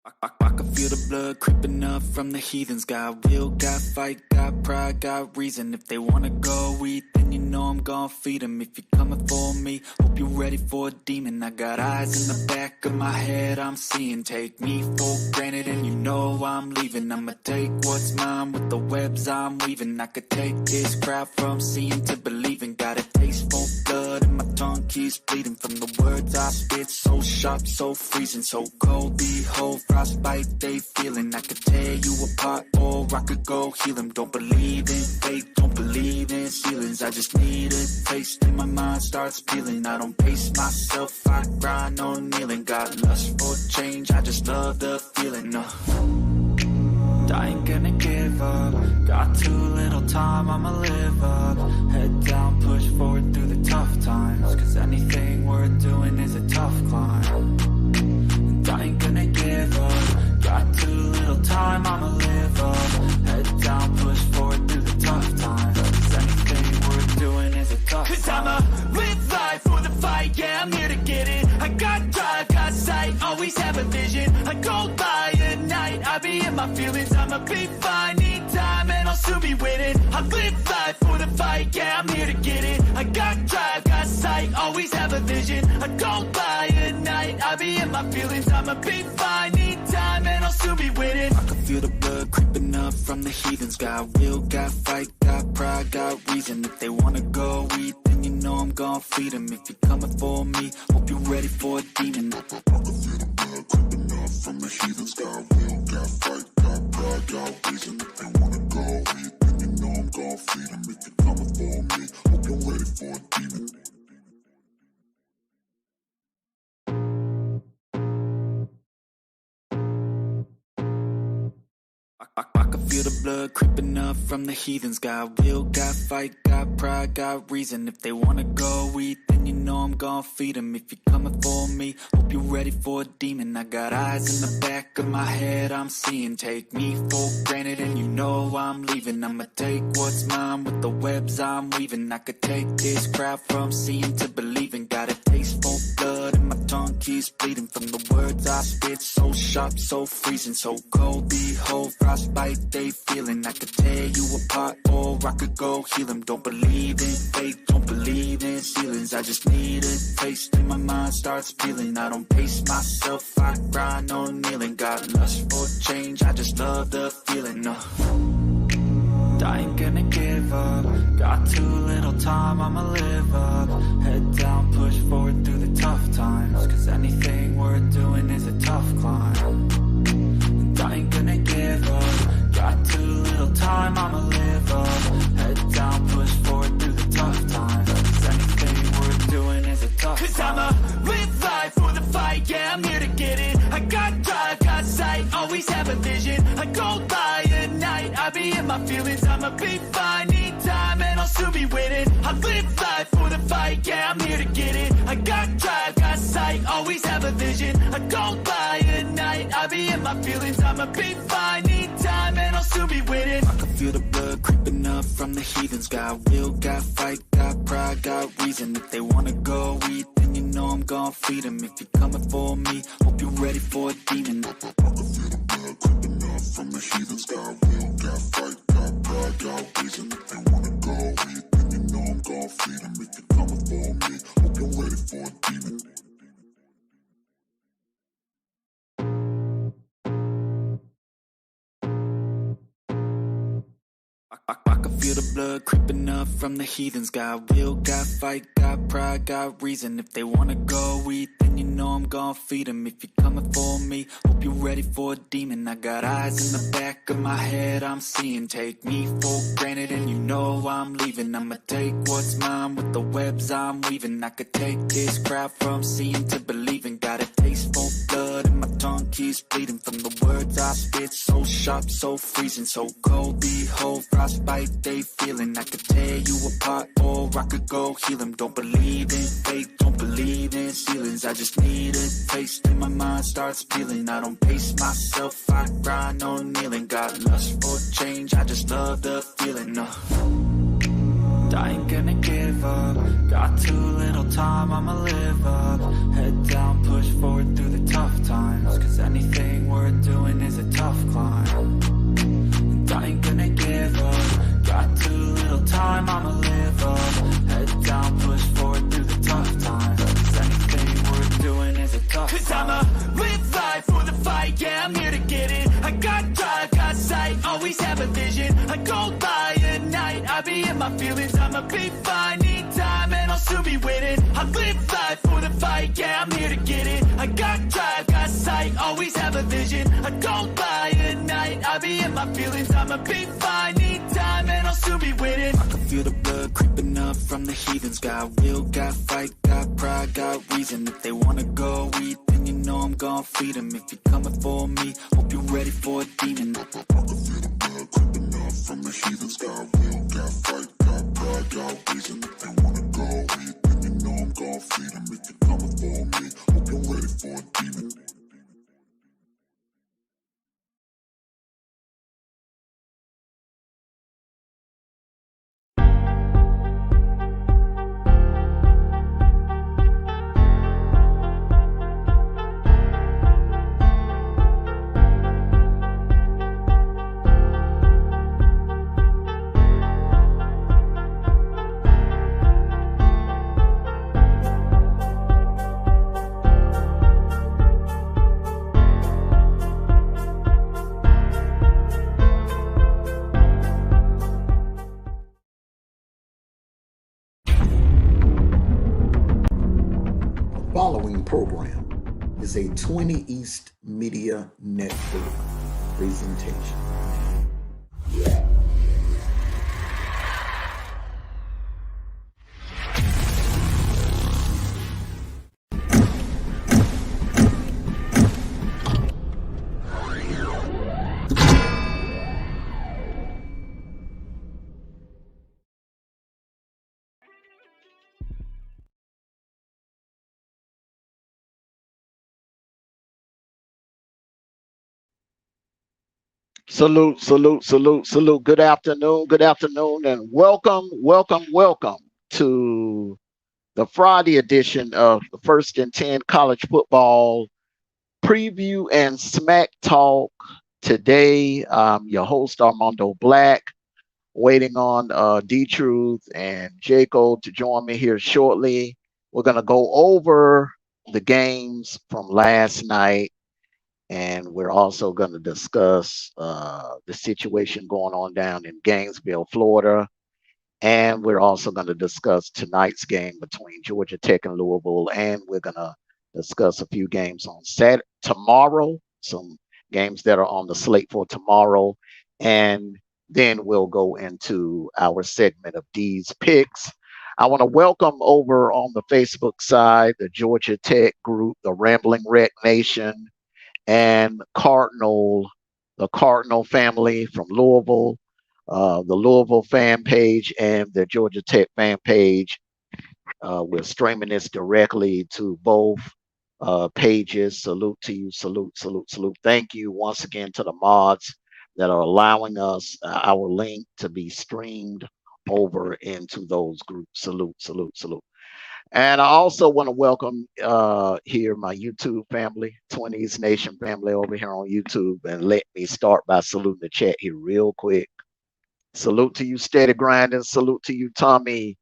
I can feel the blood creeping up from the heathens. Got will, got fight, got pride, got reason. If they wanna go eat, then you know I'm gon' feed them. If you're coming for me, hope you're ready for a demon. I got eyes in the back of my head, I'm seeing. Take me for granted and you know I'm leaving. I'ma take what's mine with the webs I'm weaving. I could take this crowd from seeing to believing. Got a taste for blood and my tongue keeps bleeding. From the words I spit, so sharp, so freezing, so cold. Behold, frostbite they feeling. I could tear you apart or I could go heal them. Don't believe in fate, don't believe in ceilings. I just need a taste and my mind starts peeling. I don't pace myself, I grind on kneeling. Got lust for change, I just love the feeling. I ain't gonna give up. Got too little time, I'ma live up. Head down, push forward through the tough times. Cause anything worth doing is a tough climb. And I ain't gonna give up. Got too little time, I'ma live up. Head down, push forward through the tough times. Cause anything worth doing is a tough climb. Cause I'ma live life for the fight, yeah, I'm here to get it. I got drive, got sight, always have a vision. I go by at night, I be in my feelings. I'ma be fine, need time, and I'll soon be winning. I live life for the fight, yeah, I'm here to get it. I got drive, got sight, always have a vision. I go by at night, I be in my feelings. I'ma be fine, need time, and I'll soon be winning. I can feel the blood creeping up from the heathens. Got will, got fight, got pride, got reason. If they wanna go eat, then you know I'm gon' feed them. If you're coming for me, hope you're ready for a demon. I can feel the blood creeping up from the heathens. Got will, got fight, got pride, got reason. If they wanna go eat, then you know I'm gon' feed them. If you're coming for me, hope you're ready for a demon. I can feel the blood creeping up from the heathens. Got will, got fight, got pride, got reason. If they wanna go eat, then you know I'm gon' feed them. If you're coming for me, hope you're ready for a demon. I got eyes in the back of my head, I'm seeing. Take me for granted and you know I'm leaving. I'ma take what's mine with the webs I'm weaving. I could take this crowd from seeing to believing. Got a taste for blood and my tongue keeps bleeding. From the words I spit, so sharp, so freezing, so cold. Behold, frostbite they feeling. I could tear you apart or I could go heal them. Don't believe in fate, don't believe in ceilings. I just need a taste and my mind starts peeling. I don't pace myself, I grind on kneeling. Got lust for change, I just love the feeling. I ain't gonna give up. Got too little time, I'ma live up. Head down, push forward through the tough times. Cause anything worth doing is a tough climb. And I ain't gonna give up. Got too little time, I'ma live up. Head down, push forward through the tough times. Cause anything worth doing is a tough climb. Cause I'ma live life for the fight, yeah, I'm here to get it. I got drive, got sight, always have a vision. I go by at night, I be in my feelings. I'ma be fine, need time, and I'll soon be winning. I live life for the fight, yeah, I'm here to get it. I got drive, got sight, always have a vision. I go by at night, I be in my feelings. I'ma be fine, need time, and I'll soon be winning. I can feel the blood creeping up from the heathens. Got will, got fight, got pride, got reason. If they wanna go eat, then you know I'm gon' feed them. If you're coming for me, hope you're ready for a demon. I can feel the blood creeping up from the heathens. Got will, got fight, got pride, got reason. If they wanna go eat, then you know I'm gon' feed them. If you're coming for me, hope you're ready for a demon. I can feel the blood creeping up from the heathens. Got will, got fight, got pride, got reason. If they wanna go eat, then you know I'm gon' feed them. If you're coming for me, hope you're ready for a demon. I got eyes in the back of my head, I'm seeing. Take me for granted and you know I'm leaving. I'ma take what's mine with the webs I'm weaving. I could take this crowd from seeing to believing. Got a taste for blood and my tongue keeps bleeding. From the words I spit, so sharp, so freezing, so cold. Behold, frostbite they feeling. I could tear you apart or I could go heal them. Don't believe in fate, don't believe in ceilings. I just need a taste and my mind starts peeling. I don't pace myself, I grind on kneeling. Got lust for change, I just love the feeling. I ain't gonna give up. Got too little time, I'ma live up. Head down, push forward through the tough times. Cause anything worth tough climb, and I ain't gonna give up. Got too little time, I'ma live up. Head down, push forward through the tough times. 'Cause anything worth doing is a tough climb. 'Cause I'ma live life for the fight, yeah, I'm here to get it. I got drive, got sight, always have a vision. I go by at night, I be in my feelings. I'ma be fine, need time, and I'll soon be winning. I live life for the fight, yeah, I'm here to get it. I got drive, got sight, always have a vision. I go by at night, I be in my feelings. I'ma be fine, need time, and I'll soon be winning. I can feel the blood creeping up from the heathens. Got will, got fight, got pride, got reason. If they wanna go eat, then you know I'm gon' feed them. If you're coming for me, hope you're ready for a demon. I can feel the blood creeping up from the heathens. Got will, got fight, got pride, got reason. If they wanna go eat, then you know I'm gon' feed them. If you're coming for me, hope you're ready for a demon. Following program is a 20 East Media Network presentation. Salute, salute, salute, salute. Good afternoon, and welcome to the Friday edition of the First and 10 College Football Preview and Smack Talk. Today, your host Armando Black, waiting on D-Truth and Jacob to join me here shortly. We're going to go over the games from last night. And we're also going to discuss the situation going on down in Gainesville, Florida. And we're also going to discuss tonight's game between Georgia Tech and Louisville. And we're going to discuss a few games on tomorrow, some games that are on the slate for tomorrow. And then we'll go into our segment of D's picks. I want to welcome over on the Facebook side, the Georgia Tech group, the Rambling Wreck Nation, and the Cardinal family from Louisville, the Louisville fan page, and the Georgia Tech fan page. We're streaming this directly to both pages. Salute to you, salute. Thank you once again to the mods that are allowing us our link to be streamed over into those groups. Salute. And I also want to welcome here my YouTube family, 20s Nation family over here on YouTube. And let me start by saluting the chat here real quick. Salute to you, Steady Grinding. Salute to you, Tommy.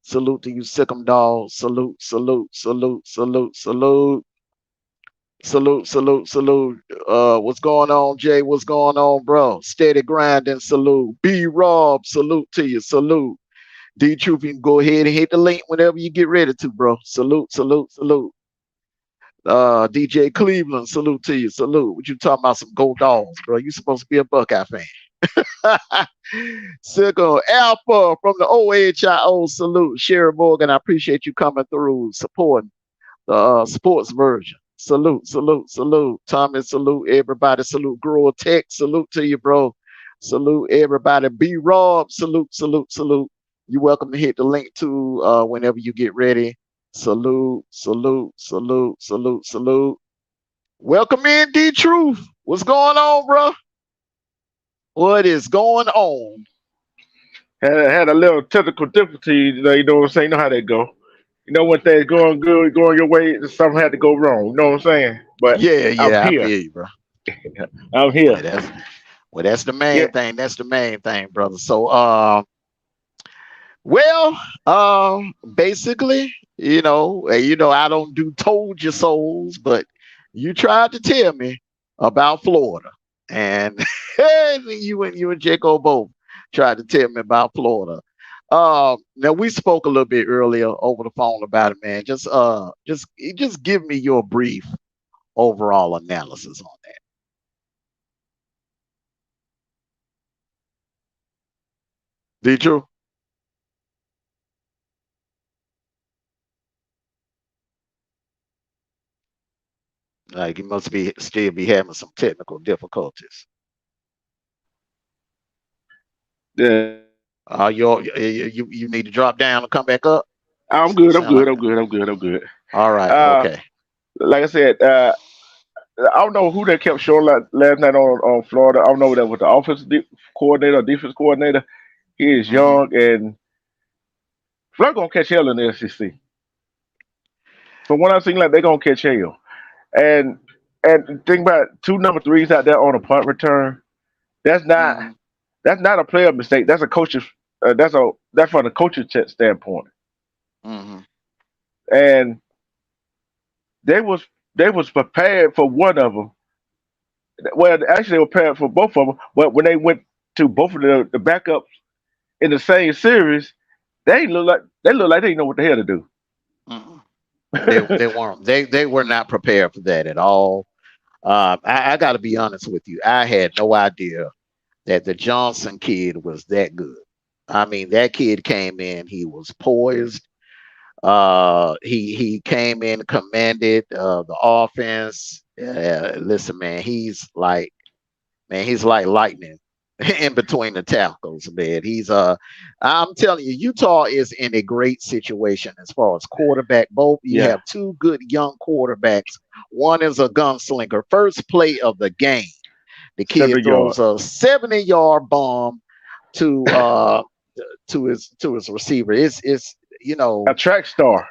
Salute to you, Sick'em Dog. Salute. What's going on, Jay? What's going on, bro? Steady Grinding. Salute. B-Rob. Salute to you. Salute. D-Truth, you can go ahead and hit the link whenever you get ready to, bro. Salute. DJ Cleveland, salute to you. Salute. What you talking about? Some gold dogs, bro. You supposed to be a Buckeye fan. Sickle Alpha from the OHIO, salute. Sherry Morgan, I appreciate you coming through, supporting the sports version. Salute. Tommy, salute. Everybody, salute. Grower Tech, salute to you, bro. Salute everybody. B-Rob, salute. You're welcome to hit the link to whenever you get ready. Salute. Welcome in, D-Truth. What's going on, bro? What is going on? Had a little technical difficulty, you know what I'm saying? You know how they go. You know when things going good, going your way, something had to go wrong. You know what I'm saying? But Yeah, I'm I here. feel you, bro. I'm Well, here. that's the Yeah, main thing. That's the main thing, brother. So, well, basically, I don't do told you souls, but you tried to tell me about Florida, and you and Jacob both tried to tell me about Florida. Now we spoke a little bit earlier over the phone about it, man. Just give me your brief overall analysis on that. Did you? Like you must be still be having some technical difficulties. yeah. You need to drop down and come back up. I'm good. I'm Sound good. like I'm good. I'm good. I'm good. all right, Uh, okay. like I said, I don't know who they kept showing last night on Florida. I don't know if that was the coordinator or defense coordinator. He is Hmm. young and Florida gonna catch hell in the SEC. From what I've seen, like they're gonna catch hell. And and think about two number threes out there on a punt return. That's not Hmm. that's not a player mistake. That's a coach's. That's from the coach's standpoint. Hmm. And they was they was prepared for one of them. Well, actually, they were prepared for both of them. But when they went to both of the backups in the same series, they look like they didn't know what the hell to do. Hmm. They weren't they were not prepared for that at all. I got to be honest with you. I had no idea that the Johnson kid was that good. I mean, that kid came in. He was poised. He came in, commanded the offense. Listen, man, he's like lightning in between the tackles, man. I'm telling you, Utah is in a great situation as far as quarterback. Both you Yeah, have two good young quarterbacks. One is a gunslinger. First play of the game, the kid 70 yard. throws a 70-yard bomb to his receiver. It's A track star.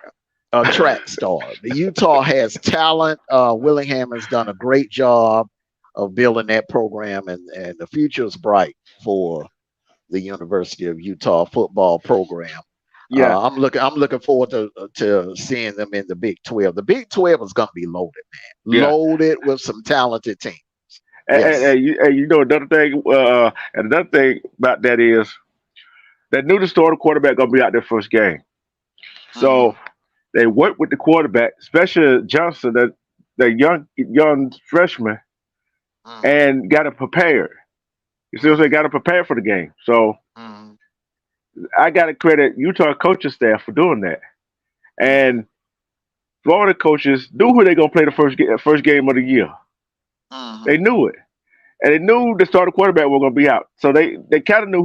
a track star. The Utah has talent. Willingham has done a great job of building that program, and the future is bright for the University of Utah football program. Yeah, I'm looking forward to seeing them in the Big 12. The Big 12 is going to be loaded, man, yeah. loaded with some talented teams. And Yes. you know another thing. And another thing about that is that knew the starting quarterback gonna be out there first game. Hmm. So they worked with the quarterback, especially Johnson, that the young freshman, Hmm. and got him prepared. You see what I'm saying? Got him prepared for the game. So Hmm. I got to credit Utah coaching staff for doing that. Hmm. And Florida coaches knew who they gonna play the first game of the year. They Hmm. knew it, and they knew the starting quarterback was gonna be out. So they kind of knew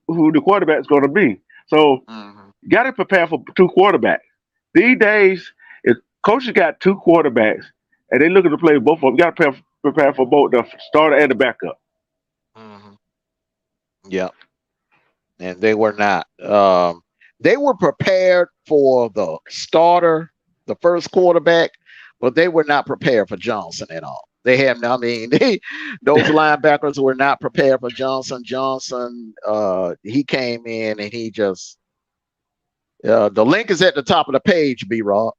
who the quarterback's gonna be. So Hmm. you got to prepare for two quarterbacks. These days, if coaches got two quarterbacks and they looking to play both of them, you got to prepare for both the starter and the backup. Hmm. Yeah. And they were not. They were prepared for the starter, the first quarterback, but they were not prepared for Johnson at all. They have, I mean, those linebackers were not prepared for Johnson. Johnson, he came in and he just, the link is at the top of the page, B. Rob.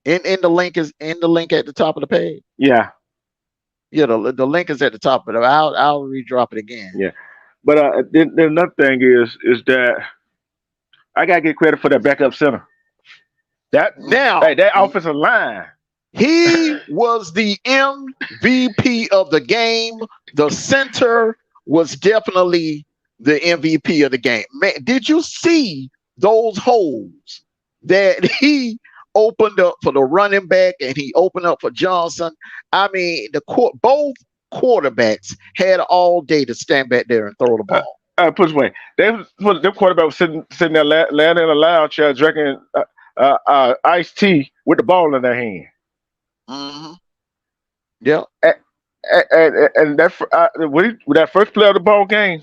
In the link at the top of the page. Yeah, Yeah, the link is at the top, but I'll redrop it again. yeah. But then another thing is that I gotta get credit for that backup center. That Now, hey, that offensive line. he was the MVP of the game. The center was definitely the MVP of the game. Man, did you see those holes that he opened up for the running back and he opened up for Johnson? I mean, both quarterbacks had all day to stand back there and throw the Uh, ball. Put this way, their quarterback was sitting there laying in a lounge chair drinking iced tea with the ball in their hand. Hmm. Yeah. And, and with that first play of the ball game,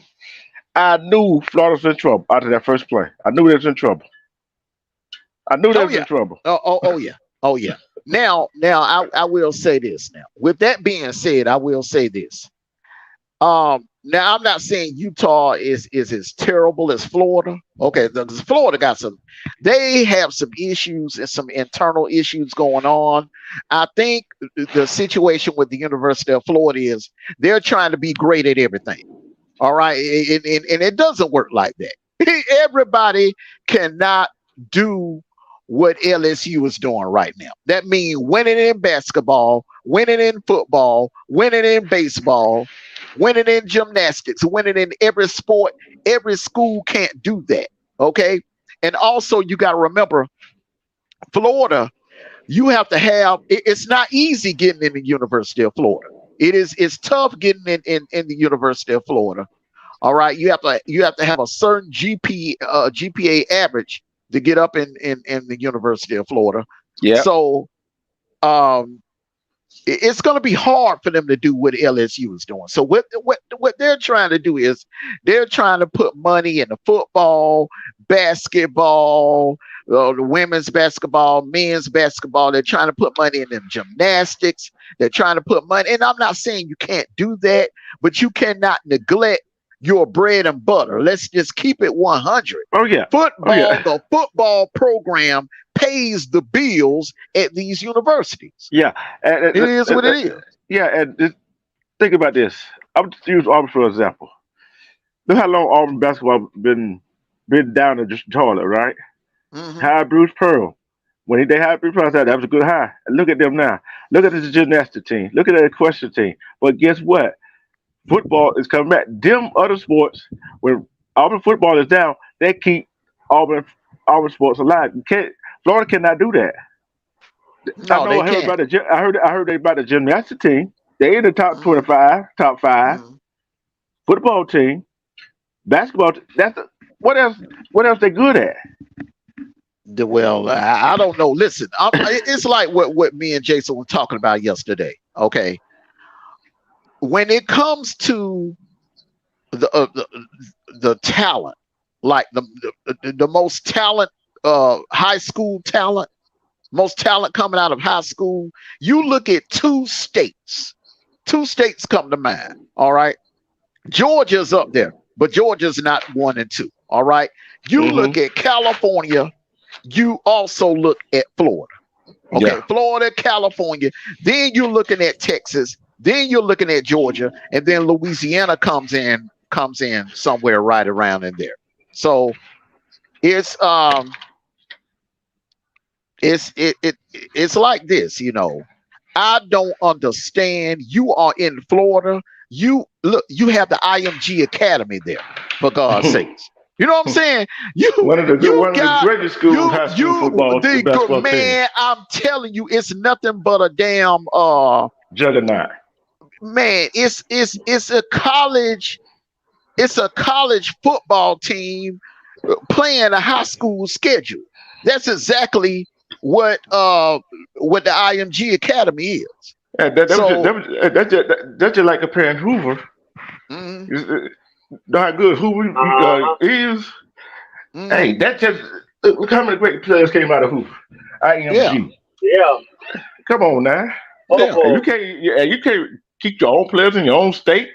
I knew Florida was in trouble after that first play. I knew they was in trouble. I knew they Oh was in yeah. trouble. Oh yeah. Oh yeah. I will say this. Now, with that being said, I will say this. Now I'm not saying Utah is as terrible as Florida. Okay, Florida got they have some issues and some internal issues going on. I think the situation with the University of Florida is they're trying to be great at everything. All right, and it doesn't work like that. Everybody cannot do what LSU is doing right now. That means winning in basketball, winning in football, winning in baseball, winning in gymnastics, winning in every sport. Every school can't do that. Okay. And also, you got to remember, Florida, you have to have it's not easy getting in the University of Florida. It's tough getting in the University of Florida. All right. You have to have a certain GPA average to get up in the University of Florida. Yeah. So it's going to be hard for them to do what LSU is doing. So what they're trying to do is they're trying to put money in the football, basketball, the women's basketball, men's basketball. They're trying to put money in them gymnastics. They're trying to put money. And I'm not saying you can't do that, but you cannot neglect your bread and butter. Let's just keep it 100. Oh yeah. The football program pays the bills at these universities. Yeah. It is what it is. Yeah, and just think about this. I'm just use Auburn for example. Look how long Auburn basketball been down in the toilet, right? Mm-hmm. Hired Bruce Pearl. When they hired Bruce Pearl, I said that was a good hire. And look at them now. Look at the gymnastics team. Look at the equestrian team. But guess what? Football is coming back. Them other sports, when Auburn football is down, they keep Auburn sports alive. Florida cannot do that. No, I heard about the gymnastics team. They in the top 25, top 5. Mm-hmm. Football team, basketball. What else they good at? Well, I don't know. Listen, it's like what me and Jason were talking about yesterday. Okay. When it comes to the talent, like the most talent, high school talent, most talent coming out of high school, you look at two states. Two states come to mind. All right. Georgia's up there, but Georgia's not 1 and 2. All right. You look at California. You also look at Florida. Okay. Yeah. Florida, California. Then you're looking at Texas. Then you're looking at Georgia, and then Louisiana comes in somewhere right around in there. So it's like this, you know. I don't understand. You are in Florida. You have the IMG Academy there, for God's sakes. You know what I'm saying? One of the greatest schools, high school football, basketball man, team. I'm telling you, it's nothing but a damn juggernaut. Man, it's a college football team playing a high school schedule. That's exactly what the IMG Academy is. That's just like comparing Hoover. Mm-hmm. Know how good Hoover is. Mm-hmm. Hey, that just look how many great players came out of Hoover. IMG. Yeah. Come on now. You can't keep your own players in your own state.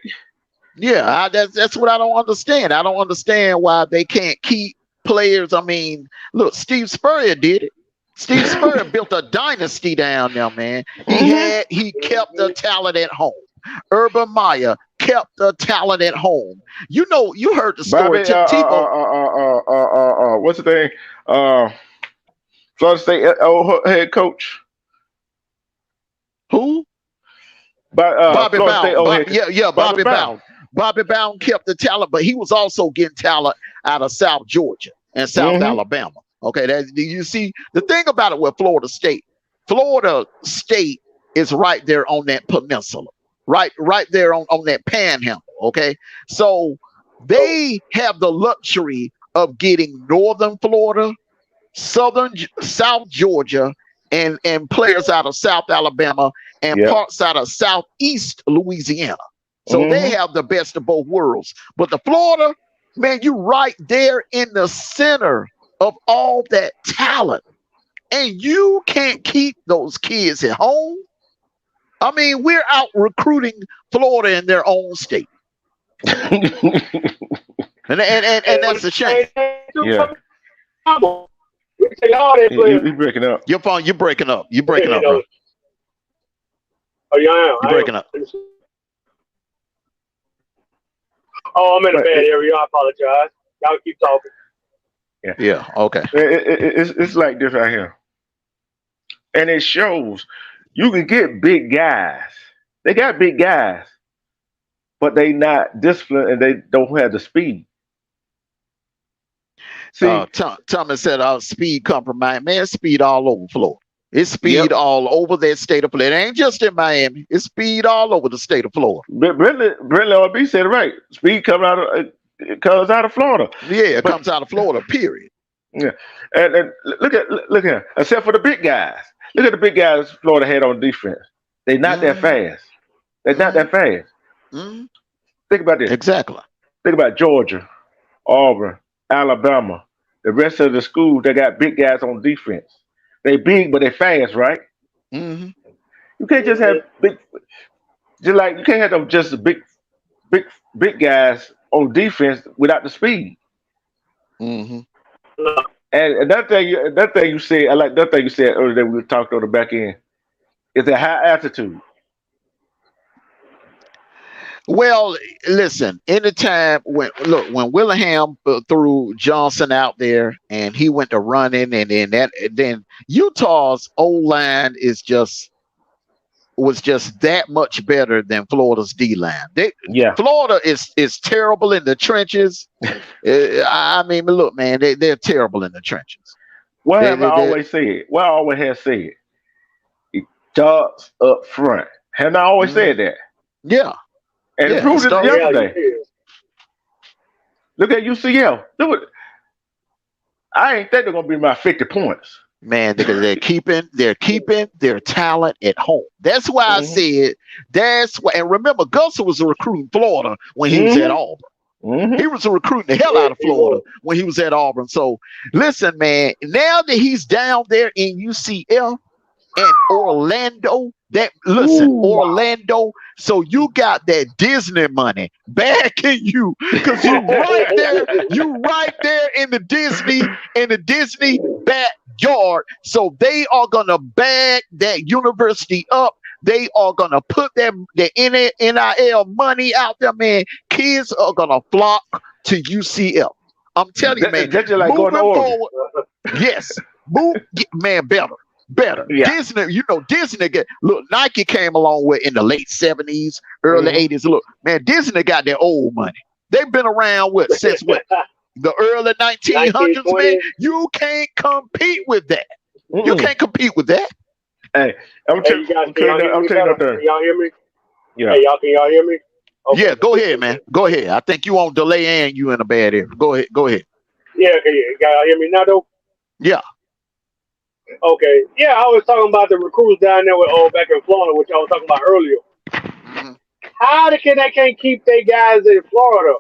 Yeah, that's what I don't understand. I don't understand why they can't keep players. I mean, look, Steve Spurrier did it. Steve Spurrier built a dynasty down there, man. He kept the talent at home. Urban Meyer kept the talent at home. You know, you heard the story. What's the thing? Florida State head coach. Who? Bobby Bowden. Bobby Bowden. Bobby Bowden kept the talent, but he was also getting talent out of South Georgia and South Alabama. Okay, you see, the thing about it with Florida State is right there on that peninsula, right there on that panhandle. Okay, so they have the luxury of getting northern Florida, South Georgia, and players out of South Alabama and parts out of Southeast Louisiana. So they have the best of both worlds. But the Florida, man, you right there in the center of all that talent. and you can't keep those kids at home. I mean, we're out recruiting Florida in their own state. And that's a shame. Yeah. We take all that players. You breaking up. Your phone, you're breaking up. You're breaking up, bro. Oh, yeah, I am. You're breaking up. Oh, I'm in a bad area. I apologize. Y'all keep talking. Yeah. Okay. It's like this right here, and it shows you can get big guys. They got big guys, but they not disciplined and they don't have the speed. See, Thomas said, speed compromise. Man, speed all over Florida. It's speed all over that state of Florida. It ain't just in Miami. It's speed all over the state of Florida. Brentley RB said it right. Speed comes out of Florida. Yeah, it comes out of Florida, period. Yeah. And look at except for the big guys. Look at the big guys Florida had on defense. They're not that fast. They're not that fast. Mm-hmm. Think about this. Exactly. Think about Georgia, Auburn, Alabama. The rest of the schools, they got big guys on defense. They big, but they fast, right? Mm-hmm. You can't just have big, you can't have them just big guys on defense without the speed. Mm-hmm. And another thing you said, I like that thing you said earlier that we talked on the back end, is a high altitude. Well, listen, anytime when Willingham threw Johnson out there and he went to running, and then Utah's O-line was just that much better than Florida's D-line. Florida is terrible in the trenches. I mean, look, man, they're terrible in the trenches. What have I always said? What I always have said? It starts up front. Haven't I always said that? Yeah. And it proved it yesterday. Look at UCL. I ain't think they're gonna be my 50 points. Man, they're keeping their talent at home. That's why I said that's why. And remember, Gus was recruiting Florida when he was at Auburn. Mm-hmm. He was recruiting the hell out of Florida when he was at Auburn. So listen, man, now that he's down there in UCF and Orlando, Orlando, so you got that Disney money backing you because you right there in the Disney backyard. So they are gonna back that university up. They are gonna put the NIL money out there, man. Kids are gonna flock to UCF. I'm telling you, man. That's like moving forward, yes, man, better. Yeah. Disney Nike came along with in the late 70s, early 80s. Look, man, Disney got their old money. They've been around since the early 1900s, man. You can't compete with that. Mm-mm. You can't compete with that. Hey, I'm telling you out there. Can y'all hear me? Yeah. Hey, can y'all hear me? Okay. Yeah, go ahead, man. Go ahead. I think you on delay and you in a bad area. Go ahead. Yeah, okay. Y'all hear me now, though? Yeah. Okay. Yeah, I was talking about the recruits down there back in Florida, which I was talking about earlier. Mm-hmm. How they can't keep their guys in Florida?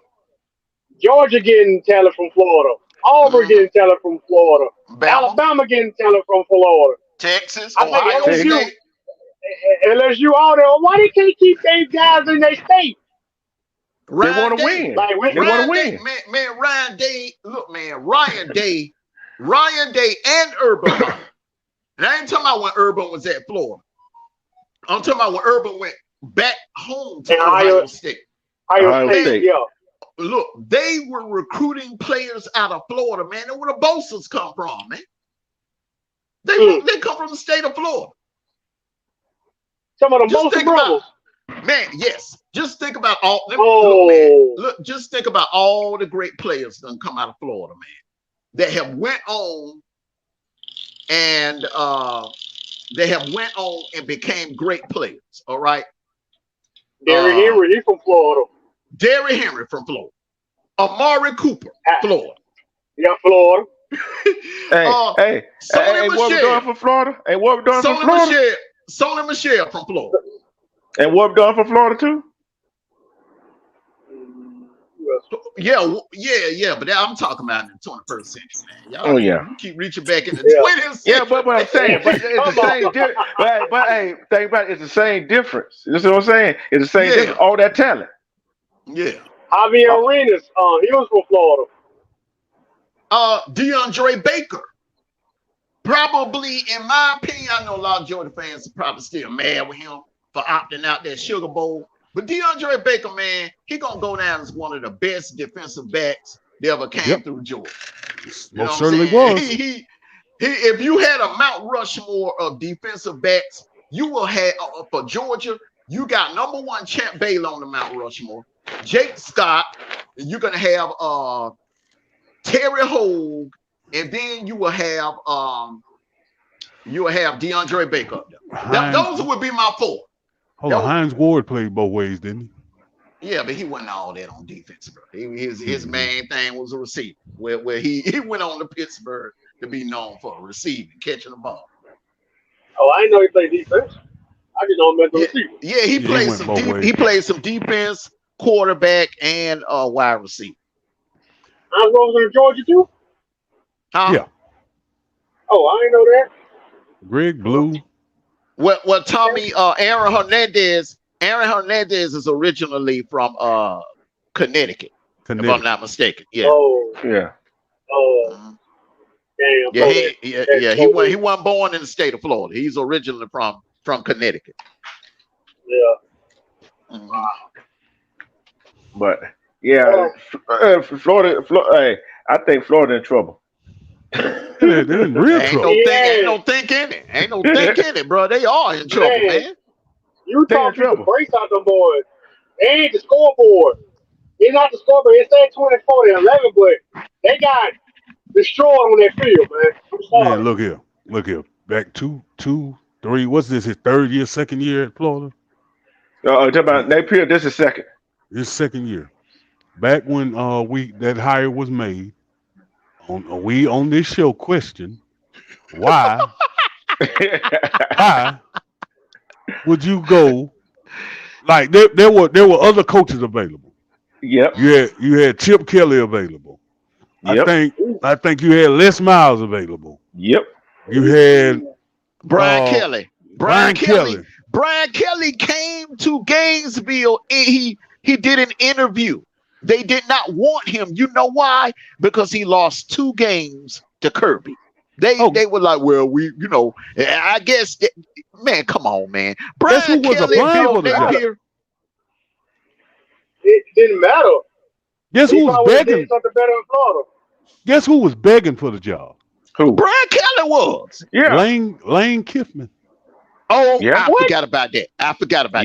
Georgia getting talent from Florida. Auburn getting talent from Florida. Alabama getting talent from Florida. Texas, Ohio State. LSU, all there. Why they can't keep their guys in their state? They want to win. They want to win. Man, Ryan Day. Look, man, Ryan Day and Urban. And I ain't talking about when Urban was at Florida. I'm talking about when Urban went back home to Ohio State. Ohio State, yeah. Look, they were recruiting players out of Florida, man. That's where the Bosas come from, man. They come from the state of Florida. Some of the Bosa brothers. Man, yes. Just think about all. Just think about all the great players that come out of Florida, man. That have went on and became great players. All right. Derrick Henry, he's from Florida. Derrick Henry from Florida. Amari Cooper, Florida. Yeah, Florida. Hey, what we doing for Florida? Hey, what we doing for Florida? Sony Michel from Florida. And what we doing for Florida too? Yeah. But I'm talking about in the 21st century, man. Oh Y'all, yeah. you keep reaching back in the Yeah. 20th century. Yeah, but I'm saying, but it's the same difference. But hey, think about it, it's the same difference. You know what I'm saying? It's the same difference. All that talent. Yeah. Javier Arenas, he was from Florida. DeAndre Baker. Probably, in my opinion, I know a lot of Georgia fans are probably still mad with him for opting out that Sugar Bowl. But DeAndre Baker, man, he gonna go down as one of the best defensive backs that ever came through Georgia. Most certainly was. He, if you had a Mount Rushmore of defensive backs, you will have for Georgia. You got number one Champ Bailey on the Mount Rushmore, Jake Scott. And you're gonna have Terry Hogue, and then you will have DeAndre Baker up there. Those would be my four. Hold on, Hines Ward played both ways, didn't he? Yeah, but he wasn't all that on defense, bro. His main thing was a receiver. Where he went on to Pittsburgh to be known for receiving, catching the ball. Oh, I didn't know he played defense. I just know him as a receiver. Yeah, he played some he played some defense, quarterback, and wide receiver. Hines Ward was in Georgia too? Yeah. Oh, I didn't know that. Greg Blue. Well, Tommy, Aaron Hernandez is originally from Connecticut, if I'm not mistaken. Yeah. Oh. Yeah. Oh. Damn. Yeah. He wasn't born in the state of Florida. He's originally from Connecticut. Yeah. Mm-hmm. But yeah, Florida. Hey, I think Florida in trouble. They're in real trouble. Ain't no think in it, bro. They are in trouble, man. You talking to brace out them boys. They ain't the scoreboard. It's not the scoreboard. It said 24-11, but they got destroyed on that field, man. I'm sorry. Man, look here. Back 2, 3. What's this? His third year, second year at Florida? Talking about Napier. This is second. His second year. Back when that hire was made. We on this show question why would you go like there were other coaches available. Yep. You had Chip Kelly available. Yep. I think you had Les Miles available. Yep. You had Brian Kelly. Brian Kelly. Brian Kelly came to Gainesville and he did an interview. They did not want him. You know why? Because he lost 2 games to Kirby. They were like, well, I guess, man, come on, man. Brian Kelly was applying for the job. It didn't matter. Guess who was begging? Something better in Florida. Guess who was begging for the job? Who? Brian Kelly was. Yeah. Lane Kiffin. Oh, yeah. I forgot about that.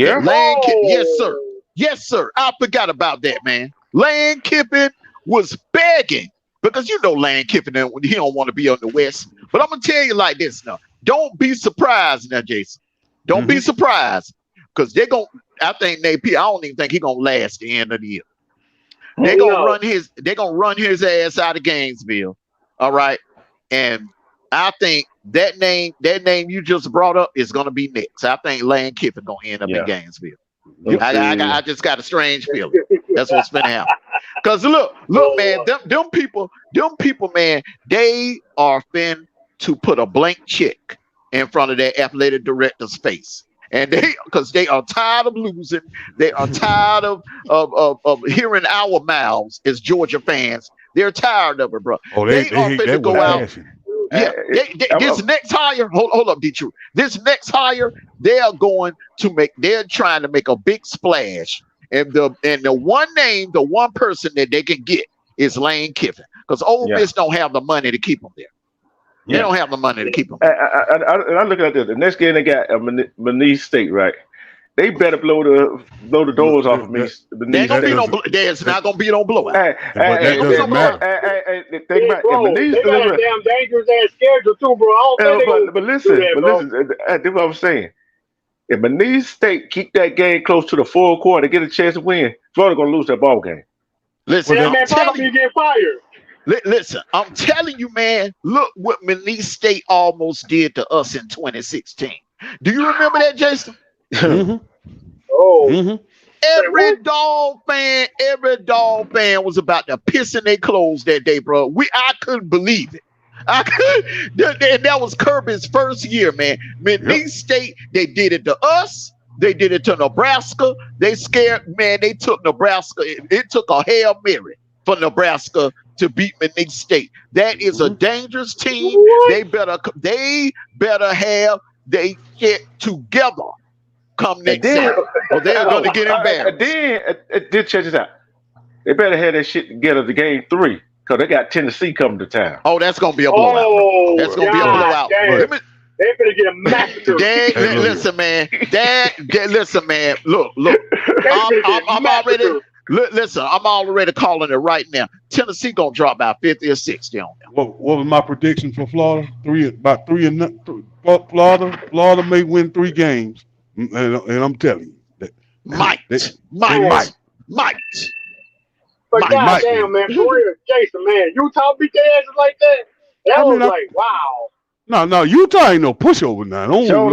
Yeah. Lane Kiffin. Yes, sir. I forgot about that, man. Lane Kiffin was begging because Lane Kiffin, he don't want to be on the West. But I'm gonna tell you like this now. Don't be surprised now, Jason. Don't be surprised because they're gonna. I think Napier. I don't even think he's gonna last the end of the year. They're gonna run his ass out of Gainesville. All right, and I think that name you just brought up is gonna be next. I think Lane Kiffin gonna end up in Gainesville. I just got a strange feeling. That's what's gonna happen. Cause look, man, them people, man, they are fin to put a blank check in front of their athletic director's face, and because they are tired of losing, they are tired of hearing our mouths as Georgia fans. They're tired of it, bro. Oh, they are hate fin to that go out. passion. Yeah, this next hire, hold up, D-True. This next hire, they're trying to make a big splash. And the one person that they can get is Lane Kiffin. Because Ole Miss don't have the money to keep him there. They don't have the money to keep him there. I look at this. The next game they got Manise State, right? They better blow the doors off of me. There's not gonna be no blowout. Hey, think about it. They got a damn dangerous ass schedule too, bro. But listen, this is what I'm saying. If Manise State keep that game close to the fourth quarter, get a chance to win, Florida gonna lose that ball game. Listen, get fired. Listen, I'm telling you, man. Look what Manise State almost did to us in 2016. Do you remember that, Jason? Mm-hmm. Oh. Mm-hmm. every dog fan was about to piss in their clothes that day, bro. I couldn't believe it. That was Kirby's first year, man. McNeese State, they did it to us. They did it to Nebraska. They took Nebraska. It took a Hail Mary for Nebraska to beat McNeese State. That is a dangerous team. They better have they shit together come next year. Or they're going to get embarrassed. Then check this out. They better have that shit together to game 3 because they got Tennessee coming to town. Oh, that's going to be a blowout. That's going to be a blowout. They better get a massacre. Listen, man. Listen, man. Look. I'm already. Listen, I'm already calling it right now. Tennessee gonna drop by 50 or 60 on them. What was my prediction for Florida? About 3 and Florida may win 3 games, and I'm telling you that might. But goddamn, man, for real, Jason, man, Utah beat their asses like that. That was like, wow. No, Utah ain't no pushover now. I know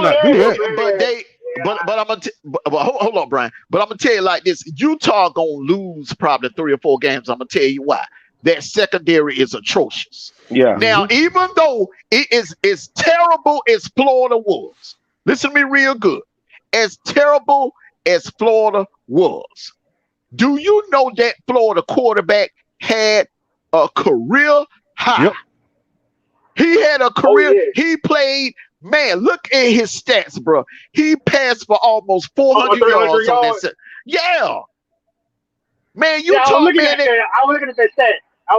that. But I'm gonna hold on, Brian. But I'm gonna tell you like this: Utah gonna lose probably 3 or 4 games. I'm gonna tell you why. Their secondary is atrocious. Yeah. Now, even though it is as terrible as Florida was, listen to me real good. As terrible as Florida was, do you know that Florida quarterback had a career high? Yep. He had a career. He played. Man, look at his stats, bro. He passed for almost 400 yards on that set. Yeah. Man, I was looking at that stat. I was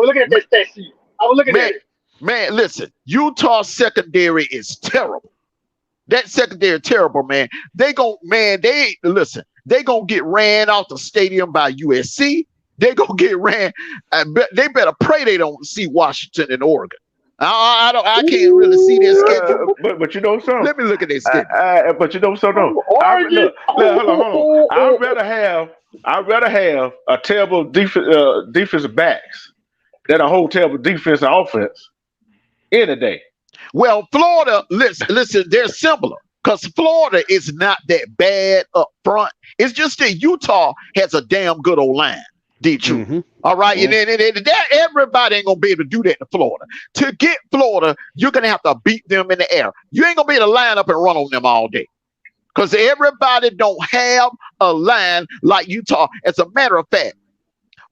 looking at that stat sheet. I was looking at it. Man, listen. Utah secondary is terrible. That secondary is terrible, man. They gonna get ran off the stadium by USC. They gonna get ran. They better pray they don't see Washington and Oregon. I can't really see their schedule. But you know something. Let me look at their schedule. But you know something. Hold on. I'd rather have a terrible defensive backs than a whole terrible defense and offense any day. Well, Florida, listen, they're similar because Florida is not that bad up front. It's just that Utah has a damn good old line. Did you? Mm-hmm. All right. Mm-hmm. And everybody ain't going to be able to do that to Florida. To get Florida, you're going to have to beat them in the air. You ain't going to be able to line up and run on them all day because everybody don't have a line like Utah. As a matter of fact,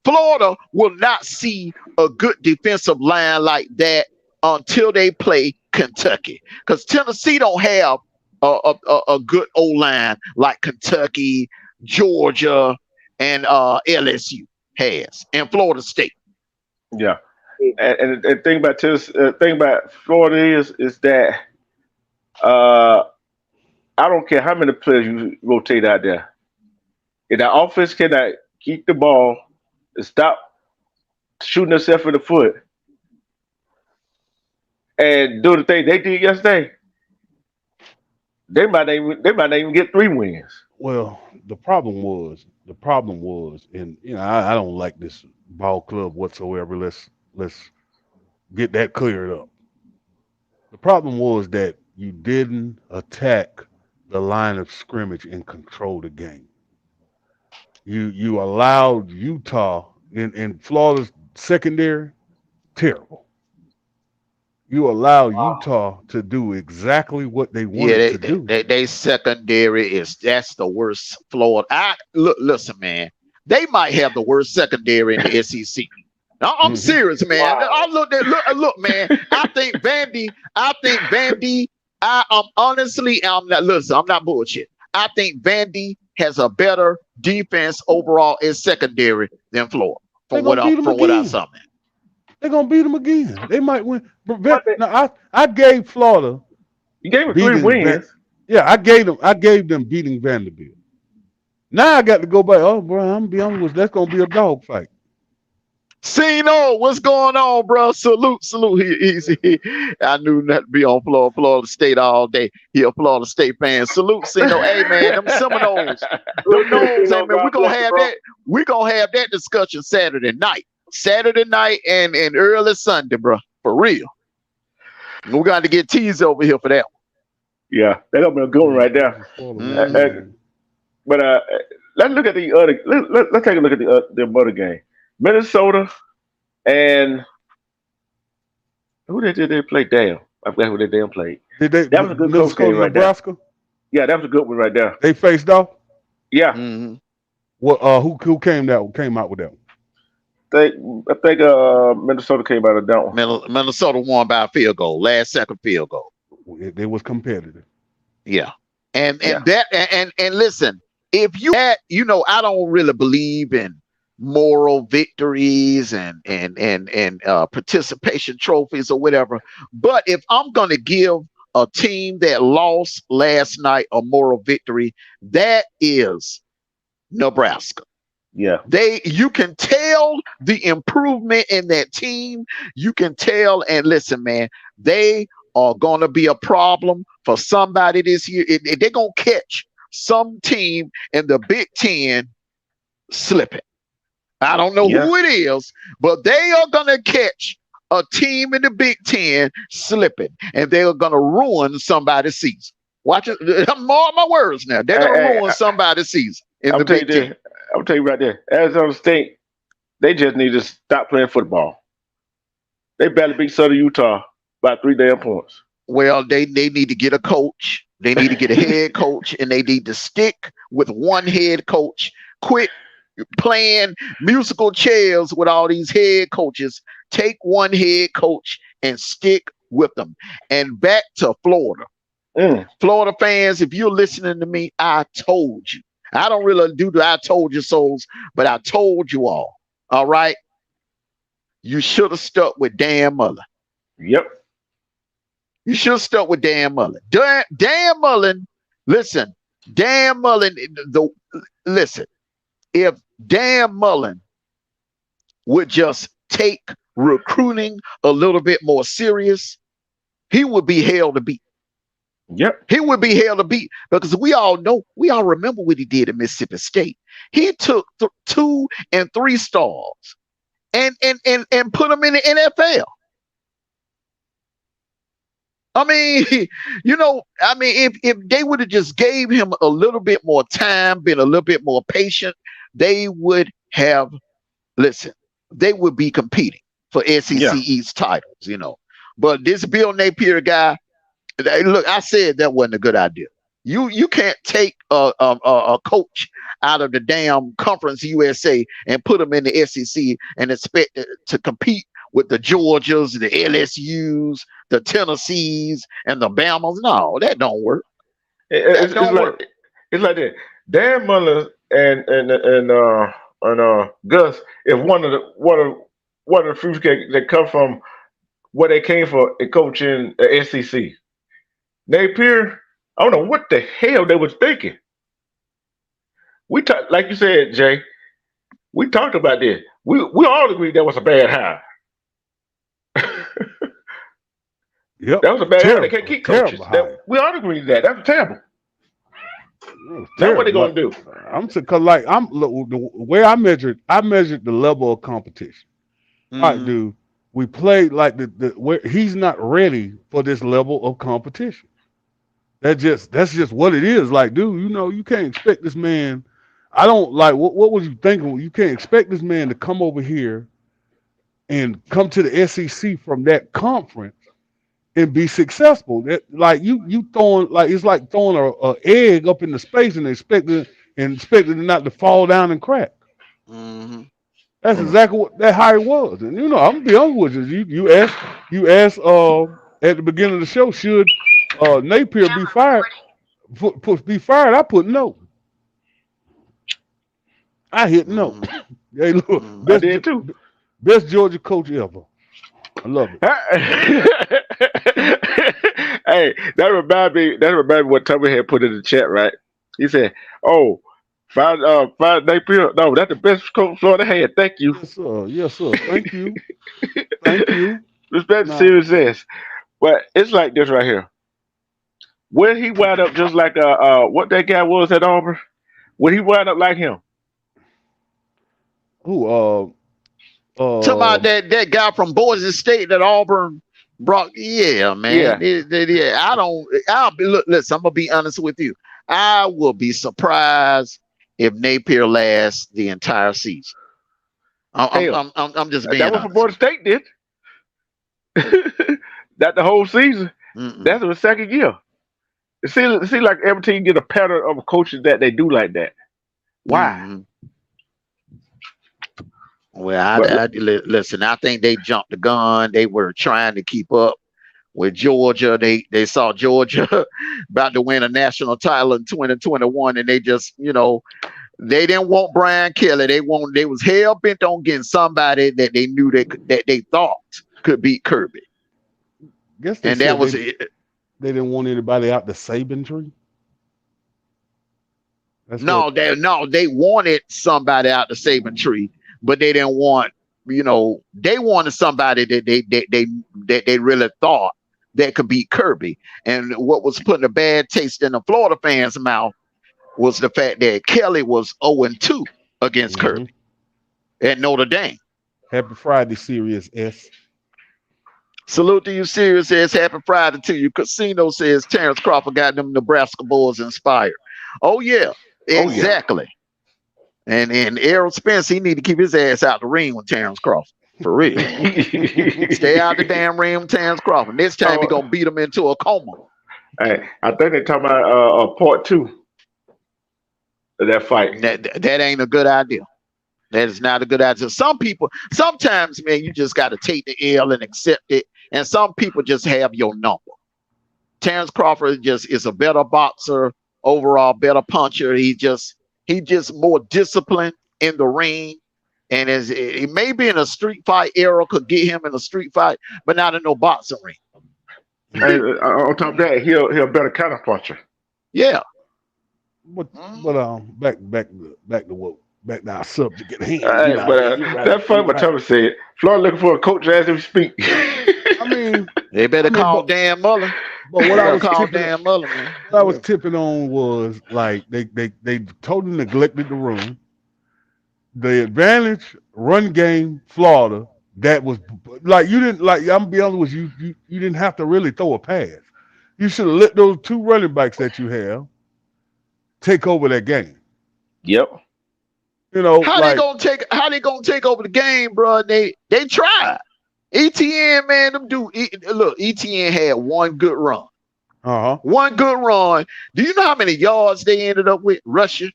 Florida will not see a good defensive line like that until they play Kentucky because Tennessee don't have a good old-line like Kentucky, Georgia, and LSU has, and Florida State. Yeah, and the thing about Florida is that I don't care how many players you rotate out there. If the offense cannot keep the ball and stop shooting themselves in the foot and do the thing they did yesterday, they might not even get 3 wins. Well, the problem was, and I don't like this ball club whatsoever. Let's get that cleared up. The problem was that you didn't attack the line of scrimmage and control the game. You allowed Utah in Florida's secondary, terrible. You allow Utah to do exactly what they wanted to do. They secondary that's the worst. Florida. Listen, man. They might have the worst secondary in the SEC. I'm serious, man. Wow. Look, man. I think Vandy. I'm not bullshit. I think Vandy has a better defense overall in secondary than Florida. From what I saw, man. They're gonna beat them again. They might win. Now, I gave Florida. You gave them 3 wins. I gave them beating Vanderbilt. Now I got to go back. Oh, bro, I'm be honest. That's gonna be a dog fight. Cino, what's going on, bro? Salute. I knew not to be on Florida State all day. He a Florida State fan. Salute, Cino. Hey, man, them Seminoles. Hey, man, we're gonna have that discussion Saturday night and early Sunday, bro. For real. We got to get teased over here for that one. Yeah, they're gonna be a good one right there. But let's look at the other. Let's take a look at the other game. Minnesota and who did they play? Damn, I forgot who they damn played. Did they That was a good close Minnesota, game right there. Nebraska? Yeah, that was a good one right there. They faced off. Yeah, Mhm. What? Who came out with that one? I think Minnesota came out of that one. Minnesota won by a field goal, last second field goal. It was competitive. Yeah. And Yeah. that and listen, if you had, I don't really believe in moral victories and participation trophies or whatever. But if I'm gonna give a team that lost last night a moral victory, that is Nebraska. Yeah, You can tell the improvement in that team. You can tell, and listen, man, they are gonna be a problem for somebody this year. They're gonna catch some team in the Big Ten slipping. I don't know Yeah. who it is, but they are gonna catch a team in the Big Ten slipping, and they are gonna ruin somebody's season. Watch it. Mark my words now. They're gonna Hey, ruin somebody's season in I'm the tell you Big Ten. this. I'm tell you right there. Arizona State, they just need to stop playing football. They better beat Southern Utah by 3 damn points. Well, they need to get a coach. They need to get a head coach, and they need to stick with one head coach. Quit playing musical chairs with all these head coaches. Take one head coach and stick with them. And back to Florida. Florida fans, if you're listening to me, I told you. I don't really do the I told you souls, but I told you all. All right. You should have stuck with Dan Mullen. Yep. You should have stuck with Dan Mullen. Dan Mullen, listen, Dan Mullen, listen, if Dan Mullen would just take recruiting a little bit more serious, he would be hell to beat. Yep. He would be hell to beat because we all remember what he did at Mississippi State. He took 2 and 3 stars and put them in the NFL. I mean, if they would have just gave him a little bit more time, been a little bit more patient, they would have, they would be competing for SEC East titles, But this Bill Napier guy, look, I said that wasn't a good idea. You can't take a coach out of the damn Conference USA and put him in the SEC and expect to compete with the Georgias, the LSUs, the Tennessees, and the Bamas. No, that don't work. It's like that. Dan Mullen and Gus is one of the few that come from where they came from and coaching the SEC. Napier, I don't know what the hell they was thinking. We talked, like you said, Jay. We talked about this. We all agreed that was a bad hire. Yep. That was a bad hire. They can't keep coaches. We all agreed to that. That was terrible. That's what they're gonna do. I'm saying, cause the way I measured the level of competition. Mm-hmm. All right, dude. We played like where he's not ready for this level of competition. That's just what it is. Like, dude, you can't expect this man. I don't like what was you thinking? You can't expect this man to come over here and come to the SEC from that conference and be successful. That, like you throwing, like it's like throwing a egg up into space and expecting it not to fall down and crack. Mm-hmm. That's exactly how it was. And I'm gonna be honest with you. You asked at the beginning of the show, should Napier be fired? Be fired? I put no. I hit no. Mm-hmm. Hey, look, I did too. Best Georgia coach ever. I love it. Hey, that remind me what Tommy had put in the chat, right? He said, "Oh, find Napier. No, that's the best coach Florida had. Thank you." Yes, sir. Yes, sir. Thank you. Thank you. Respect the seriousness. But it's like this right here. When he wound up just like what that guy was at Auburn, when he wound up like him. Who? Talking about that guy from Boise State that Auburn brought. Yeah, man. Yeah. Listen, I'm gonna be honest with you. I will be surprised if Napier lasts the entire season. Hell, I'm just being that was for honest. Florida State did. That the whole season. Mm-mm. That's the second year. It seems like every team get a pattern of coaches that they do like that. Why? Mm-hmm. Well, But listen. I think they jumped the gun. They were trying to keep up with Georgia. They saw Georgia about to win a national title in 2021, and they just they didn't want Brian Kelly. They was hell bent on getting somebody that they knew that they thought could beat Kirby. Guess they And said that was they didn't want anybody out the Saban tree. They wanted somebody out the Saban tree, but they didn't want, they wanted somebody that they really thought that could beat Kirby. And what was putting a bad taste in the Florida fans' mouth was the fact that Kelly was 0-2 against Kirby at Notre Dame. Happy Friday, Serious S. Salute to you, Serious S. Happy Friday to you. Casino says Terrence Crawford got them Nebraska boys inspired. Oh, yeah, exactly. And Errol Spence, he need to keep his ass out the ring with Terrence Crawford. For real. Stay out the damn ring with Terrence Crawford. This time he going to beat him into a coma. Hey, I think they're talking about part 2 of that fight. That ain't a good idea. That is not a good idea. Sometimes, man, you just got to take the L and accept it. And some people just have your number. Terrence Crawford just is a better boxer, overall better puncher. He just more disciplined in the ring. And it may be in a street fight era, could get him in a street fight, but not in no boxing ring. And on top of that, he'll better counter puncher. Yeah. But back to our subject at hand. That's funny what Thomas said. Florida looking for a coach as we speak. I mean, they better call Dan Mullen. But what I was man. tipping on was like they totally neglected the run. The advantage run game, Florida, that was like you didn't like. I'm gonna be honest with you, you didn't have to really throw a pass. You should have let those 2 running backs that you have take over that game. Yep. How they gonna take over the game, bro? They tried. ETN, man, ETN had one good run. One good run. Do you know how many yards they ended up with rushing?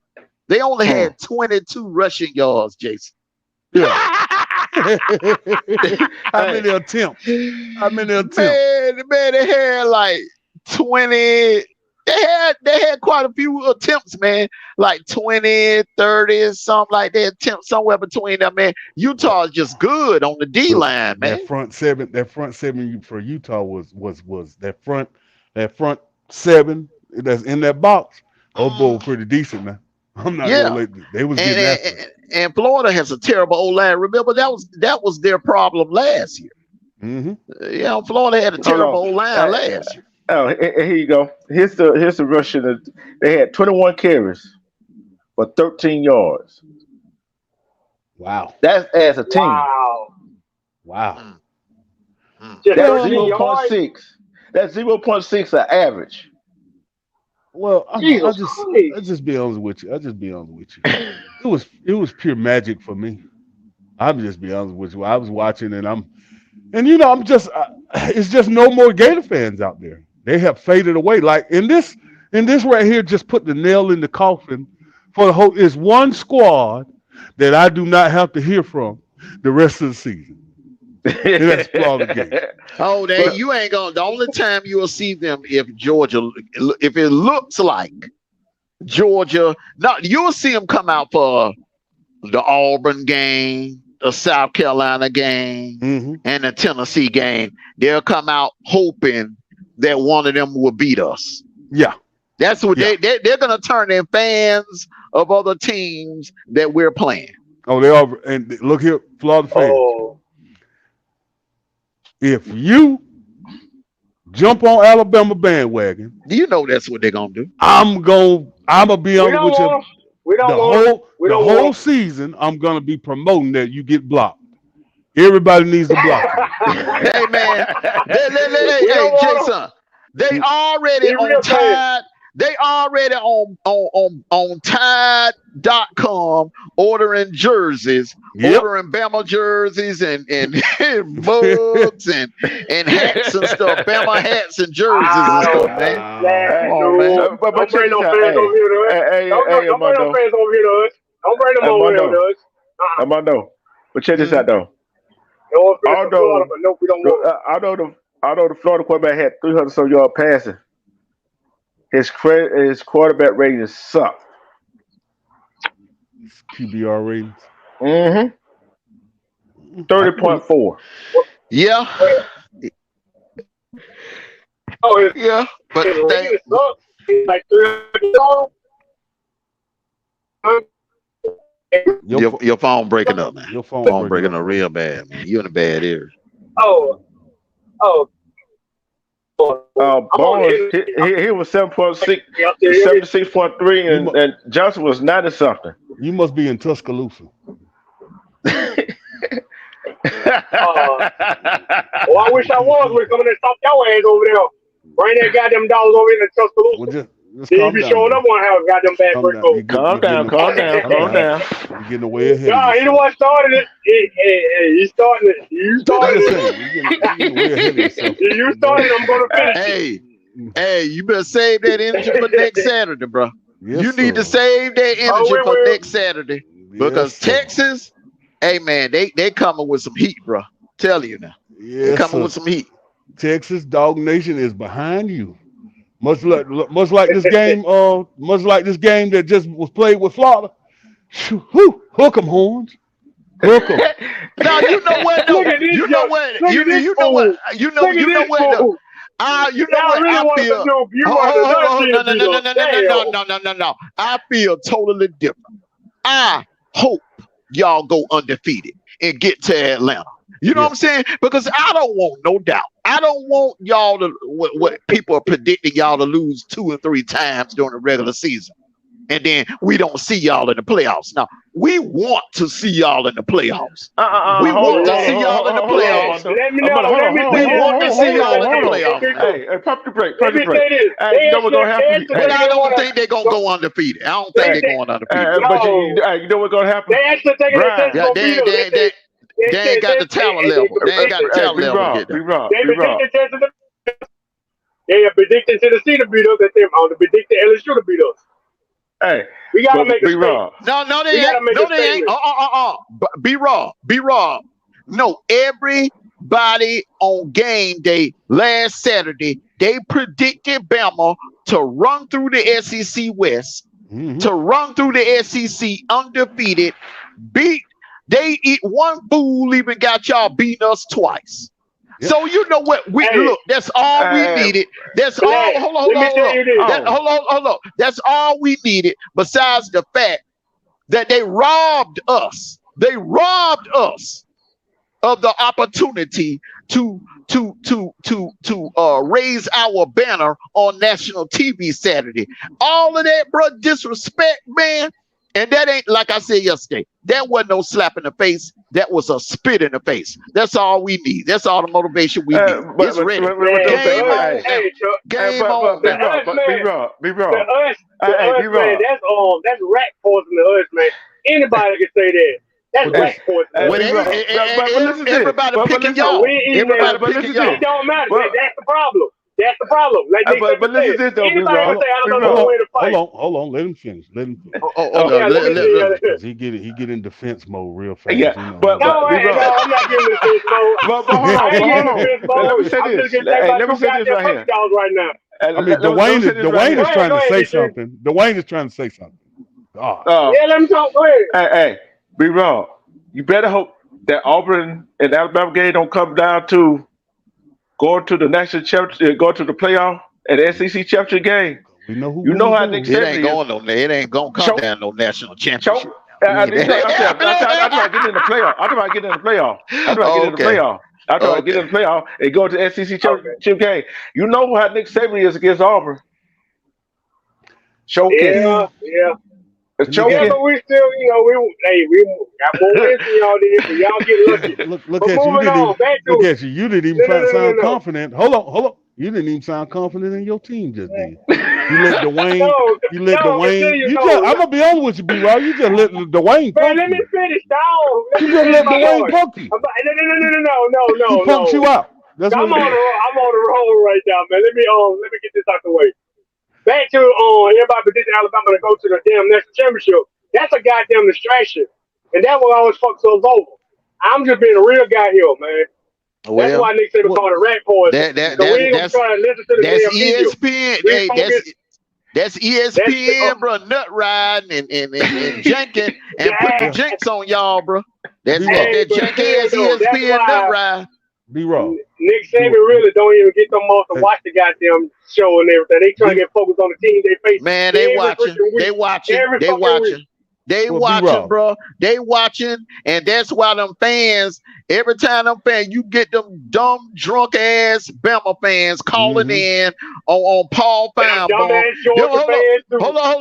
They only had 22 rushing yards, Jason. Yeah. How many attempts? Man, they had like 20. They had quite a few attempts, man. Like 20, 30, something like that. Attempts somewhere between them, man. Utah is just good on the D line, man. That front seven for Utah was that front 7 that's in that box. Oh boy, pretty decent, man. I'm not gonna let they was getting after it. And Florida has a terrible O-line. Remember that was their problem last year. Mm-hmm. Florida had a terrible O-line last year. Oh, here you go. Here's the Russian. They had 21 carries for 13 yards. Wow. That's as a team. Wow. That's 0.6. That's 0.6 an average. Well, I'll just be honest with you. It was pure magic for me. I'll just be honest with you. I was watching and it's just no more Gator fans out there. They have faded away. Like in this right here, just put the nail in the coffin for the whole. Is one squad that I do not have to hear from the rest of the season. And that's Florida Gator. Oh, you ain't gonna. The only time you will see them if it looks like Georgia. You'll see them come out for the Auburn game, the South Carolina game, and the Tennessee game. They'll come out hoping that one of them will beat us. Yeah. That's what they're going to turn in fans of other teams that we're playing. Oh, they are. And look here, Florida fans. Oh. If you jump on Alabama bandwagon, do you know that's what they're going to do? I'm going to be honest with you. The whole season, I'm going to be promoting that you get blocked. Everybody needs to block you. Hey, man. Hey, Jason. They already on tied. They already on Tide.com ordering jerseys, ordering Bama jerseys and mugs and hats and stuff, Bama hats and jerseys and stuff, man. Come on, man. Don't bring no fans over here to us. Don't bring no fans over here to us. Don't bring them over here to us. Armando, but check this out though. Although the Florida quarterback had 300 some yard passing, his quarterback ratings suck. QBR ratings. 30.4. Yeah. Oh yeah, but they like 300. Your phone breaking up, man. Your phone breaking up real bad, man. You in a bad area. Barnes, he was 7.6, 76.3, and Johnson was 90 something. You must be in Tuscaloosa. I wish I was. We're coming to stop your ass over there. Bring that goddamn dollars over in Tuscaloosa. You be showing up on how goddamn bad break over. Calm down. You're getting away ahead. Nah, he the one started it. He's starting it. You started it. You're getting way ahead of yourself. You started. I'm gonna finish. Hey, you better save that energy for next Saturday, bro. Yes, you need to save that energy for next Saturday because Texas, hey man, they coming with some heat, bro. Tell you now, they coming with some heat. Texas Dog Nation is behind you. Much like this game, that just was played with Florida. Hook 'em horns. Hook 'em. Now you know what though. You know what I feel. No. I feel totally different. I hope y'all go undefeated and get to Atlanta. You know what I'm saying? Because I don't want no doubt. I don't want y'all to what people are predicting y'all to lose 2 or 3 times during the regular season. And then we don't see y'all in the playoffs. Now, we want to see y'all in the playoffs. We want to see y'all in the playoffs. We want to see y'all in the playoffs. Hey, pump the break. Hey, you know what's going to happen? But I don't think they're going to go undefeated. I don't think they're going undefeated. But you know what's going to happen? They actually taking their test. They ain't got the talent level. They ain't got the talent level. They are predicting Tennessee to beat us. They predicting LSU to beat us. Hey, we gotta make a statement. No, they ain't. Be raw. No, everybody on game day last Saturday, they predicted Bama to run through the SEC West, to run through the SEC undefeated, They eat one fool, even got y'all beating us twice. Yep. So you know what? Look, that's all we needed. That's all. Hold on. That's all we needed. Besides the fact that they robbed us. They robbed us of the opportunity to raise our banner on national TV Saturday. All of that, bro, disrespect, man. And that ain't, like I said yesterday, that wasn't no slap in the face. That was a spit in the face. That's all we need. That's all the motivation we need. It's ready. Game on. Be wrong. That's rat poison to us, man. Anybody can say that. That's rat poison. Everybody picking y'all. Everybody picking y'all. It don't matter. That's the problem. That's the problem. Like but listen to this though, hold on. Let him finish. He get in defense mode real fast. Yeah, I'm not getting defense mode. But hold on. Let me say this. Let me say this right here. Right now. I mean, Dwayne is trying to say something. Dwayne is trying to say something. God. Yeah, let me talk. Go ahead. Hey, be wrong. You better hope that Auburn and Alabama game don't come down to going to the national championship, going to the playoff at the SEC championship game. You know how Nick Saban ain't going no. It ain't gonna come down no national championship. I'm talking about getting in the playoff. I'm talking about getting in the playoff. And go to the SEC championship game. You know how Nick Saban is against Auburn. Showcase. Yeah. It's choking. Yeah, but we still, we got more wins than y'all did, but y'all get lucky. Look But at you. moving on, back to Look at you. You didn't even sound no. confident. Hold on. You didn't even sound confident in your team just then. You let Dwayne. I'm gonna be honest with you, B-Rob. You just let Dwayne. Man, let me finish, dog. You just let Dwayne punk you. No. He punked you out. That's I'm what on the roll right now, man. Let me get this out the way. Back to everybody predicted Alabama to go to the damn national championship. That's a goddamn distraction, and that will always fuck us over. I'm just being a real guy here, man. Well, that's why Nick said we call it rat poison. We ain't gonna try to listen to the damn ESPN. Hey, that's ESPN, bro. Nut riding and Jenkins and put the jinx on y'all, bro. That's that Jenkins ESPN nut ride. B-Rob. Nick Saban really don't even get them off to watch the goddamn show and everything. They trying to get focused on the team they face. Man, they watching, bro. They watching, and that's why them fans, every time them fans, you get them dumb, drunk ass Bama fans calling in on Paul Feinbaum. Hold on.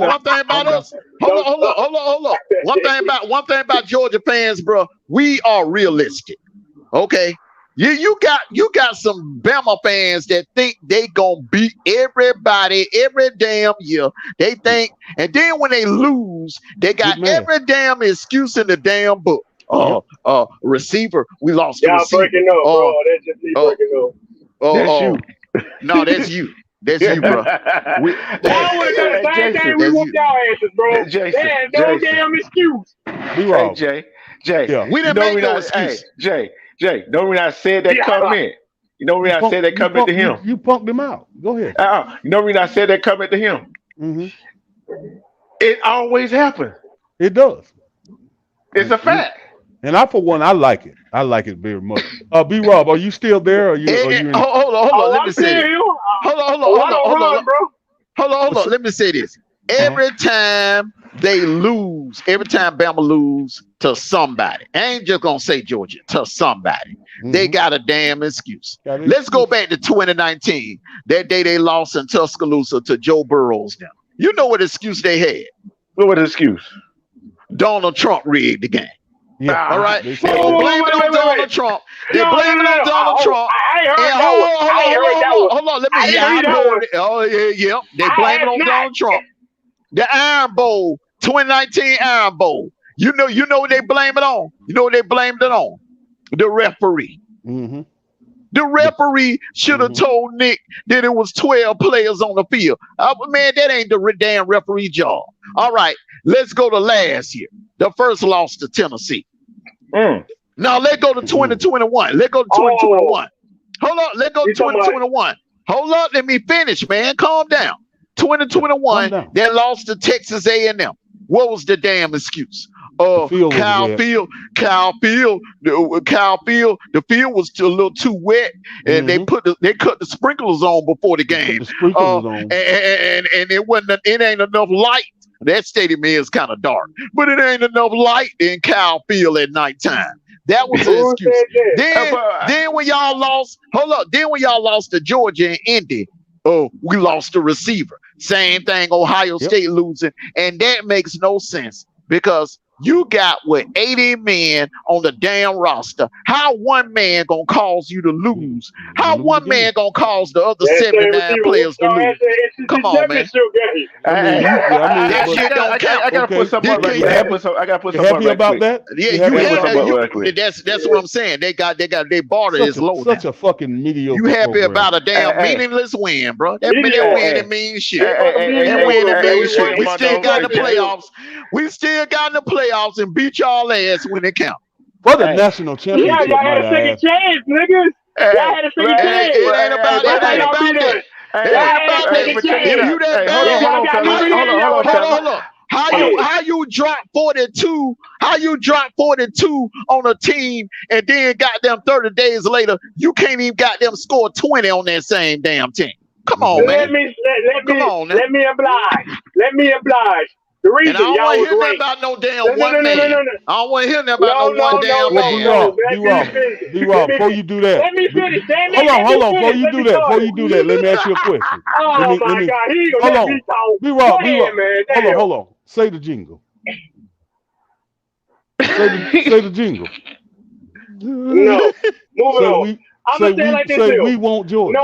One thing about us. Hold on. One thing about Georgia fans, bro. We are realistic. Okay. You got some Bama fans that think they gonna beat everybody every damn year. They think, and then when they lose, they got every damn excuse in the damn book. Receiver, we lost the receiver. Breaking up, bro. That's just me breaking up. That's you. No, that's you. That's you, bro. Y'all would have done the same thing we whooped y'all asses, bro. Jason, no damn excuse. Hey, Jay. Yeah. We didn't make no excuse. Jay, know when I said that comment? You know when I said that comment to him? You punked him out. Go ahead. You know when I said that comment to him? Mm-hmm. It always happens. It does. It's a fact. And for one, I like it. I like it very much. B-Rob, are you still there? Or you in... Hold on. Let me say this. Hold on. Let me say this. Every time they lose, every time Bama lose to somebody, I ain't just gonna say Georgia, to somebody, they got a damn excuse. Let's go back to 2019. That day they lost in Tuscaloosa to Joe Burrows now. You know what excuse they had? What excuse? Donald Trump rigged the game. Yeah. All right. They blame it on Donald Trump. They blame it on Donald Trump. I heard that one. Hold on. Let me hear it. Oh, yeah. They blame it on Donald Trump. The Iron Bowl, 2019 Iron Bowl. You know what they blame it on? You know what they blamed it on? The referee. Mm-hmm. The referee should have told Nick that it was 12 players on the field. Man, that ain't the damn referee job. All right, let's go to last year. The first loss to Tennessee. Now let's go to 2021. Let's go to 2021. Hold up, let's go to 2021. Hold up, let me finish, man. Calm down. 2021, they lost to Texas A&M. What was the damn excuse? Kyle Field. The field was a little too wet, and they cut the sprinklers on before the game. And it ain't enough light. That stadium is kind of dark, but it ain't enough light in Kyle Field at nighttime. That was the excuse. Then when y'all lost, Then when y'all lost to Georgia and Indy, we lost the receiver. Same thing, Ohio State losing, and that makes no sense because you got 80 men on the damn roster. How one man gonna cause you to lose? How one man gonna cause the other 79 players to lose? Come on, man. That shit don't count. I gotta put something up. I gotta put something up. Happy about that? Yeah, that's what I'm saying. They barter is low. Such a fucking mediocre. You happy about a damn meaningless win, bro? That win means shit. That win means shit. We still got in the playoffs. We still got in the playoffs and beat y'all ass when it counts. For the national championship. Y'all had a second chance, niggas. Y'all had a second chance. It ain't about that. If you that bad, hold on. How you drop 42? How you drop 42 on a team and then goddamn 30 days later you can't even goddamn score 20 on that same damn team? Come on, man. Let me oblige. The And I reason don't y'all want to was hear nothing ranked. about no damn No, no, one no, no, no, man. no, no. I don't want to hear nothing about No, no no, one no, damn no, Well, man. no. B-Rob, before you do that, Let me finish. Damn it. hold Let me on, before finish. you Let do me that, start it. let me ask you a question. Oh my God, he ain't gonna Hold let on, me talk. Go B-Rob, ahead, man. Damn. hold on. Say the jingle. Say the jingle. No. Moving Say on. we, I'm gonna say it like this say here. we want Georgia.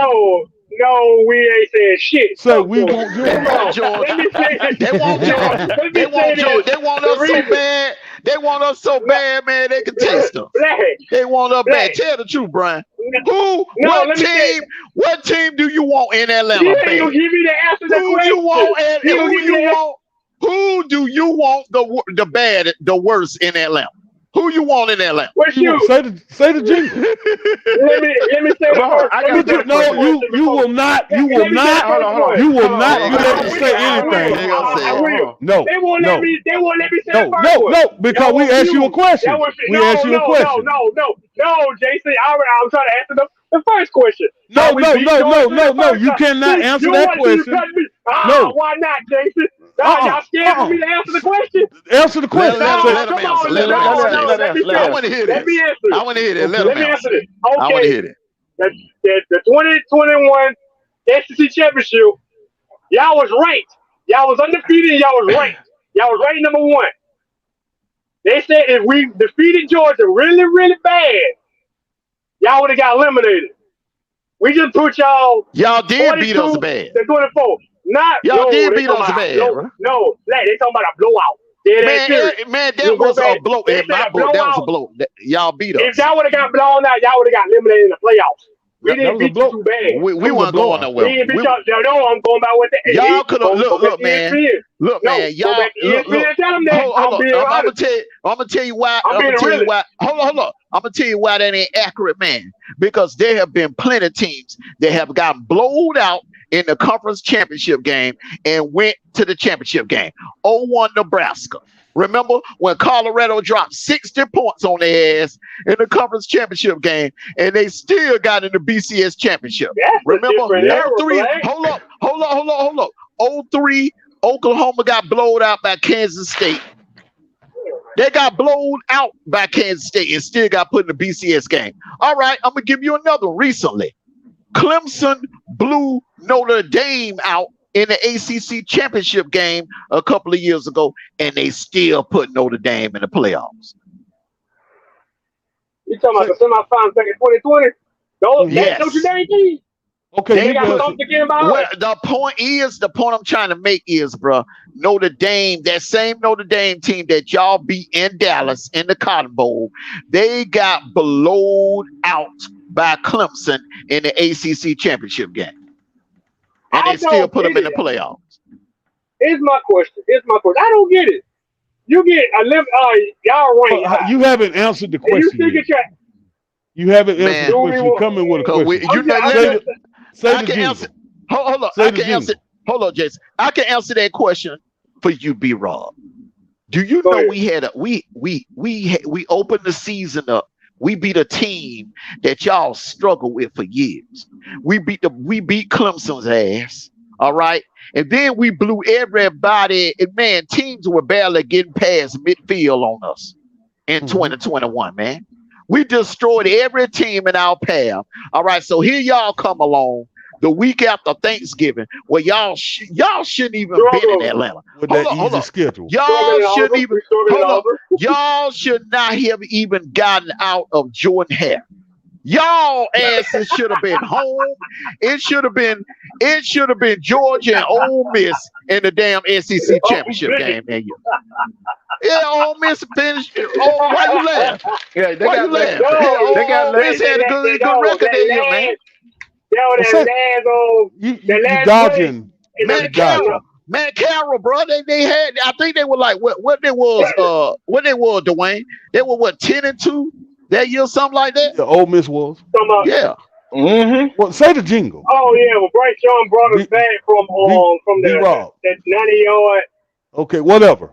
No, we ain't saying shit. Say Fuck we Georgia. want They Moving Georgia. want on. Georgia. Let me say this. They want Georgia. Let They me say want Georgia. this. They want The us so reason. bad. They want us so bad, man. They can taste us. Black. They want us Black. bad. Tell the truth, Brian. No, What let me say. team do you want in Atlanta You ain't bad? gonna give me the answer to the Who you question. want? And You gonna give me the answer? Who do you want the bad, the worst in Atlanta? Who you want in Atlanta? What's You want, you? say the jingle. Let me say the Well, first. I Let me got say a the No, first question. question you before. will not. Let me say the first one. You will not They be gonna able to say say it. I will. anything. They gonna say I it. will. No, They won't let no, me. They won't let me say the no, first no, one. no, because Y'all we asked you a refuse. question. We asked you a question. No, Jason. I'm trying to answer the first question. No, We no, beat no, no, Georgia no, the no. first You time. cannot See, answer you that want to question. cut me? No. Why not, Jason? Uh-uh. Y'all scared for me to answer the question? Answer the question. Say, Let him Come answer. on, Let him answer no. this. Let me I finish. want to hear Let me this. answer I it. want to hear this. okay. Let him Let me answer. answer this. I want to hear Okay, this. the 2021 SEC Championship, y'all was ranked. Y'all was undefeated and y'all was ranked. Y'all was ranked number one. They said if we defeated Georgia really, really bad, y'all would have got eliminated. We just put y'all Y'all did beat us 42 bad. to 24. Y'all did They beat talking us about a bad, blow. bro. No, they talking about a blowout. Dead ass serious. Man, You that go was a back. blow. They In said my a book, that was a blowout. blow. Y'all beat If us. y'all would have got blown out, y'all would have got eliminated in the playoffs. We That didn't was a beat you blow. too bad. We That was a weren't going blowout. nowhere. We didn't beat y'all. No, I'm going by what Y'all could have go back look, to man. ESPN. Look, No, man. go Y'all back to ESPN and tell them that hold I'm on. being honest. I'm gonna tell you why. I'm I'm being gonna tell you realist. why. Hold on. I'm gonna tell you why that ain't accurate, man. Because there have been plenty of teams that have gotten blowed out in the conference championship game and went to the championship game. 0-1 Nebraska. Remember when Colorado dropped 60 points on their ass in the conference championship game and they still got in the BCS championship? That's Remember a different era, 03? Blake. Hold up. 03, Oklahoma got blowed out by Kansas State. They got blown out by Kansas State and still got put in the BCS game. All right, I'm going to give you another recently. Clemson blew Notre Dame out in the ACC championship game a couple of years ago, and they still put Notre Dame in the playoffs. You talking about the semifinals back in 2020? That Notre Yes. Dame team. Okay, They got thumped again by us. The point I'm trying to make is, bro, Notre Dame, that same Notre Dame team that y'all beat in Dallas in the Cotton Bowl, they got blown out by Clemson in the ACC championship game. And they still put them in the playoffs. Here's my question. I don't get it. You get y'all ranked high. You haven't answered the And you question still yet. get your. You haven't answered the question. You come in with a question. Say the jingle. Hold on. I can answer. Hold on, Jason. I can answer that question for you, B. Rob. Do you know we opened the season up. We beat a team that y'all struggled with for years. We beat Clemson's ass. All right. And then we blew everybody. And man, teams were barely getting past midfield on us in 2021, man. We destroyed every team in our path. All right. So here y'all come along the week after Thanksgiving, where y'all shouldn't even been in Atlanta. With that easy schedule. Y'all shouldn't even. Y'all should not have even gotten out of Jordan Hare. Y'all asses should have been home. It should have been Georgia and Ole Miss in the damn SEC championship game that year. Yeah, Ole Miss finished. Oh, why you laugh? Yeah, they got laugh? Ole Miss had a good record that year, man. You dodging. Matt Carroll, bro. They had. I think they were like what they was. Dwayne. They were what 10-2 that year, something like that. Yeah, Ole Miss was. Yeah. Mm-hmm. Well, say the jingle. Oh yeah, well Bryce Young brought us back from that 90-yard. Okay, whatever.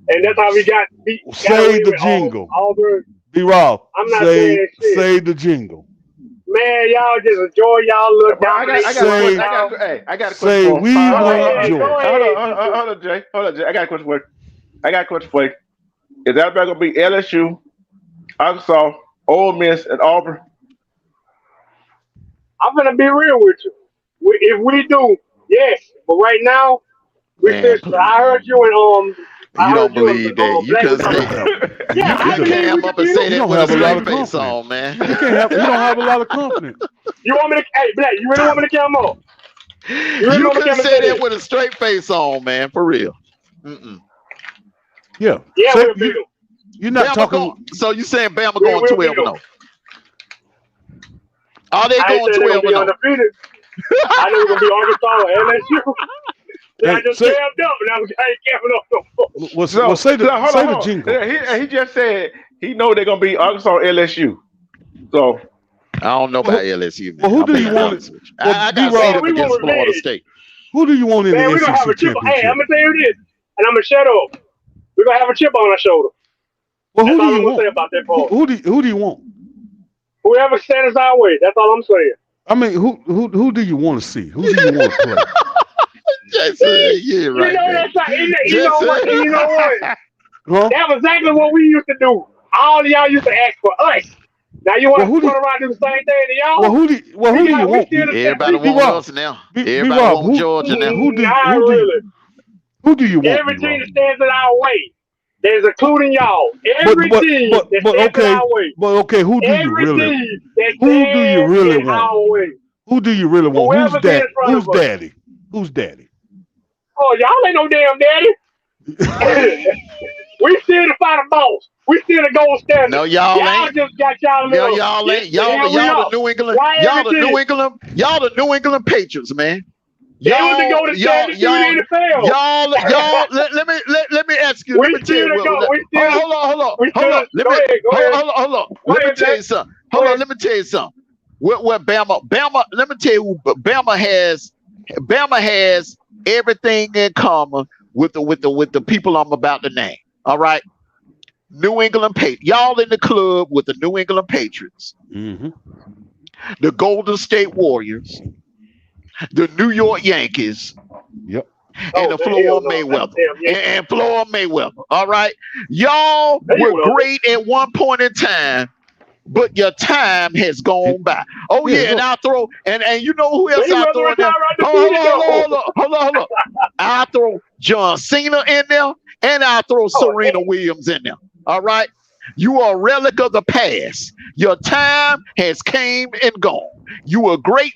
And that's how we got beat. Say the jingle. Auburn. B-Rob, I'm not saying shit. say the jingle. Man, y'all just enjoy y'all little Bro, I got a question Say for him. we Go want ahead, joy. go ahead. Hold on, Jay. I got a question for you. Is Alabama gonna be LSU, Arkansas, Ole Miss, and Auburn? I'm gonna be real with you. If we do, yes. But right now, Man, please. I heard you and I You don't heard you and believe that. You Black couldn't was You say don't talking. have. Yeah, you I couldn't believe come we up can and do. say You that don't with a have a lot straight of face confidence. on, man. You can't have. You don't have a lot of confidence. You want me to? Hey, Black, you really want me to come up? You really You want me to couldn't come and say say that this? with a straight face on, man. For real. Mm-mm. Yeah. Yeah, Say we'll beat them. you're not Bama talking. going. So you saying Bama We'll going beat 12 and them. 0? Are they I ain't going saying they're 12 gonna and be 0? undefeated. I know we're gonna be Arkansas or LSU. Then I Hey, just say. camped up, and I ain't camping up no more. Well, So, say the hold say on, the hold jingle. on. He just said he know they're gonna be Arkansas or LSU. So I don't know Well, about LSU, well, man. who I'm do you being want it? honest with you. Well, I got to see B-Rob, Man, them we against want Florida revenge. State. who do you want in Man, the we're gonna have SEC a chip. Hey, I'm championship? gonna tell you this, and I'm gonna shut up. We're gonna have a chip on our shoulder. Well, That's who do all you I'm gonna say want? about that part. Who do you want? Whoever stands our way, that's all I'm saying. I mean, who do you want to see? Who do you want to play? Jason, yeah, You right, know man. that's like, you know Jason. what? You know what? Huh? That was exactly what we used to do. All of y'all used to ask for us. Now you Well, want who to do turn around and do the same thing to well y'all? who do We you want? still the same. Everybody B want Rob, us now. B Everybody Rob, want Georgia now. Not really. who do you want, B Every team Rob? that stands in our way, there's including y'all. Every team that stands in our way. Who do you Every really team that who do you stands really in want? our way. Who do you really want? Whoever's in front of Who's us. daddy? Who's daddy? Oh, y'all ain't no damn daddy. We still the final boss. We still the gold standard. No, y'all Y'all ain't. just got y'all No, little. y'all Yeah, ain't. Y'all we the are. New England. Why Y'all every the New team? England. Y'all the New England Patriots, man. They was the golden standard through the NFL. Let me ask you. We Let me tell still you the what. go. We still. Hold on. Let Go me ahead. Go ahead. hold on. Go Let me ahead, tell Black. you something. Go Hold on. ahead. Let me tell you something. What Bama. Let me tell you. Bama has everything in common with the people I'm about to name. All right. New England Patriots. Y'all in the club with the New England Patriots, Mm-hmm. the Golden State Warriors, the New York Yankees, Yep. and Oh, the man, hell Florida no. That's Mayweather. damn Yankees. And Florida Mayweather. All right. Y'all were Mayweather. great at one point in time, but your time has It, gone by. Oh yeah. yeah, and Look. I'll throw and you know who else I Mayweather throw in there? retired right before you go. Hold on. I'll throw John Cena in there, and I'll throw Oh, Serena Williams in there. All right. You are a relic of the past. Your time has came and gone. You were great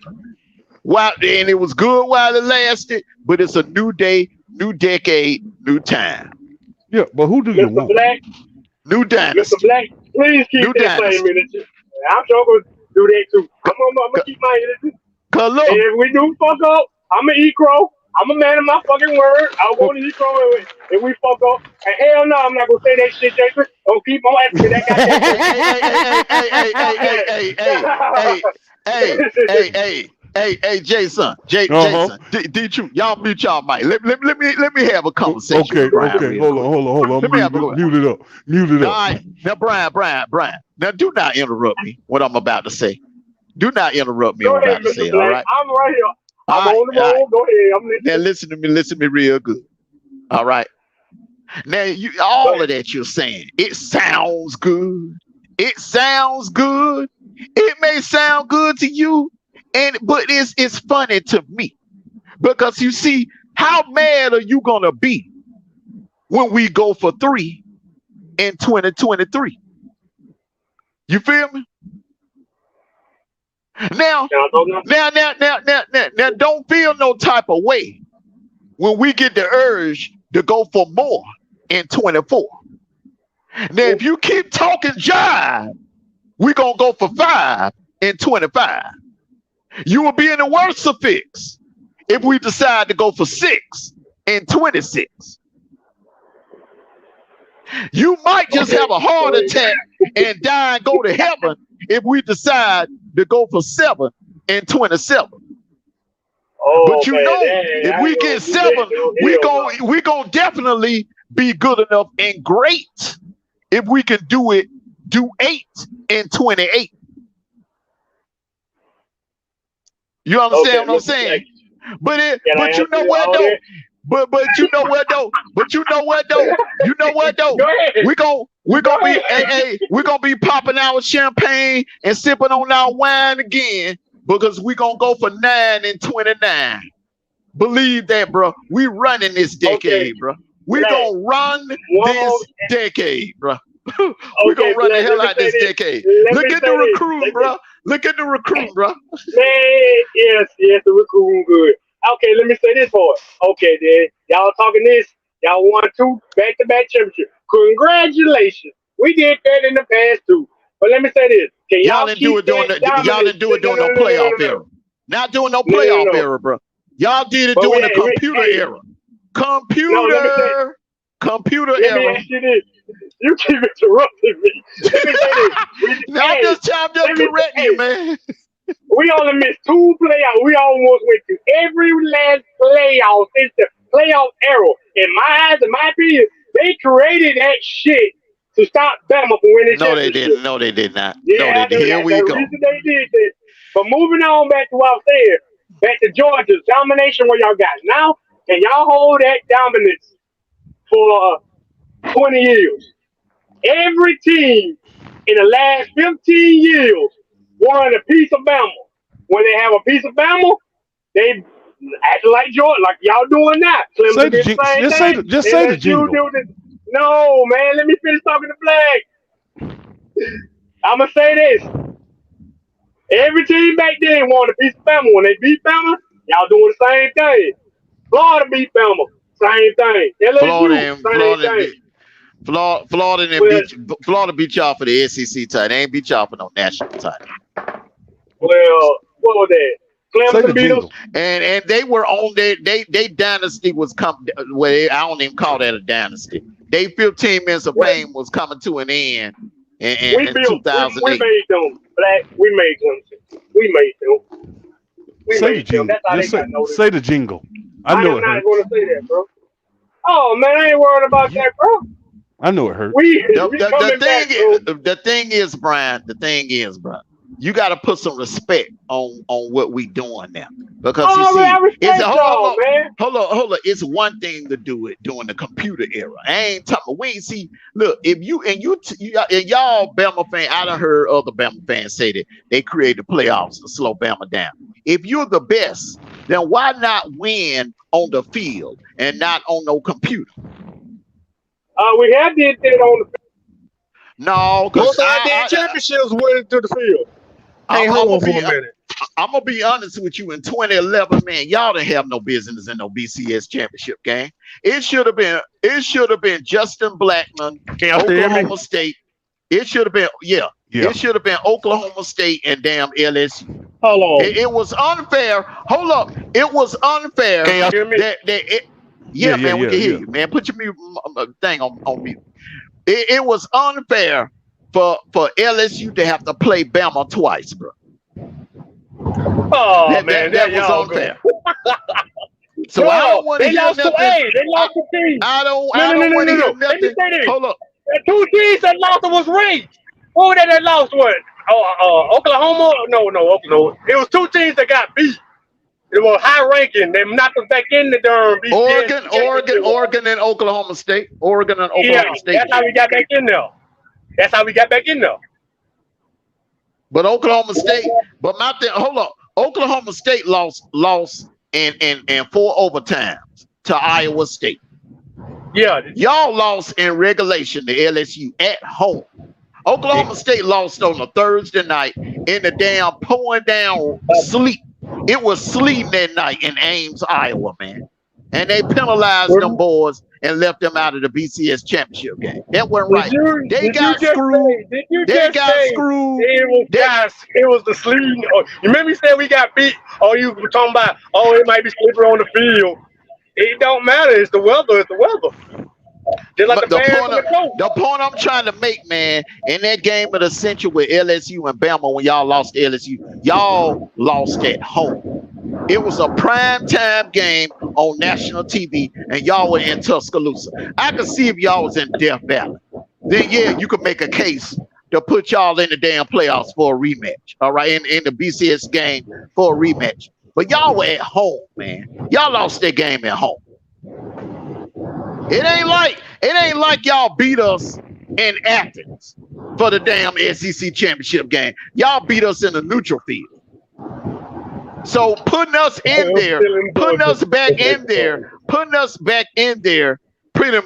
and it was good while it lasted, but it's a new day, new decade, new time, Yeah, but who do you Mr. want? Black. new Mr. dynasty, Black, please keep new that same dynasty. energy. I'm sure going to do that too. I'm gonna keep my energy. Cause And look, if we do fuck up, I'm an E-Crow. I'm a man of my fucking word. I'll go Well, to E-Crow if we fuck up. And hell no, I'm not going to say that shit, Jason. Don't keep on asking me that goddamn hey, question. hey, hey, hey, hey, hey, hey, hey, hey, hey, hey, hey, hey, hey, hey, Jason, uh-huh. Jason, did you y'all mute y'all mic? Let me have a conversation with Brian Okay. real quick. Hold on. Let me have a Mute it up. Mute it all up. right. Now, Brian. Now, do not interrupt me. What I'm about to say. Do not interrupt me. Go What I'm ahead, about to Mr. say. All Black. right. I'm right here. All I'm right. on the All right. road. Go ahead. I'm Now, listening. listen to me real good. All right. Now, Go all ahead. of that you're saying, it sounds good. It sounds good. It may sound good to you, but it's funny to me because you see, how mad are you gonna be when we go for 3 in 2023? You feel me? Now, Can I talk now? now, don't feel no type of way when we get the urge to go for more in 24. Now, if you keep talking jive, we're going to go for 5 in 25. You will be in a worse fix if we decide to go for 6 in 26. You might just have a heart attack and die and go to heaven if we decide to go for 7 in 27. Oh, But you man. know, Dang, if I we ain't get going to do that. 7, No. we gonna definitely be good enough and great if we can do 8 in 28. You understand Okay, what I'm Mr. saying? Package. But Can I you know answer what all though? that? But you know what though? But you know what though? You know what though? Go ahead. We're Go gonna be ahead. we're gonna be popping our champagne and sipping on our wine again because we're gonna go for 9-29. Believe that, bro. We running this Okay, decade, bro. We Black. gonna run One more. this decade, bro. We Okay, gonna run the Black. hell Let me out say this this. decade. Let Look me at the say this. recruiting, bro. Look at the recruiting, bro. Man, yes, the recruiting good. Okay, let me say this for it. Okay, then y'all talking this. Y'all won 2 back-to-back championships. Congratulations. We did that in the past too. But let me say this. Can Y'all y'all didn't do keep it during that the y'all dominance? didn't do it No, during no, no no, no, no, no, playoff no. era. Not during no No, no, no, playoff no. era, bro. Y'all did it But during the computer hey, era. no, let me say, Computer let me era. ask you this. You keep interrupting me. Let me say this. Now I'm just Let me correcting you, man. we only missed 2 playoffs. We almost went to every last playoff since the playoff era. In my eyes, in my opinion, they created that shit to stop Bama from winning No, they championship. didn't. No, they did not. No, Yeah, they did. Here that's we the go. reason they did this. But moving on back to what I was saying, back to Georgia's domination where y'all got now, and y'all hold that dominance for 20 years. Every team in the last 15 years won a piece of Bama. When they have a piece of Bama, they act like Georgia, like y'all doing that. Say Clemson the did the same thing. just say the LSU jingle. do this. No, man, let me finish talking to Black. I'm going to say this. Every team back then won a piece of Bama. When they beat Bama, y'all doing the same thing. Florida beat Bama, same thing. LSU, same thing. Florida Well, Florida beat y'all for the SEC title. They ain't beat y'all for no national title. well, what was that? Say the Clemson beat us. jingle. And they were on their they dynasty was come well, I don't even call that a dynasty. They 15 minutes of Well, fame was coming to an end we in built, we 2008. made them. Black, we made them. We made them. We Say the made them. jingle. That's how they Just got noticed. say the jingle. I I know am it not hurt. going to say that, bro. Oh man, I ain't worried about You, that, bro. I know it hurt. We coming back, bro. The thing is, Brian, bro, you got to put some respect on what we doing now. Because you Oh man, I see, it's respect y'all, man. hold on. It's one thing to do it during the computer era. I ain't talking. We ain't see. Look, if you and y'all Bama fan, I done heard other Bama fans say that they created playoffs to slow Bama down. If you're the best, then why not win on the field and not on no computer? We have did that on the. No, because Most of our damn championships went to the field. Hey, I'm hold gonna on for be a minute. I'm gonna be honest with you. In 2011, man, y'all didn't have no business in no BCS championship game. It should have been Justin Blackman, Can y'all still hear me? Oklahoma State. It should have been Yeah. It should have been Oklahoma State and damn LSU. Hold on. It was unfair. Hold up, it was unfair Can y'all hear me? yeah, man, we can hear Yeah. you, man. Put your mute thing on mute. It was unfair for LSU to have to play Bama twice, bro. Oh man, there That was y'all go. unfair. So I No, don't want to they hear lost to nothing. They lost to teams. I don't want to hear Let me nothing. say this. Hold up. The 2 teams that lost was ranked. Who that lost what? Oklahoma? No, Oklahoma. It was 2 teams that got beat. It was high ranking. They knocked us back in the darn BCS championship. Oregon and Oklahoma State. Oregon and Oklahoma State. That's how we got back in there. But Oklahoma State, but my thing, hold up. Oklahoma State lost in 4 overtimes to Iowa State. Yeah. Y'all lost in regulation to LSU at home. Oklahoma State lost on a Thursday night in the damn pouring down sleet. It was sleeting that night in Ames, Iowa, man. And they penalized them boys and left them out of the BCS championship game. That wasn't right. They got screwed. It was the sleeting. Oh, you remember you said we got beat? Oh, you were talking about, it might be slippery on the field. It don't matter. It's the weather. Just like The point I'm trying to make, man, in that game of the century with LSU and Bama, when y'all lost to LSU, y'all lost at home. It was a primetime game on national TV, and y'all were in Tuscaloosa. I could see if y'all was in Death Valley. Then, yeah, you could make a case to put y'all in the damn playoffs for a rematch, all right, in the BCS game for a rematch. But y'all were at home, man. Y'all lost that game at home. It ain't like y'all beat us in Athens for the damn SEC championship game. Y'all beat us in the neutral field. So putting us in there, putting us back in there, pretty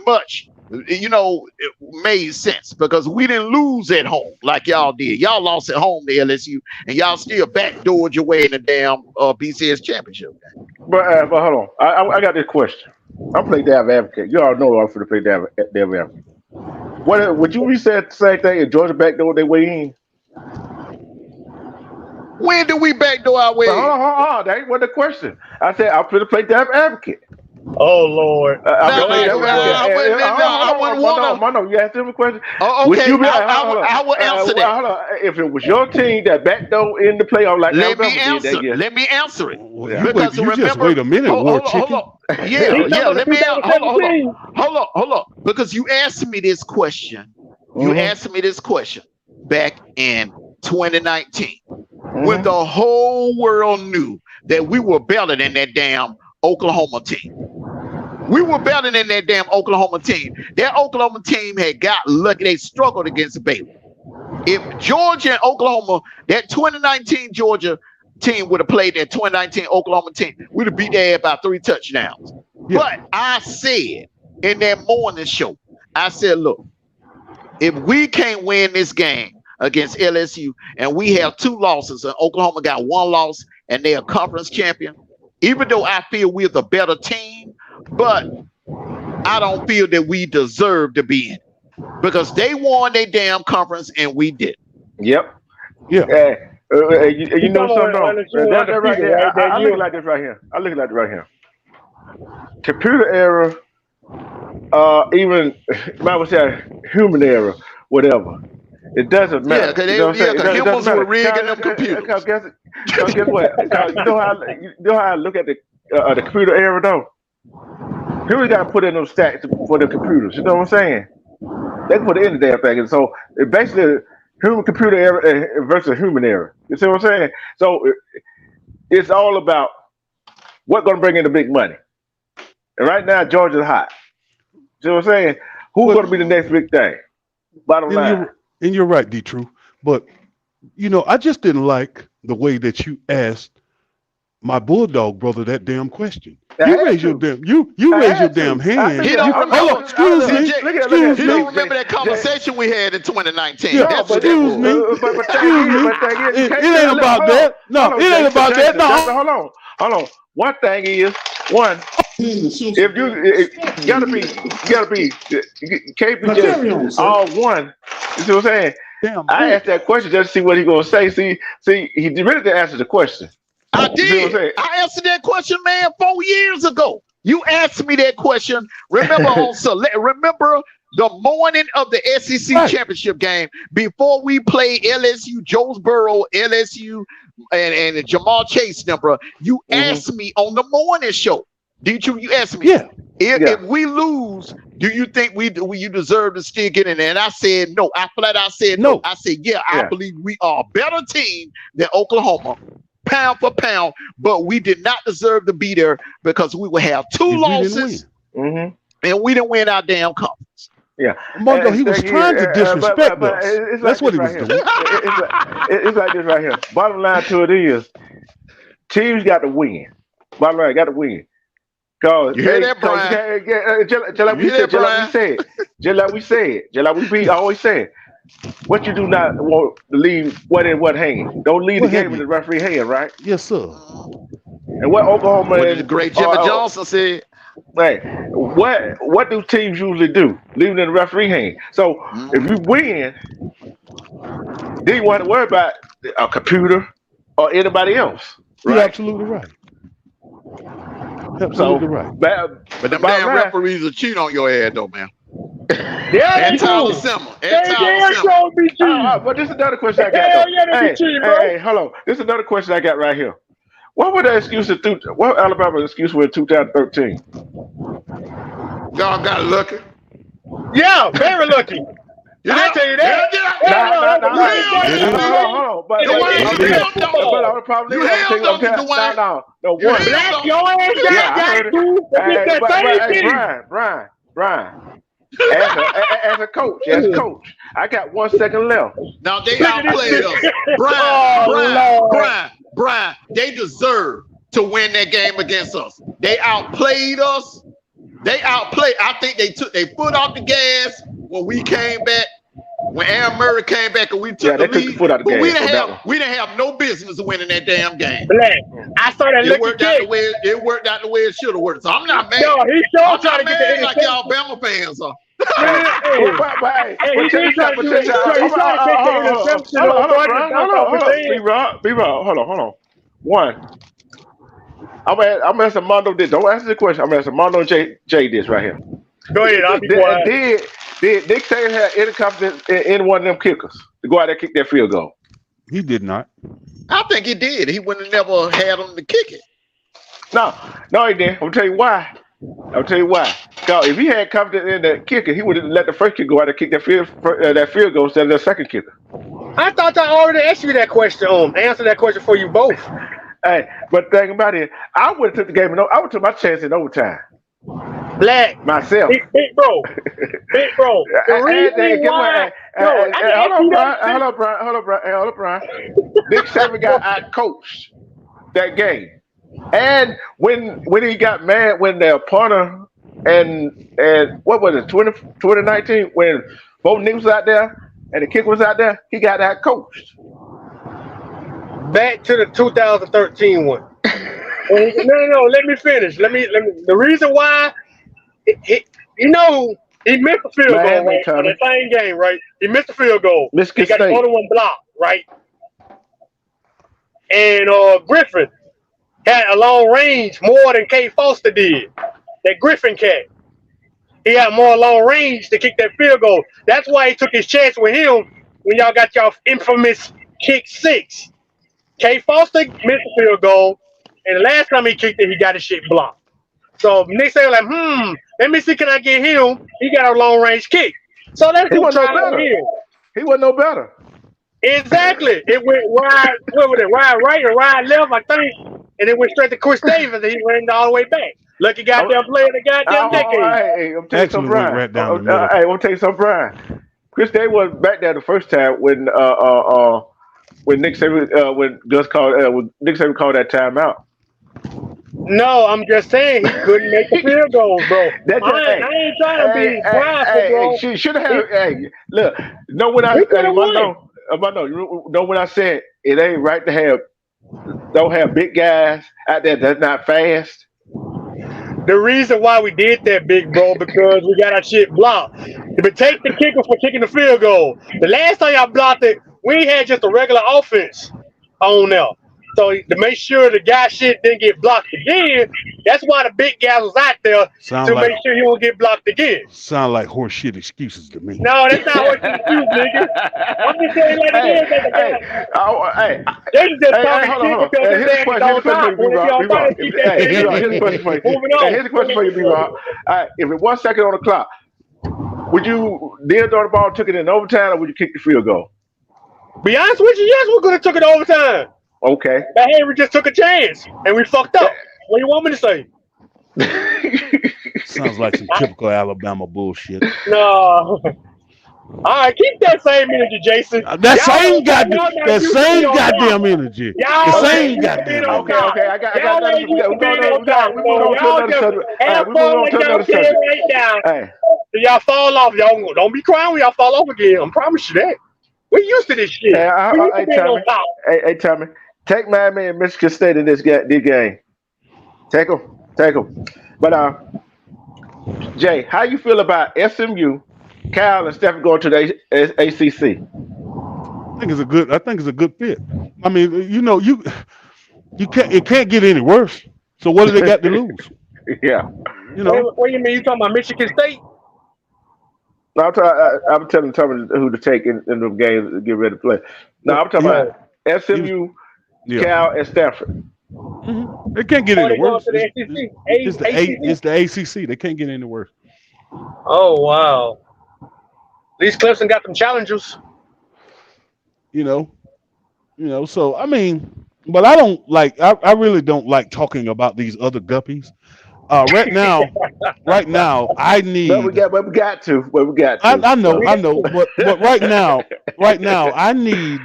much, it made sense because we didn't lose at home like y'all did. Y'all lost at home to LSU, and y'all still backdoored your way in the damn BCS championship game. But hold on, I got this question. I'm playing devil advocate. You all know I'm going to play devil advocate. Would you say the same thing if Georgia backdoored their way in? When do we backdoor our way? Hold on. That ain't what the question. I said I'm going to play devil advocate. Oh Lord! I wouldn't want to. You asked him a question. Oh, okay, I will answer that. If it was your team that backdoor in the playoff, like let me answer it. Because you just wait a minute, War Chicken. Yeah. Let me hold on. Because you asked me this question. You asked me this question back in 2019 when the whole world knew that we were better than that damn Oklahoma team. We were better than that damn Oklahoma team. That Oklahoma team had got lucky. They struggled against Baylor. If Georgia and Oklahoma, that 2019 Georgia team would have played that 2019 Oklahoma team, we'd have beat their ass by 3 touchdowns. Yeah. But I said in that morning show, I said, look, if we can't win this game against LSU and we have 2 losses and Oklahoma got 1 loss and they're a conference champion, even though I feel we're the better team, but I don't feel that we deserve to be in it because they won their damn conference and we didn't. Yep. Yeah. You know something? That right here. I look like this right here. Computer error, even I would say human error, whatever. It doesn't matter. Yeah, because humans were rigging them computers. Guess what? You know how I look at the computer error though? Here we got to put in those stats for the computers. You know what I'm saying? They put it in the damn thing. And so it basically human computer error versus human error. You see what I'm saying? So it's all about what's going to bring in the big money. And right now, Georgia's hot. You see what I'm saying? Who's going to be the next big thing? Bottom line. And you're right, D-True. But, I just didn't like the way that you asked my Bulldog brother that damn question. You raise your damn hand. He don't remember. Excuse me. He don't remember that conversation we had in 2019. Yeah, That's excuse me. It ain't about that. No, it ain't about that. No. Hold on. One thing is, if you gotta be, you can't be just all one. You see what I'm saying? Damn, I asked that question just to see what he's gonna say. See, he really didn't answer the question. I did. I answered that question, man, 4 years ago. You asked me that question. Remember remember the morning of the SEC championship game before we played LSU, Jonesboro, LSU, and Jamal Chase number. You asked me on the morning show. Did you? You asked me. Yeah. If we lose, do you think you deserve to still get in there? And I said no. I flat out said no. I said I believe we are a better team than Oklahoma, pound for pound, but we did not deserve to be there because we would have 2 losses, and we didn't win our damn conference. Yeah, Mongo, he was trying to disrespect us. That's what he was doing. It's like this right here. Bottom line to it is, teams got to win. Bottom line, got to win. Cause you hear that, Brian? Just like we said, always said, what you do not want to leave what in what hanging. Don't leave the game in the referee hand, right? Yes, sir. And what Oklahoma and the great Jimmy Johnson said. Hey, what do teams usually do? Leave it in the referee hand. So if you win, then you want to worry about a computer or anybody else. Right? You're absolutely right. Absolutely right. But the damn referees will cheat on your ass, though, man. Yeah, and Tyler Simmer. But this is another question I got. Hey, hold on. This is another question I got right here. What were the excuses? What Alabama's excuse were in 2013? Y'all got lucky. Yeah, very lucky. I tell you that. Hold on. But the problem is, Black, your ass got to. Brian. As a coach, I got 1 second left. Now they outplayed us. Brian, they deserve to win that game against us. They outplayed us. I think they took their foot off the gas when we came back. When Aaron Murray came back and we took the lead, took the foot out of the gas. We didn't have no business winning that damn game. Black, I saw that It worked out the way it should have worked. So I'm not mad. No, he sure I'm trying not to get mad like the Alabama fans are. Hold on. One, I'm asking Mondo this. Don't answer the question. I'm asking Mondo and Jay this right here. Go ahead. I'll be quiet. Did Nick Saban have any confidence in one of them kickers to go out there and kick that field goal? He did not. I think he did. He would have never had him to kick it. No, he didn't. I'll tell you why. Because if he had confidence in the kicker, he would have let the first kicker go out and kick that field goal instead of the second kicker. I thought I already asked you that question. Answer that question for you both. Hey, but the thing about it, I would have took the game. I would have took my chance in overtime. Black myself. Big bro. The reason why. Hold up, Brian. Nick Saban got out coached that game. And when he got mad when the punter and what was it, 2019, when both Nick was out there and the kicker was out there, he got out coached. Back to the 2013 one. No, let me finish. Let me. The reason why, he missed the field goal right, in the same game, right? He missed the field goal. He got the other one blocked, right? And Griffin had a long range more than K. Foster did. That Griffin cat. He had more long range to kick that field goal. That's why he took his chance with him when y'all got y'all infamous kick 6. K. Foster missed the field goal, and the last time he kicked it, he got his shit blocked. So Nick said, like, let me see, can I get him? He got a long range kick. So that's what he wasn't no better. Exactly. It went wide, wide right or wide left, I think, and it went straight to Chris Davis, and he ran all the way back. Lucky goddamn player in the goddamn decade. Hey, I'm telling you something, Brian. Right down the middle. I'm telling you something, Brian. Chris Davis was back there the first time when Nick Saban when Nick Saban called that timeout. No, I'm just saying he couldn't make the field goals, bro. I ain't trying to be prideful, bro. She should have. Look, when I when I said it ain't right to don't have big guys out there that's not fast. The reason why we did that, big bro, because we got our shit blocked. But take the kicker for kicking the field goal. The last time y'all blocked it, we had just a regular offense on there. So to make sure the guy shit didn't get blocked again, that's why the big guy was out there make sure he won't get blocked again. Sound like horse shit excuses to me. No, that's not horse shit excuses, nigga. I'm just saying like it is. Here's a question for you, B-Rob. If it's 1 second on the clock, would you kneel down the ball, took it in overtime, or would you kick the field goal? Be honest with you, yes, we could have took it overtime. Okay. But hey, we just took a chance and we fucked up. What do you want me to say? Sounds like some typical Alabama bullshit. No. All right, keep that same energy, Jason. That same goddamn energy. The same goddamn. Okay. I got that. We move on to another subject. Hey. Y'all fall off. Y'all don't be crying when y'all fall off again. I promise you that. We're used to this shit. Hey, Tommy. Take Miami and Michigan State in this game. Take them. But Jay, how you feel about SMU, Cal, and Stephen going to the ACC? I think it's a good fit. I mean, it can't get any worse. So what do they got to lose? Yeah. What do you mean? You talking about Michigan State? No, I'm telling Tommy who to take in the games to get ready to play. No, I'm talking about SMU, Cal, and Stanford. Mm-hmm. They can't get any worse. It's the ACC. They can't get any worse. Oh, wow. least Clemson got them challengers. You know. So I mean, but I don't like. I really don't like talking about these other guppies. Right now, I But we need. got, but we got to, but we got to. I know, So. but right now, I need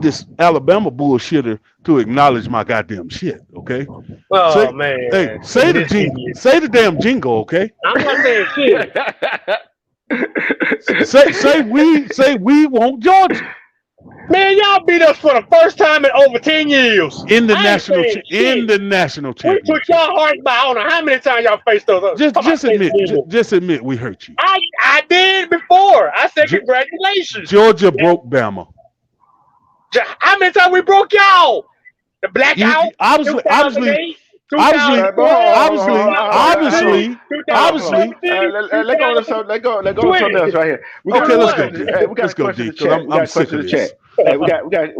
this Alabama bullshitter to acknowledge my goddamn shit. Okay, Oh say, man, hey, say the This jingle, idiot. say the damn jingle. Okay, I'm not saying shit. say we want Georgia Man, y'all beat us for the first time in over 10 years. in the I ain't saying shit. national We took championship. y'all hearts by I don't know how many times y'all faced us. Just admit we hurt you. I did before. I said congratulations. Georgia broke Bama. How many times we broke y'all? The blackout, Obviously, 2008, obviously, 2012, 2017, Let go on something else right here. We got Okay, let's go, 2021. D. Hey, we got Let's a go, question D. in the chat. We got a sick question of in the this. chat. Hey, we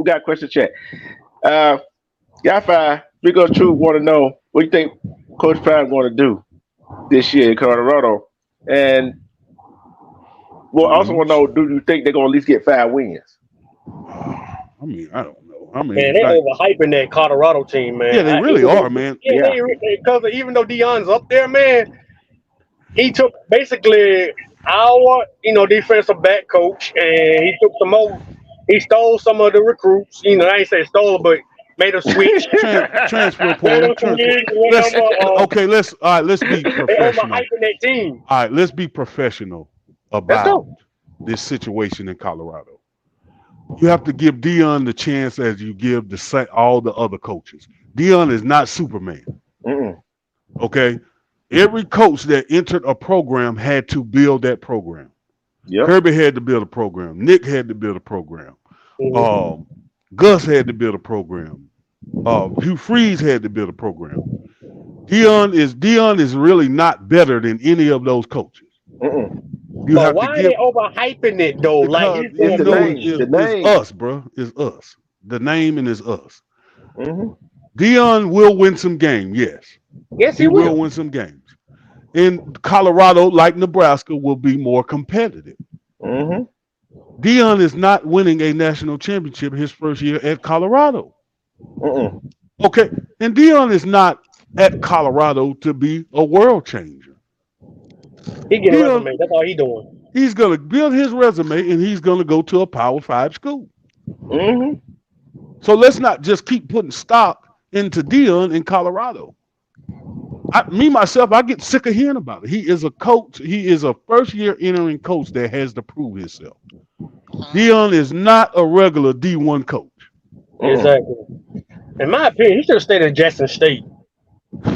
got a question in the chat. Y'all five, Big O True want to know what you think Coach Prime going to do this year in Colorado, and we'll also want to know, do you think they're going to at least get 5 wins? I mean, I don't know. I mean, Man, they overhyping that Colorado team, man. yeah, they really are, man. Yeah, because even though Deion's up there, man, he took basically our, defensive back coach, and he took some more. He stole some of the recruits. I ain't say stole, but made a switch. Transfer portal. Let's be They professional. overhyping that team. All right, let's be professional about this situation in Colorado. You have to give Deion the chance as you give all the other coaches. Deion is not Superman. Okay? Every coach that entered a program had to build that program. Yep. Kirby had to build a program. Nick had to build a program. Gus had to build a program. Hugh Freeze had to build a program. Deion is really not better than any of those coaches. But why are they overhyping it though? Like it's the name. It's us, bro. It's us. The name and it's us. Deion will win some games, yes. Yes, he will win some games. And Colorado, like Nebraska, will be more competitive. Deion is not winning a national championship his first year at Colorado. Okay, and Deion is not at Colorado to be a world changer. He get a resume. That's all he doing. He's gonna build his resume and he's gonna go to a Power 5 school. So let's not just keep putting stock into Deion in Colorado. I get sick of hearing about it. He is a coach. He is a first-year entering coach that has to prove himself. Deion is not a regular D1 coach. Exactly. In my opinion, he should have stayed at Jackson State.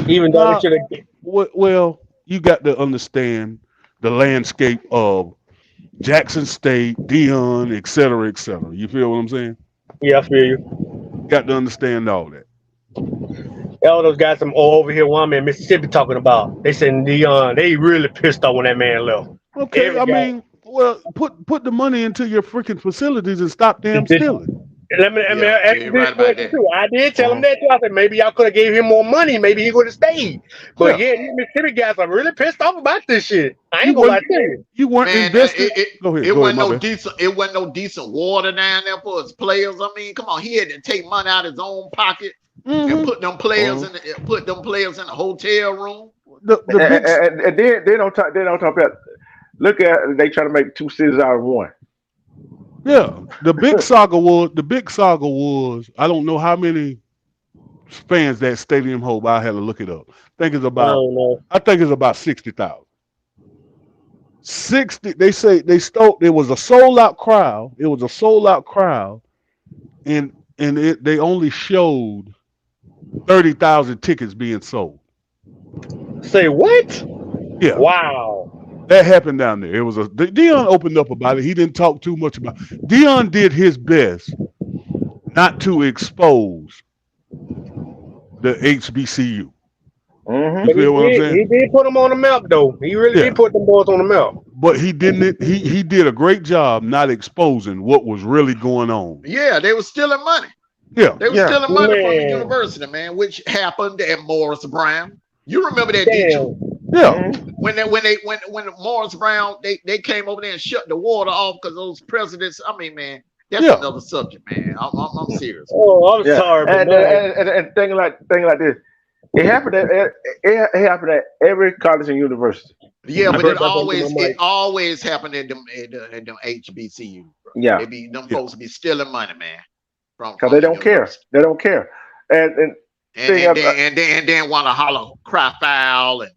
Even though he should have. Well, you got to understand the landscape of Jackson State, Deion, et cetera, et cetera. You feel what I'm saying? Yeah, I feel you. Got to understand all that. All those guys from over here, one man, Mississippi, talking about. They said Deion, they really pissed off when that man left. Okay, put the money into your freaking facilities and stop damn stealing. Let me ask you this question too. I did tell him that too. I said maybe y'all could have gave him more money. Maybe he would have stayed. But these Mississippi guys are really pissed off about this shit. I ain't gonna lie to you. You weren't invested. Go ahead. It wasn't no decent water down there for his players. I mean, come on, he had to take money out of his own pocket and put them players in the hotel room. And they don't talk about. Look at they try to make 2 cities out of one. Yeah, the big saga was I don't know how many fans that stadium hold. I had to look it up. I think it's about 60,000. 60. They say it was a sold out crowd. It was a sold out crowd, and they only showed 30,000 tickets being sold. Say what? Yeah. Wow. That happened down there. It was Deion opened up about it. He didn't talk too much about it. Deion did his best not to expose the HBCU. You feel what I'm saying? He did put them on the map, though. He really did put them boys on the map. But he didn't. He did a great job not exposing what was really going on. Yeah, they were stealing money. Yeah, they were stealing money from the university, man, which happened at Morris Brown. You remember that, did you? Yeah, When Morris Brown they came over there and shut the water off because those presidents. I mean, man, that's yeah. another subject, man. I'm serious. Oh, I'm Yeah, sorry, but and man, and thing like this, it happened it happened at every college and university. Yeah, I but heard about something to my it mic. always happened in them HBCU. Bro. Yeah, They be them Yeah. folks be stealing money, man, because from they the don't care. university. They don't care. And And thing, and then and then want to holler, cry foul, and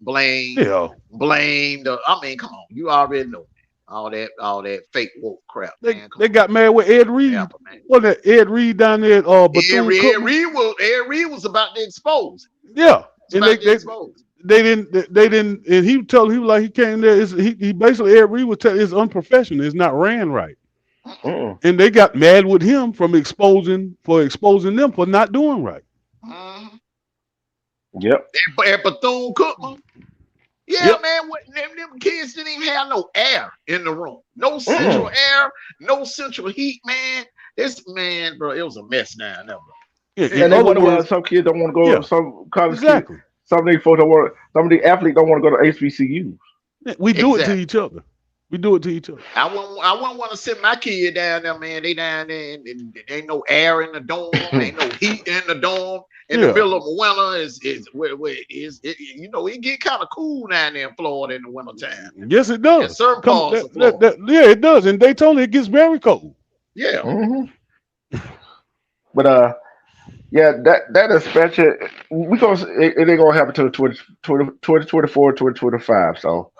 Yeah. blame the. I mean, come on, you already know, man. All that fake woke crap, man. Come They on, got mad with Ed yeah, Reed. man. What that Ed Reed down there at Bethune Cookman? Ed Reed was about to expose. Yeah. It's And about to expose. they didn't and he told he was like he came there. He basically Ed Reed was telling it's unprofessional. It's not ran right. mm-mm. And they got mad with him from exposing them for not doing right. Mhm. Yep. At Bethune Cookman. Yeah, Yep. man. Them kids didn't even have no air in the room. No central Mm-mm. air, no central heat, man. This man, bro, it was a mess down there, bro. Yeah, It in And they was. other wonder why words, some kids don't want to go. yeah, Some college kids, exactly. some of these folks don't want. Some of the athletes don't want to go to HBCUs. Yeah, we do it to Exactly. each other. We do it to each other. I wouldn't want to send my kid down there, man. They down there and ain't no air in the dorm, ain't no heat in the dorm. In the Yeah. middle of winter it get kind of cool down there in Florida in the wintertime. Yes, it In does. certain Come, parts of Florida. yeah, it does. In Daytona, it gets very cold. Yeah. Mm-hmm. But yeah, that expansion we gonna it ain't gonna happen till 2024, 2025. So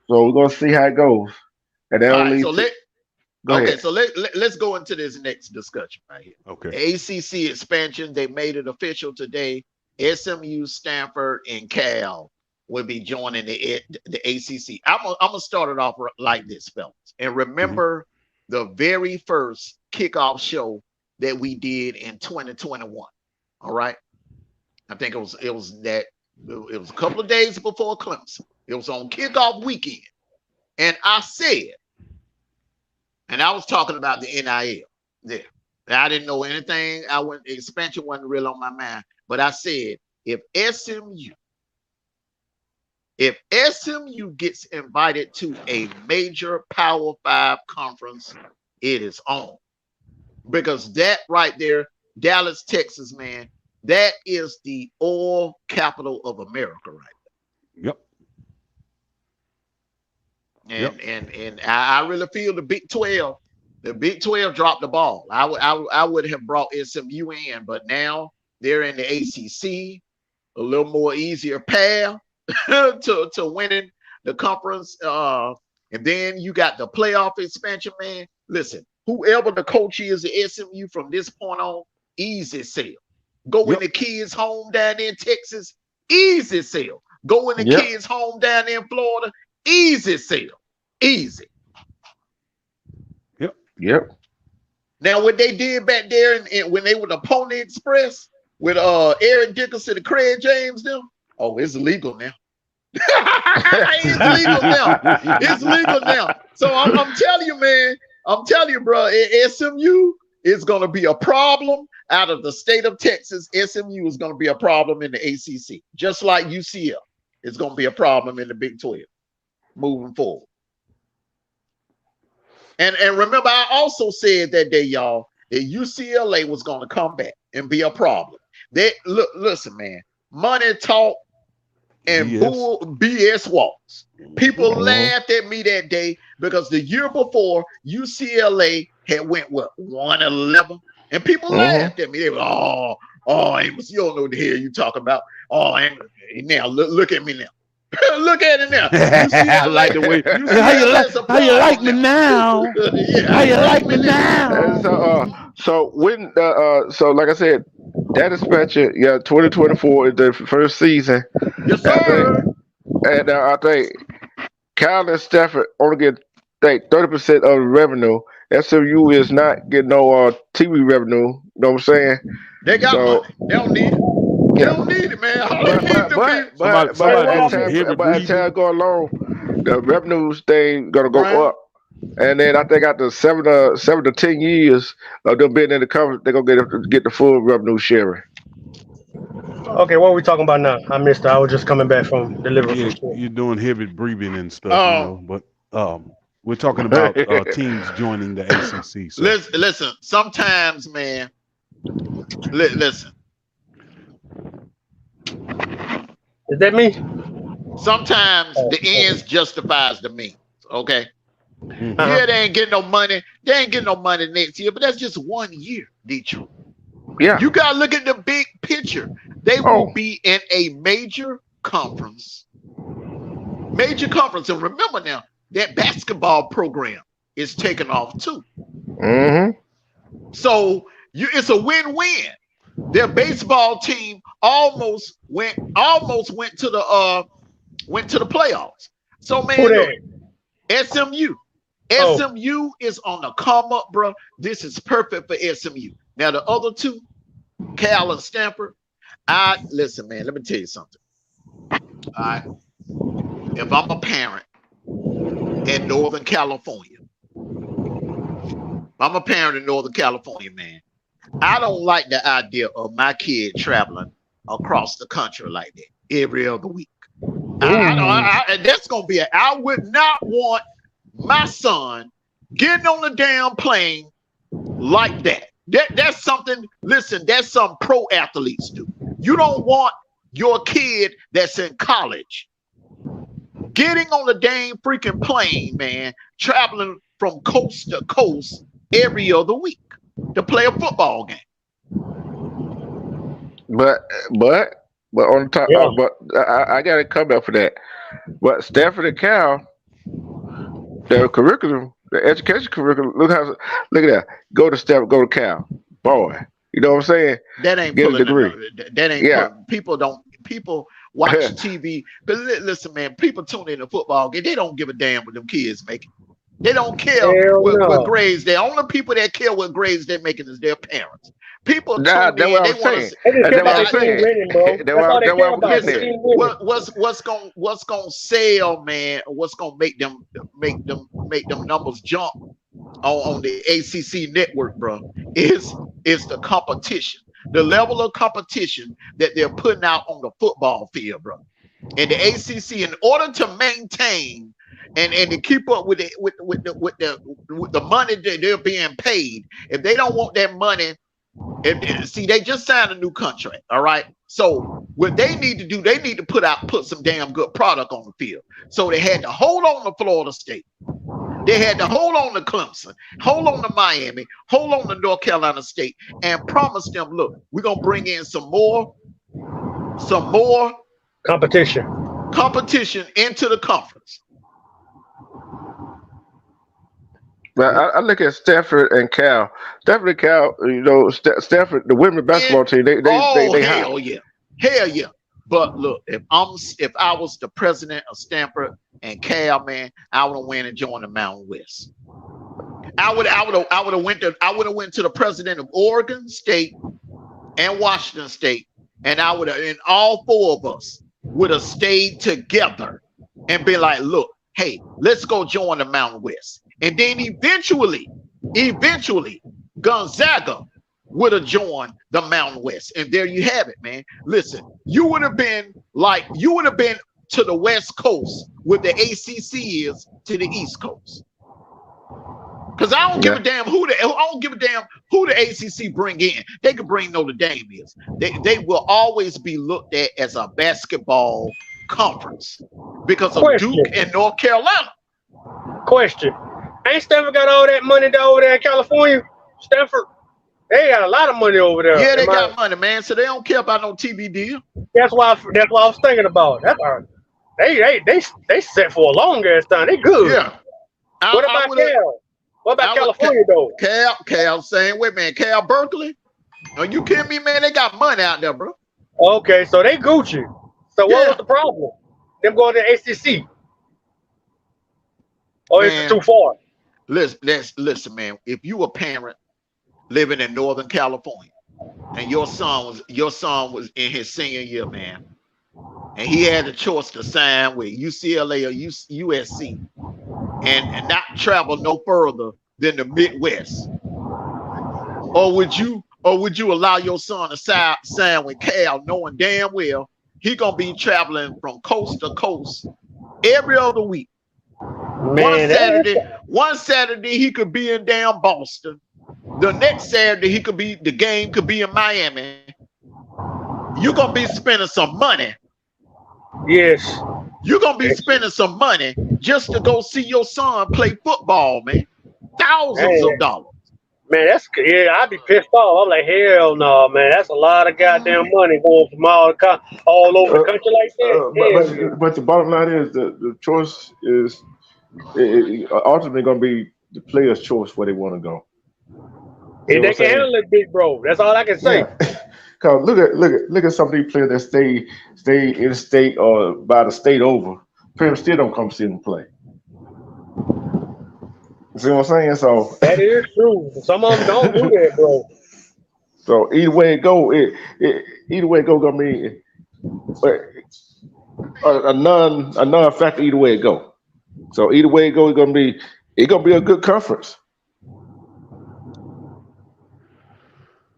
we're gonna see how it goes. And that All only right, so go ahead. so let's go into this next discussion right here. Okay. The ACC expansion, they made it official today. SMU, Stanford, and Cal will be joining the ACC. I'm gonna start it off like this, fellas. And remember the very first kickoff show that we did in 2021. All right. I think it was a couple of days before Clemson. It was on kickoff weekend. And I said, and I was talking about the NIL there. I didn't know anything. Expansion wasn't real on my mind. But I said, if SMU gets invited to a major Power 5 conference, it is on. Because that right there, Dallas, Texas, man, that is the oil capital of America right Yep. there. And I really feel the Big 12 dropped the ball. I would have brought SMU in, but now they're in the ACC, a little more easier path to winning the conference. And then you got the playoff expansion, man. Listen, whoever the coach is at SMU from this point on, easy sell. Go in the kids' home down there in Texas, easy sell. Go in the kids' home down there in Florida, easy sell. Easy. Yep. Now, what they did back there when they were the Pony Express with Eric Dickerson and Craig James, them, oh, it's legal now. It's legal now. It's legal now. So I'm telling you, man. I'm telling you, bro. SMU is going to be a problem out of the state of Texas. SMU is going to be a problem in the ACC, just like UCF. It's going to be a problem in the Big 12 moving forward. And remember, I also said that day, y'all, that UCLA was going to come back and be a problem. Listen, man. Money talk and BS walks. People laughed at me that day because the year before UCLA had went 111, and people laughed at me. They were Amos, you don't know what the hell you talking about. Oh, Amos, now look at me now. Look at it now. I like the way. How you like me now? How you like me now? So when so like I said, that expansion, 2024 is the first season. Yes, sir. And I think Cal and Stafford only get 30% of the revenue. SMU is not getting no TV revenue. You know what I'm saying? They got money. They don't need it. They don't need it, man. All they need to be. But as time go along, the revenues thing gonna go up. And then I think after 7 to 10 years of them being in the conference, they're gonna get the full revenue sharing. Okay, what are we talking about now? I missed it. I was just coming back from delivering some Yeah, shit. you're doing heavy breathing and stuff, you Um, know. But we're talking about teams joining the ACC. So listen. Sometimes, man. Listen. Is that me? Sometimes Oh, the ends justifies the means. Okay. mhm. Yeah, they ain't getting no money. They ain't getting no money next year, but that's just 1 year, Detroit. Yeah. You gotta look at the big picture. They will Oh. be in a major conference. Major conference. And remember now, that basketball program is taking off too. Mm-hmm. So it's a win-win. Their baseball team almost went to the playoffs. So who man, look, that? SMU. Oh, SMU is on the come up, bro. This is perfect for SMU. Now the other two, Cal and Stanford. Listen, man. Let me tell you something. All right. If I'm a parent in Northern California, man, I don't like the idea of my kid traveling across the country like that every other week. That's gonna be I would not want my son getting on the damn plane like that. That's something. Listen, that's some pro athletes do. You don't want your kid that's in college getting on the dang freaking plane, man, traveling from coast to coast every other week to play a football game. But on top, yeah. but I got to come back for that. But Stanford and Cal, their curriculum, the education curriculum. Look at that. Go to Stanford, go to Cal, boy. You know what I'm saying? That ain't Get a pulling. degree. That ain't Yeah. pulling. People watch TV. But listen, man, people tune in to football game. They don't give a damn what them kids making. They don't care Hell what no. grades they're. Only people that care what grades they're making is their parents. People Nah, tune that's in. what They I'm want saying. to. They just care That's what about I'm the team saying. winning, bro. That's That's all they what care I'm about. getting The at. team winning. What's gonna sell, man? What's gonna make them numbers jump on the ACC network, bro? Is the competition, the level of competition that they're putting out on the football field, bro. And the ACC, in order to maintain and to keep up with the money that they're being paid, if they don't want that money, see, they just signed a new contract. All right. So what they need to do, they need to put some damn good product on the field. So they had to hold on to Florida State. They had to hold on to Clemson, hold on to Miami, hold on to North Carolina State, and promise them, look, we're gonna bring in some more Competition. competition into the conference. But I look at Stanford and Cal. Stanford and Cal, you know, Stanford, the women's basketball team, they hot. Hell yeah, hell yeah. But look, if I was the president of Stanford and Cal, man, I would have went and joined the Mountain West. I would have went to the president of Oregon State and Washington State, and and all four of us would have stayed together and be like, look, hey, let's go join the Mountain West. And then eventually, Gonzaga would have joined the Mountain West. And there you have it, man. Listen, you would have been to the West Coast what the ACC is to the East Coast. Because I don't give a damn who the ACC bring in. They could bring Notre Dame is. They will always be looked at as a basketball conference because of Duke and North Carolina. Question. Ain't Stanford got all that money over there in California? Stanford, they got a lot of money over there. Yeah, they got money, man. So they don't care about no TV deal. That's why I was thinking about. That's they set for a long ass time. They good. Yeah. What about Cal? What about California though? Cal, same way, man. Cal Berkeley. Are you kidding me, man? They got money out there, bro. Okay, so they Gucci. So what was the problem? Them going to ACC? Or is it too far? Listen, man. If you a parent living in Northern California and your son was in his senior year, man, and he had a choice to sign with UCLA or USC and not travel no further than the Midwest, or would you or would you allow your son to sign with Cal, knowing damn well he gonna be traveling from coast to coast every other week? Man, One Saturday he could be in damn Boston. The next Saturday the game could be in Miami. You're gonna be spending some money. yes. You're gonna be spending some money just to go see your son play football, man. Thousands of dollars. Man, I'd be pissed off. I'm like, hell no, man. That's a lot of goddamn money going from all over the country like that. But the bottom line is the choice is ultimately going to be the player's choice where they want to go. If they can handle it, big bro. That's all I can say. Cause look at some of these players that stay in the state or by the state over. Parents still don't come see them play. You see what I'm saying? So that is true. Some of them don't do that, bro. So either way it go, gonna be a non-factor either way it go. So either way it go, it's gonna be a good conference.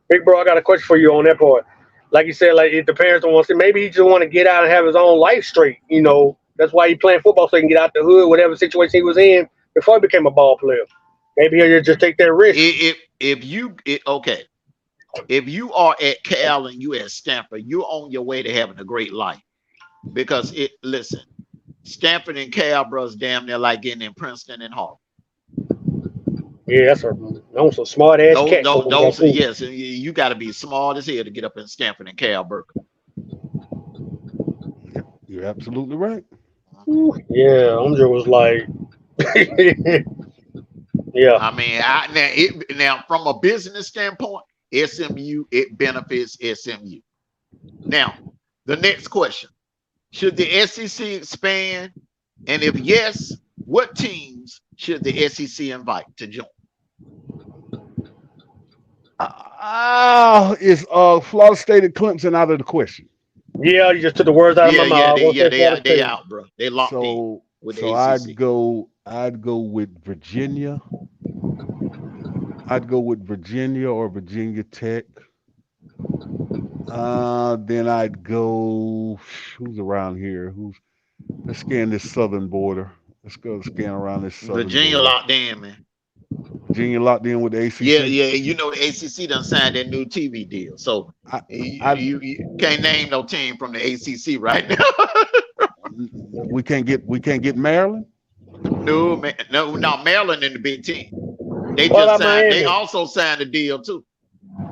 Big bro, I got a question for you on that part. Like you said, like if the parents don't want to see, maybe he just want to get out and have his own life straight. You know, that's why he playing football so he can get out the hood, whatever situation he was in before he became a ball player. Maybe he'll just take that risk. If you are at Cal and you at Stanford, you're on your way to having a great life. Because listen, Stanford and Cal, bros, damn near like getting in Princeton and Harvard. Yeah, that's some smart ass cat. Yes, you got to be smart as hell to get up in Stanford and Cal Berkeley. You're absolutely right. Yeah, I'm just like, yeah. I mean, now from a business standpoint, SMU, it benefits SMU. Now, the next question: should the SEC expand? And if yes, what teams should the SEC invite to join? Is Florida State and Clemson out of the question? Yeah, you just took the words out of my mouth. They out, bro. They locked in with the ACC. I'd go with Virginia. I'd go with Virginia or Virginia Tech. Then I'd go. Who's around here? Let's scan this southern border. Let's go scan around this southern Virginia border. locked in, man. Virginia locked in with the ACC. Yeah. You know the ACC done signed that new TV deal, so you can't name no team from the ACC right now. we can't get Maryland. No, Maryland in the Big Ten. They just signed. They also signed a deal too.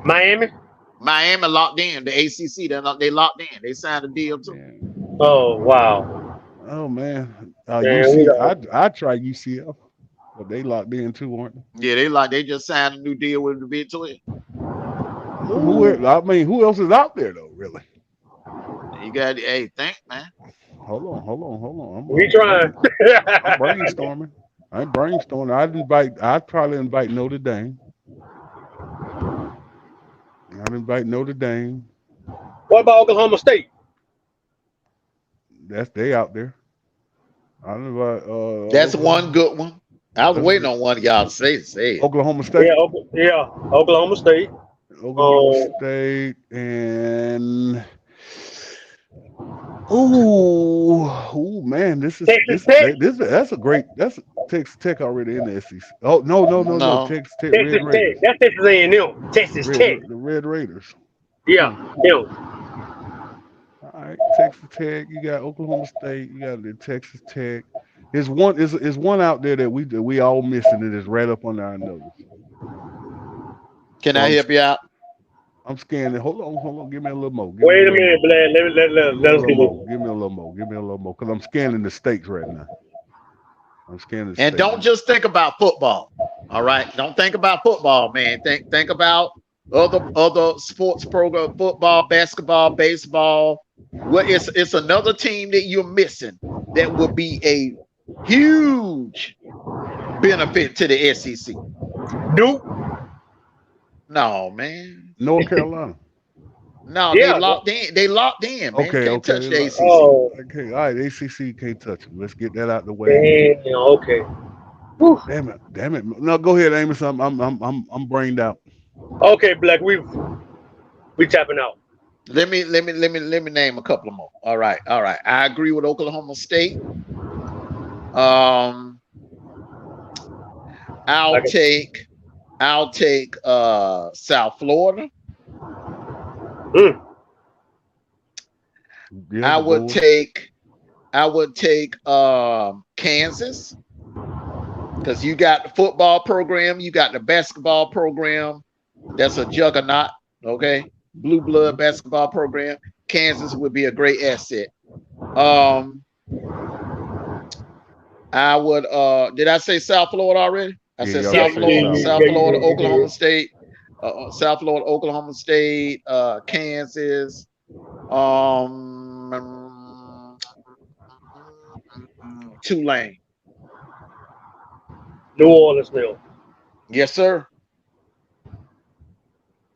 Miami locked in. The ACC, they locked in. They signed a deal too. Yeah. Oh wow. Oh man. I'd try UCF. But they locked in too, aren't they? Yeah, they just signed a new deal with the Big 12. Who else is out there though, really? You got think, man. Hold on. We trying. I'm brainstorming. I'd probably invite Notre Dame. I'd invite Notre Dame. What about Oklahoma State? They out there. I'd invite that's one good one. I was waiting on one of y'all to say it. Oklahoma State. Yeah, Oklahoma State. Oklahoma State and ooh, man, that's a great. That's Texas Tech already in the SEC. Oh no, Texas Tech. Texas Tech. That's Texas A&M. Texas Tech. The Red Raiders. Yeah. All right, Texas Tech. You got Oklahoma State. You got the Texas Tech. There's one out there that we all missing. It is right up under our nose. Can I help you out? I'm scanning. Hold on. Give me a little more. Wait a minute, Blad. Let us get it. Give me a little more, because I'm scanning the states right now. And don't just think about football. All right, don't think about football, man. Think about other sports program, football, basketball, baseball. Well, it's another team that you're missing that would be a huge benefit to the SEC. Nope. No, man. North Carolina. No, yeah. They locked in, man. Can't touch the ACC. Oh. Okay, all right. ACC can't touch them. Let's get that out the way. Okay. Damn it. No, go ahead, Amos. I'm brained out. Okay, Black, we tapping out. Let me name a couple more. All right. I agree with Oklahoma State. I'll take South Florida. Yeah, I would take Kansas, because you got the football program, you got the basketball program. That's a juggernaut. Okay, blue blood basketball program. Kansas would be a great asset. I would did I say South Florida already? I said South Florida, Oklahoma State, South Florida, Oklahoma State, Kansas, Tulane. New Orleans now. Yes, sir.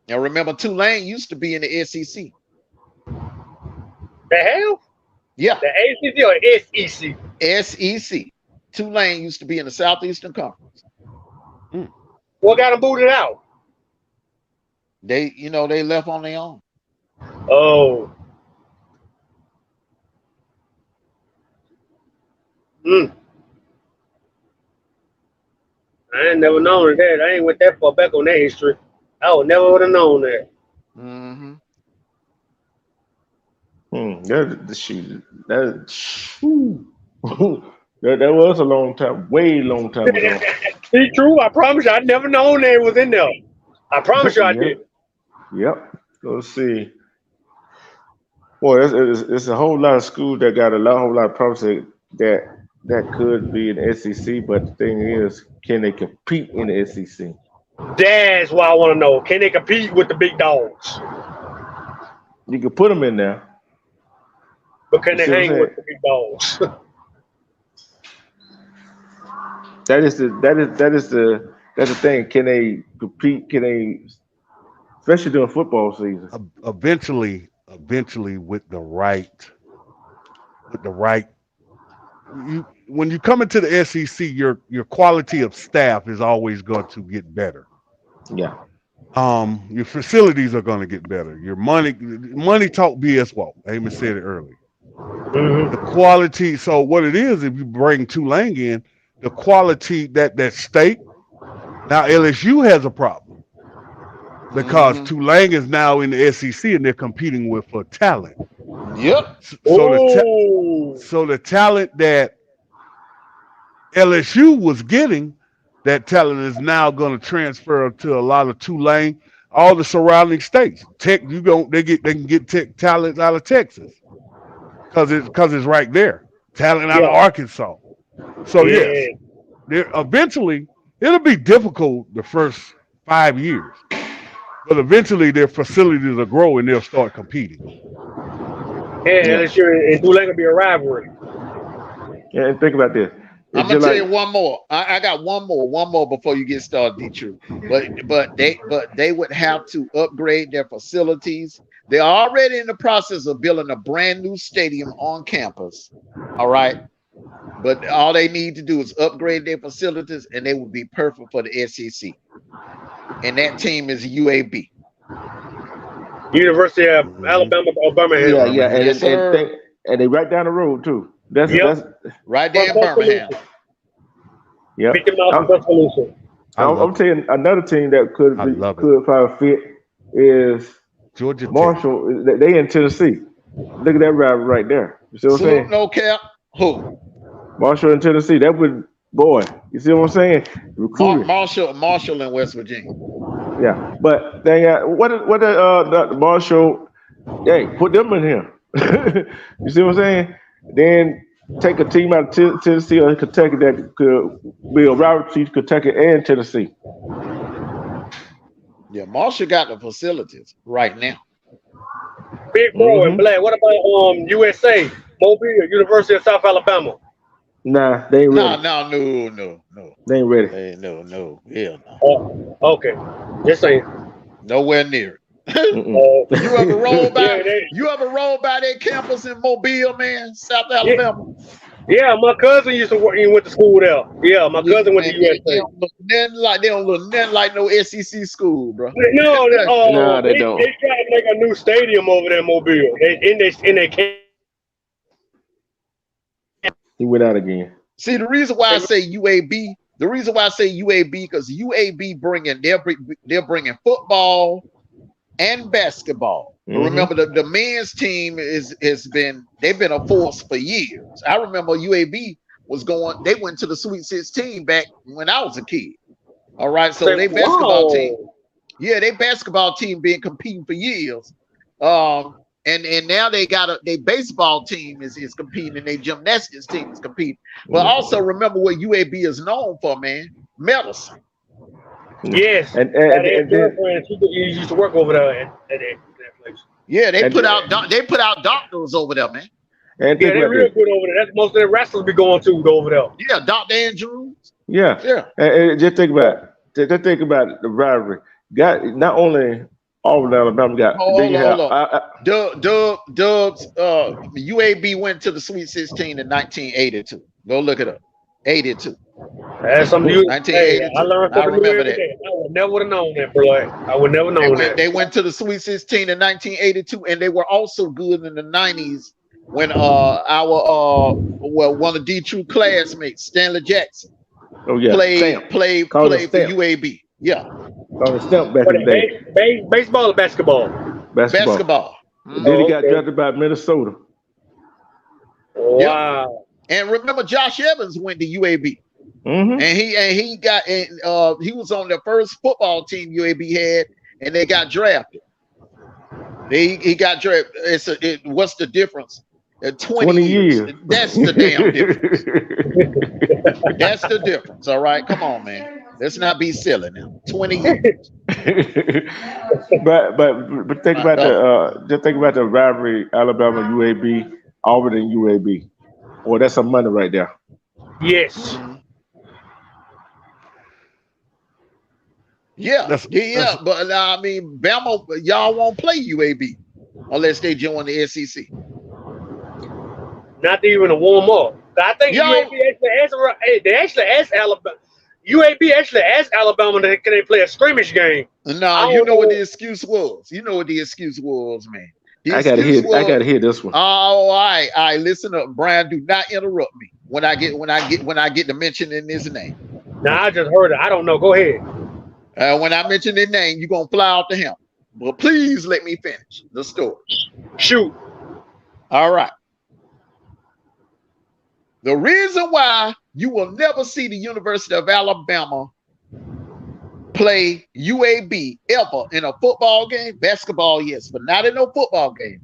Now remember, Tulane used to be in the SEC. The hell? Yeah. The ACC or SEC? SEC. Tulane used to be in the Southeastern Conference. What got them booted out? They left on their own. Oh. I ain't never known that. I ain't went that far back on that history. I would never would have known that. Mm-hmm. That was a long time, way long time ago. It's true. I promise you, I never known that it was in there. I promise you, I did. Yep. Let's see. Boy, it's a whole lot of schools that got whole lot of promises that could be in the SEC, but the thing is, can they compete in the SEC? That's what I want to know. Can they compete with the big dogs? You can put them in there, but can they hang with the big dogs? That's the thing. Can they compete? Can they, especially during football season? Eventually, with the right. When you come into the SEC, your quality of staff is always going to get better. Yeah. Your facilities are going to get better. Your money talk BS walk. Amos said it earlier. The quality. So what it is, if you bring Tulane in, the quality that state. Now LSU has a problem because Tulane is now in the SEC and they're competing for talent. Yep. So the talent that LSU was getting, that talent is now going to transfer to a lot of Tulane, all the surrounding states. They can get tech talent out of Texas because it's right there. Talent out of Arkansas. So yes, eventually it'll be difficult the first 5 years, but eventually their facilities will grow and they'll start competing. LSU and Tulane will be a rivalry. Yeah, and think about this. I'm gonna tell you one more. I got one more before you get started, D-True. But they would have to upgrade their facilities. They're already in the process of building a brand new stadium on campus. All right. But all they need to do is upgrade their facilities, and they would be perfect for the SEC. And that team is UAB. University of Alabama or Birmingham. Yeah, and they right down the road too. That's right there in Birmingham. Yep. I'm telling you, another team that could probably fit is Georgia Marshall. They in Tennessee. Look at that rival right there. You see what I'm saying? No cap. Who? Marshall in Tennessee. That would, boy. You see what I'm saying? Marshall in West Virginia. Yeah, but they the Marshall? Hey, put them in here. You see what I'm saying? Then take a team out of Tennessee or Kentucky that could be a rivalry to Kentucky and Tennessee. Yeah, Marshall got the facilities right now. Big boy and Black. What about USA, Mobile, University of South Alabama? Nah, they ain't ready. No. They ain't ready. No. Yeah. No. Okay. Just saying. Nowhere near it. You ever roll by? You ever roll by that campus in Mobile, man, South Alabama? Yeah, my cousin used to work. He went to school there. Yeah, my cousin went to Man, they USA. don't look nothing like no SEC school, bro. No, No, they they don't. tried to make a new stadium over there in Mobile. They He went out again. See, the reason why I say UAB, because UAB they're bringing football and basketball. Mhm. Remember, the men's team they've been a force for years. I remember UAB they went to the Sweet 16 back when I was a kid. All right, so they basketball team, they basketball team been competing for years. And now they got their baseball team is competing, and their gymnastics team is competing. But also remember what UAB is known for, man, medicine. Yes, And girlfriend, she used to work over there at that place. Yeah, they put out doctors over there, man. and Yeah, think they're about real this. good over there. That's most of the wrestlers be going to over there. Yeah, Dr. Andrews. Yeah. And just think about it. Just think about the rivalry. Got not only Auburn, Alabama got. Hold on. Dubs, UAB went to the Sweet 16 in 1982. Go look it up. 82. That's something you. 1982. Hey, I learned I something new remember every that. day. I would never have known that, bro. I would never known that. They went to the Sweet 16 in 1982, and they were also good in the 90s when one of D True classmates, Stanley Jackson, Oh yeah. played Called for it Stamp. UAB. Yeah, On the stump back in the day. Baseball or basketball? basketball. Then he got okay. drafted by Minnesota. Wow. And remember, Josh Evans went to UAB. Mm-hmm. And he was on the first football team UAB had, and they got drafted. He got drafted. What's the difference? 20 years. That's the damn difference. That's the difference. All right, come on, man. Let's not be silly now. 20 years. but think about just think about the rivalry, Alabama UAB, Auburn and UAB. Well, that's some money right there. Yes. Yeah, That's- but I mean, Bama, y'all won't play UAB unless they join the SEC. Not even to warm up. I think UAB actually asked Alabama. UAB actually asked Alabama that can they play a scrimmage game. No, you know what the excuse was. You know what the excuse was, man. I gotta hear this one. Oh, all right. Listen up, Brian. Do not interrupt me when I get to mentioning his name. Nah, I just heard it. I don't know. Go ahead. When I mention his name, you're gonna fly off to him. But please let me finish the story. Shoot. All right. The reason why you will never see the University of Alabama play UAB ever in a football game, basketball, yes, but not in no football game,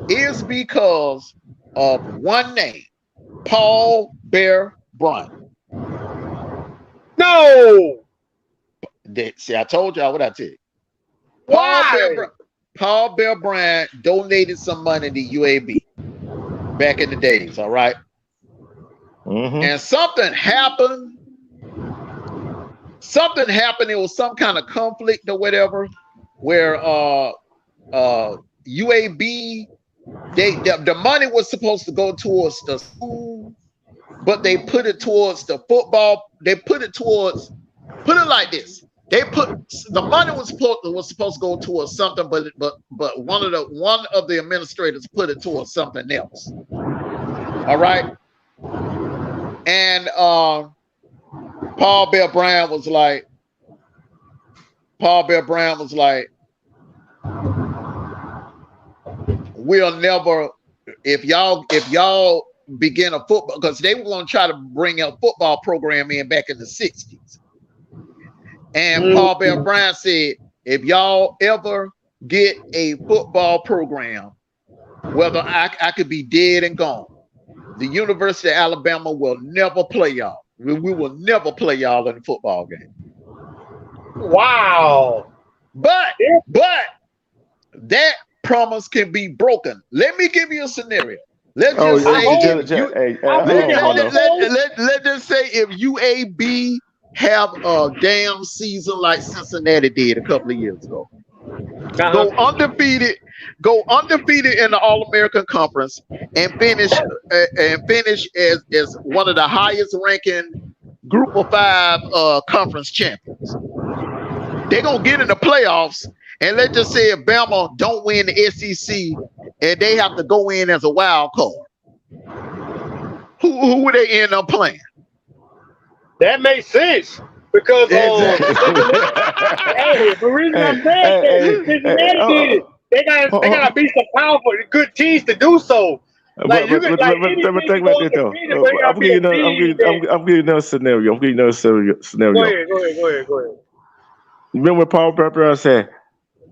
is because of one name, Paul Bear Bryant. No. See, I told y'all what I tell you. Why? Paul Bear Bryant donated some money to UAB back in the days, all right? Mm-hmm. And something happened. It was some kind of conflict or whatever, where UAB, the money was supposed to go towards the school, but they put it towards the football. Put it like this. The money was supposed to go towards something, but one of the administrators put it towards something else. All right. And Paul Bear Bryant was like, we'll never, if y'all begin a football, because they were going to try to bring a football program in back in the 60s. And Paul Bear Bryant said, if y'all ever get a football program, whether I could be dead and gone, the University of Alabama will never play y'all. We will never play y'all in a football game. Wow. But that promise can be broken. Let me give you a scenario. Let's just say if UAB have a damn season like Cincinnati did a couple of years ago. Go undefeated in the All-American Conference and finish as one of the highest ranking Group of 5 conference champions. They're gonna get in the playoffs, and let's just say if Bama don't win the SEC and they have to go in as a wild card. Who would they end up playing? That makes sense. Because hey, the reason I'm saying that Cincinnati did it. They gotta beat some powerful, good teams to do so. Like you can think about this though. I'm giving you another scenario. Go ahead. Remember when Paul Brown said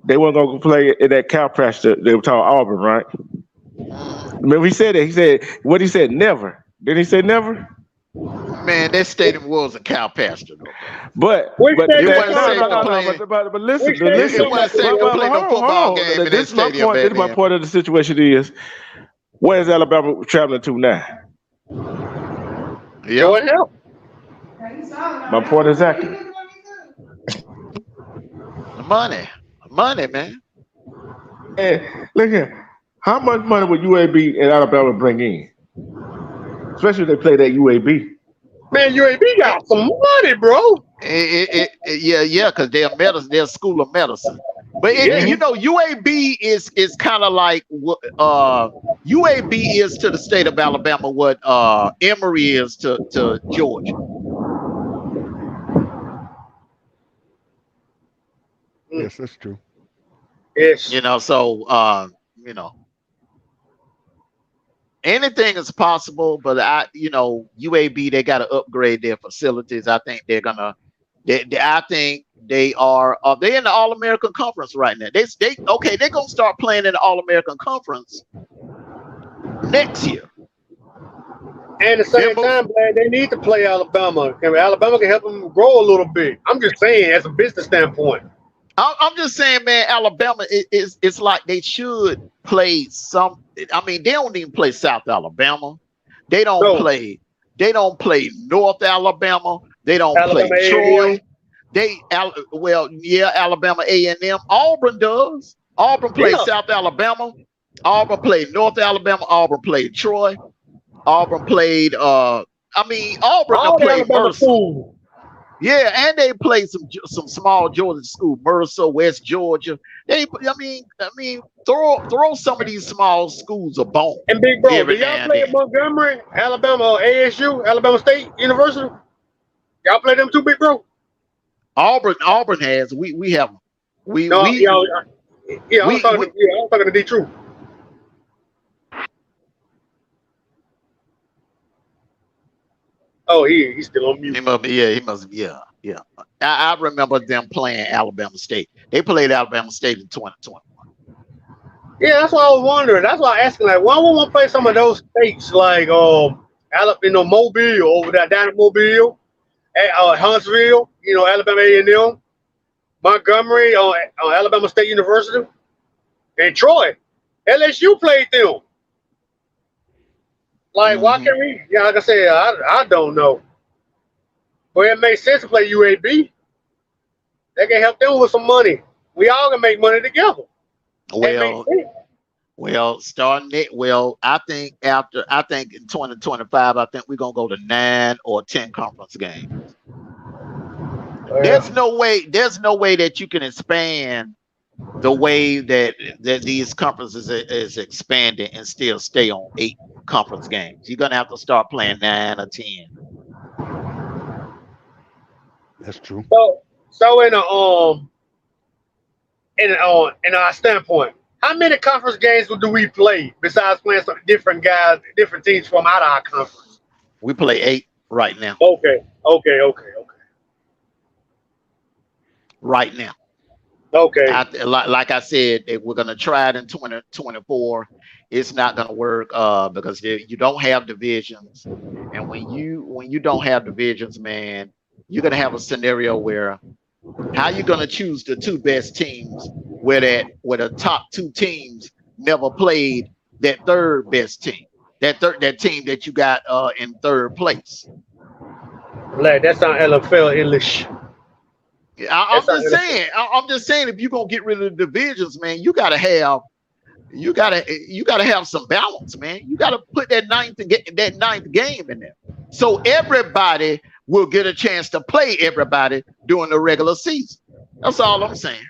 they weren't gonna play in that cow pasture? They were talking Auburn, right? Remember he said that. He said what he said. Never. Didn't he say never? Man, that stadium was a cow pasture, though. But listen, it wasn't safe to play no football game in that stadium. This is my point of the situation is, where's Alabama traveling to now? Yeah, what hell? My point exactly. Money, man. And look here, how much money would UAB and Alabama bring in? Especially if they play that UAB. Man, UAB got some money, bro. Yeah, because they're a school of medicine. But you know, UAB is kind of like UAB is to the state of Alabama what Emory is to Georgia. Yes, that's true. Yes. You know, so you know, anything is possible, but UAB, they got to upgrade their facilities. I think they're gonna. I think they are. They're in the All-American Conference right now. They're gonna start playing in the All-American Conference next year. And at the same time, man, they need to play Alabama. Alabama can help them grow a little bit. I'm just saying, as a business standpoint. I'm just saying, man, Alabama it's like they should play some. I mean, they don't even play South Alabama. They don't play North Alabama. They don't play Troy. Alabama A&M. Auburn does. Auburn plays South Alabama. Auburn played North Alabama. Auburn played Troy. Auburn played. Auburn played Mercer. Yeah, and they played some small Georgia school, Mercer, West Georgia. Throw some of these small schools a bone. And big bro, do y'all play at Montgomery, Alabama, or ASU, Alabama State University? Y'all play them too, big bro? Auburn has. We have. I'm talking to D-True. Oh, he's still on mute. He must be. Yeah. I remember them playing Alabama State. They played Alabama State in 2021. Yeah, that's what I was wondering. That's why I asked, like, why won't we play some of those states like Mobile over there, down in Mobile, Huntsville, Alabama A&M, Montgomery on Alabama State University, and Troy. LSU played them. Like, why can't we? Yeah, like I said, I don't know. But it makes sense to play UAB. They can help them with some money. We all can make money together. Starting it. I think in 2025, I think we're gonna go to 9 or 10 conference games. There's no way that you can expand the way that these conferences is expanding and still stay on 8 conference games. You're gonna have to start playing 9 or 10. That's true. So in our standpoint, how many conference games do we play besides playing some different guys, different teams from out of our conference? We play 8 right now. Okay. Right now. Okay. Like I said, we're gonna try it in 2024. It's not gonna work because you don't have divisions, and when you don't have divisions, man, you're gonna have a scenario where how you gonna choose the 2 best teams where the top 2 teams never played that 3rd best team, that team that you got in 3rd place. Like that's on NFL English. I'm just saying. I'm just saying. If you're gonna get rid of the divisions, man, you gotta have some balance, man. You gotta put that ninth game in there, so everybody will get a chance to play everybody during the regular season. That's all I'm saying.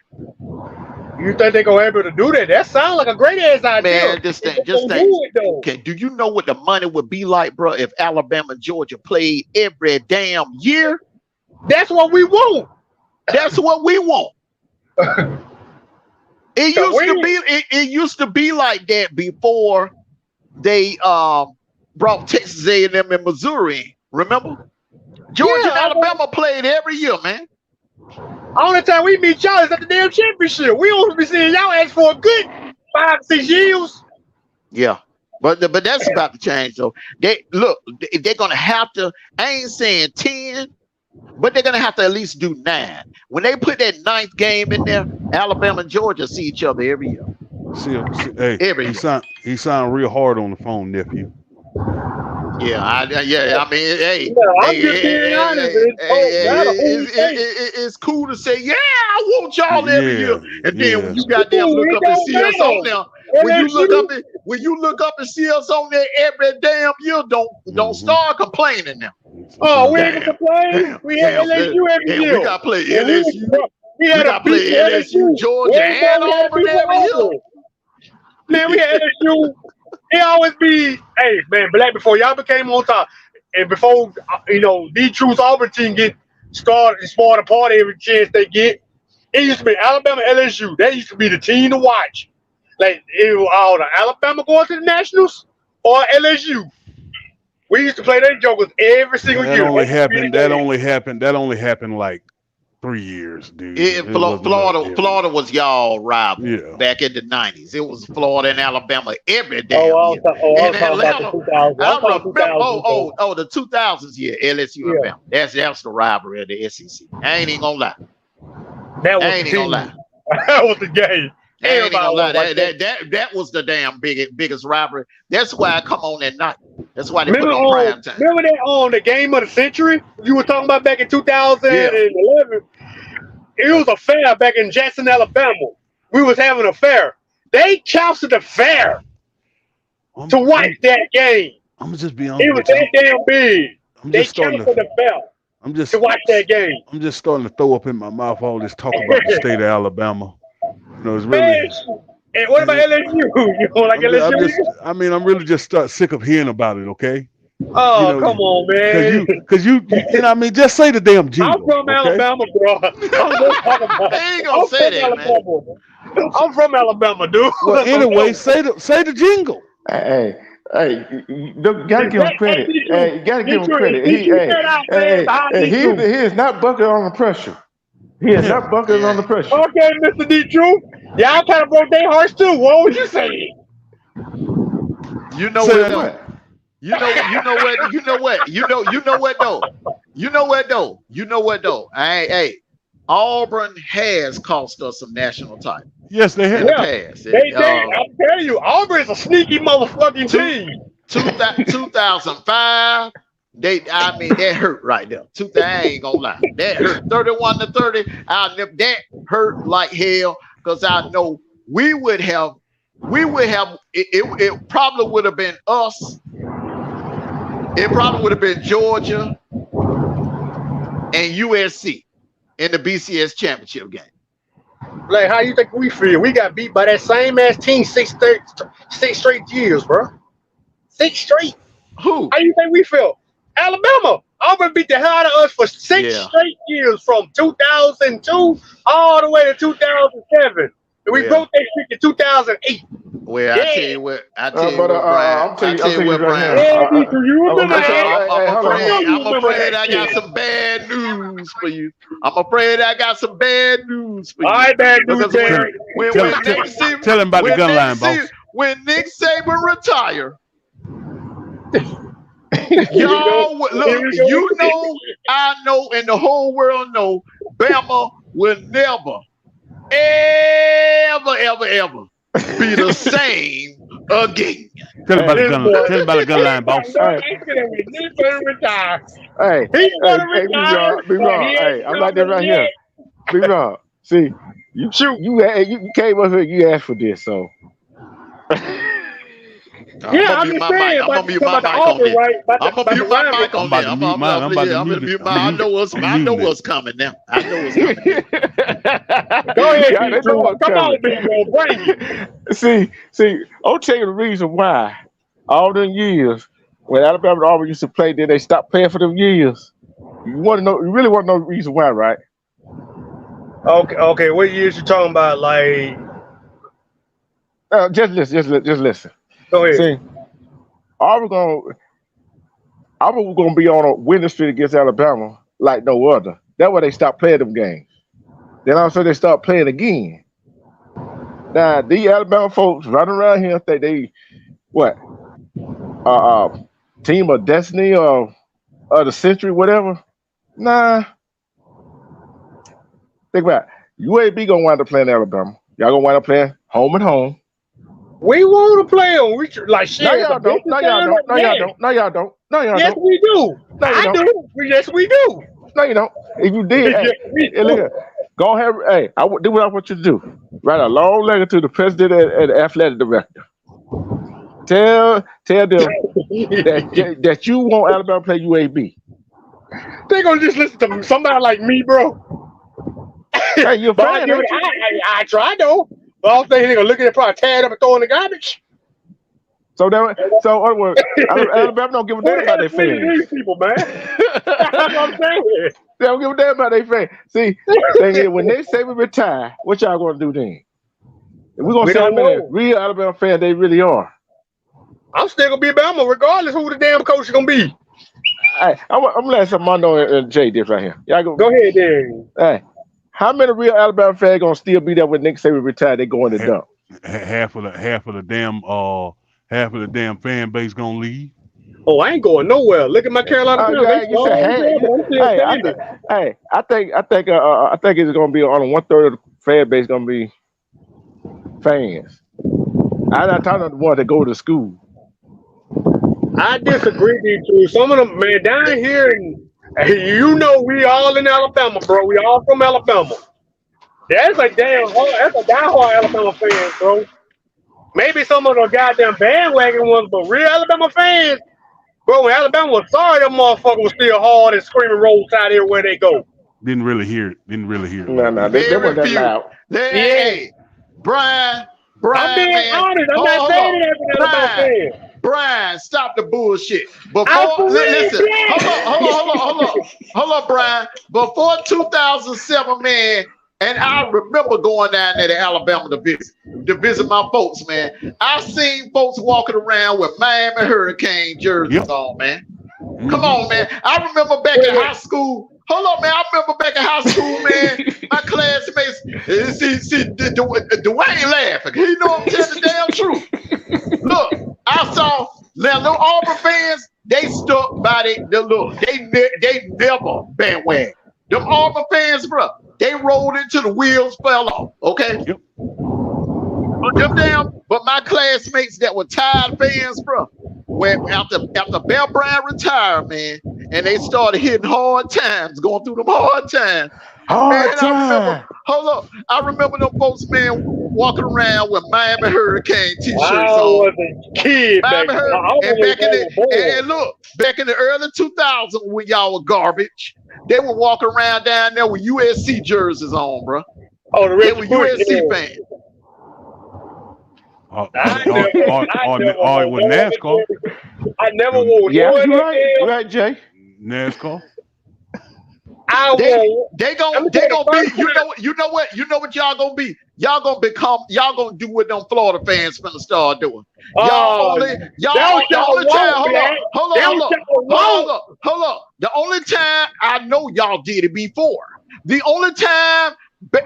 You think they're gonna be able to do that? That sounds like a great ass idea. Man, just think. Okay, do you know what the money would be like, bro, if Alabama and Georgia played every damn year? That's what we want. That's what we want. It used to be like that before they brought Texas A&M and Missouri. Remember? Georgia and Alabama played every year, man. Only time we meet y'all is at the damn championship. We don't be seeing y'all ask for a good 5-6 years. Yeah. But that's about to change, though. They're gonna have to. I ain't saying 10, but they're gonna have to at least do 9. When they put that 9th game in there, Alabama and Georgia see each other every year. Hey, every year. He sound real hard on the phone, nephew. Yeah, I mean, hey, it's cool to say, yeah, I want y'all every year, and then when you goddamn look up and see us on there, when you look up and see us on there every damn year, don't start complaining now. Oh, we ain't complaining. We had LSU every year. We got to play LSU. We got to play LSU, Georgia, and Auburn every year. Man, we had LSU. It always be, hey, man, Black, before y'all became on top, and before, the Truth Auburn team get started and spoil apart every chance they get, it used to be Alabama, LSU. That used to be the team to watch. Like, it was all the Alabama going to the Nationals or LSU. We used to play their jokers every single year. That only happened like 3 years, dude. Florida was y'all rival back in the 90s. It was Florida and Alabama every day. And Atlanta. The 2000s year, LSU and Alabama. That's the rivalry of the SEC. I ain't even gonna lie. That was the game. That was the damn biggest rivalry. That's why I come on at night. That's why they put on prime time. Remember that on the game of the century you were talking about back in 2011? It was a fair back in Jackson, Alabama. We was having a fair. They canceled the fair to watch that game. I'm gonna just be honest. It was that damn big. They canceled the fair to watch that game. I'm just starting to throw up in my mouth all this talk about the state of Alabama. It's really. And what about LSU? You don't like LSU? I'm really just sick of hearing about it. Okay. Oh, come on, man. Because you just say the damn jingle. I'm from Alabama, bro. I ain't gonna say that, man. I'm from Alabama, dude. Well, anyway, say the jingle. Hey, gotta give him credit. Hey, gotta give him credit. He is not bucking on the pressure. He is not bucking on the pressure. Okay, Mr. D. True. Y'all kind of broke their hearts too. What would you say? You know what? You know what though? Hey, Auburn has cost us some national titles. Yes, they have. I'm telling you, Auburn is a sneaky motherfucking team. 2005. That hurt right there. I ain't gonna lie. That hurt. 31-30. That hurt like hell because I know we would have. It probably would have been us. It probably would have been Georgia and USC in the BCS championship game. Like, how you think we feel? We got beat by that same ass team 6 straight years, bro. 6 straight. Who? How you think we feel? Alabama. Auburn beat the hell out of us for 6 straight years from 2002 all the way to 2007. And we broke that streak in 2008. Well, I tell you what, Brian. I'm afraid I got some bad news for you. All right, bad news, Terry. Tell him about the gun line, boss. When Nick Saban retire, y'all look. I know, and the whole world know, Bama will never, ever be the same again. Tell him about the gun line, boss. He's gonna retire. Hey, I'm like that right here. B-Rob, see, you Shoot. you came up here, you asked for this, so Yeah, I'm just saying. I'm gonna mute my About the mic on Auburn, this. right? I'm gonna mute my mic on this. I'm about to mute it. I know what's coming now. I know what's coming. Go ahead, yeah, they know what's come on, coming. B-Roll, bring it. See, I'll tell you the reason why. All them years when Alabama and Auburn used to play, then they stopped playing for them years. You want to know? You really want to know the reason why, right? Okay. What years you talking about? Like, Just listen. go ahead. See, Auburn gonna be on a winning streak against Alabama like no other. That's why they stopped playing them games. Then all of a sudden they start playing again. Now these Alabama folks running around here think they what? Team of destiny or the century, whatever. Nah. Think about it. UAB gonna wind up playing Alabama. Y'all gonna wind up playing home and home. We want to play them. We like shit. No, y'all don't. No, y'all don't. No, y'all don't. No, y'all don't. No, y'all Yes, don't. we do. No, you I don't. do. Yes, we do. No, you don't. If you did, Yes, we hey, look do. at, go ahead. Hey, I would do what I want you to do. Write a long letter to the president and the athletic director. Tell them that you want Alabama to play UAB. They gonna just listen to somebody like me, bro. Hey, you're But fine. Ain't you? I try though. But I don't think they gonna look at it, probably tear it up and throw in the garbage. So in other words, Alabama don't give a damn about their fans. These people, man. That's what I'm saying. They don't give a damn about their fans. See, thing is, when they say we retire, what y'all gonna do then? We're gonna We see how don't many know. real Alabama fans they really are. I'm still gonna be Bama regardless who the damn coach is gonna be. Hey, I'm gonna let some Mondo and Jay this right here. Y'all Go ahead, then. Hey, how many real Alabama fans gonna still be there when Nick say we retire? They going to dump. Half of the damn fan base gonna leave. Oh, I ain't going nowhere. Look at my Carolina. Yeah, you said hey, I think it's gonna be only 1/3 of the fan base gonna be fans. I'm not talking about the ones that go to school. I disagree with you too. Some of them, man, down here, and you know, we all in Alabama, bro. We all from Alabama. That's a diehard Alabama fans, bro. Maybe some of the goddamn bandwagon ones, but real Alabama fans, bro. When Alabama was sorry, them motherfuckers was still hard and screaming roll tide everywhere they go. Didn't really hear it. No, they weren't that loud. Hey, Brian, I'm being man. honest. I'm not saying that as an Alabama fan. Brian, stop the bullshit. Hold on, Brian. Before 2007, man, and I remember going down there to Alabama to visit my folks, man. I seen folks walking around with Miami Hurricane jerseys on, man. Come on, man. I remember back in high school. Hold on, man. I remember back in high school, man. My classmates, see, Dwayne laughing. He know I'm telling the damn truth. Look, I saw now no Auburn fans. They stuck by they never bandwagon. Them Auburn fans, bro. They rolled into the wheels fell off. Okay. Yep. But my classmates that were tired fans, bro, when after Bear Bryant retired, man, and they started hitting hard times, going through them hard times. I remember them folks, man, walking around with Miami Hurricane t-shirts on. I was a kid back then. Look, back in the early 2000s when y'all were garbage, they were walking around down there with USC jerseys on, bro. Oh, the they were USC fans. With NASCAR. I never wore one. Yeah, you right, Jay. NASCAR. They gonna be. You know what y'all gonna be. Y'all gonna do what them Florida fans finna start doing. Hold up. The only time I know y'all did it before. The only time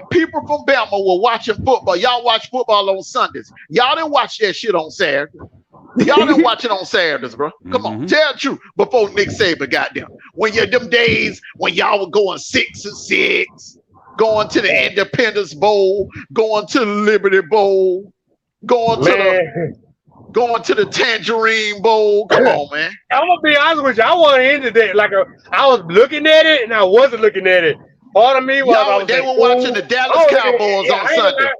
people from Bama were watching football. Y'all watch football on Sundays. Y'all didn't watch that shit on Saturday. Y'all didn't watch it on Saturdays, bro. Come on, tell the truth. Before Nick Saban got them, them days when y'all were going 6-6, going to the Independence Bowl, going to the Liberty Bowl, going to the Tangerine Bowl. Come on, man. I'm gonna be honest with you. I wasn't into that. I was looking at it and I wasn't looking at it. Part of me was I Y'all, was they at were school. watching the I Dallas was looking at, Cowboys yeah, on I ain't gonna Sunday. lie.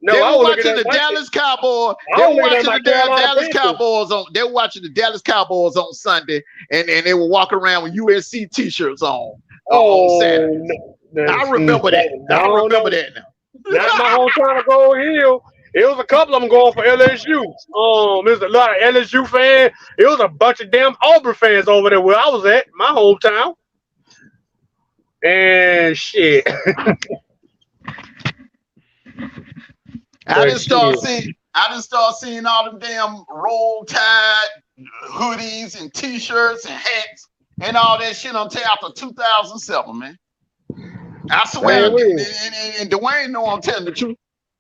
No, They I were was looking watching at the my shit. Dallas Cowboys. I They was were looking at watching my the Carolina Dallas Panthers. Cowboys on. They were watching the Dallas Cowboys on Sunday, and they were walking around with USC T-shirts on Saturday. I remember that. I remember that now. Not my hometown of Gold Hill. It was a couple of them going for LSU. There's a lot of LSU fans. It was a bunch of damn Auburn fans over there where I was at, my hometown. And shit. I didn't start seeing all them damn Roll Tide hoodies and T-shirts and hats and all that shit until after 2007, man. I swear, and Dwayne know I'm telling the truth.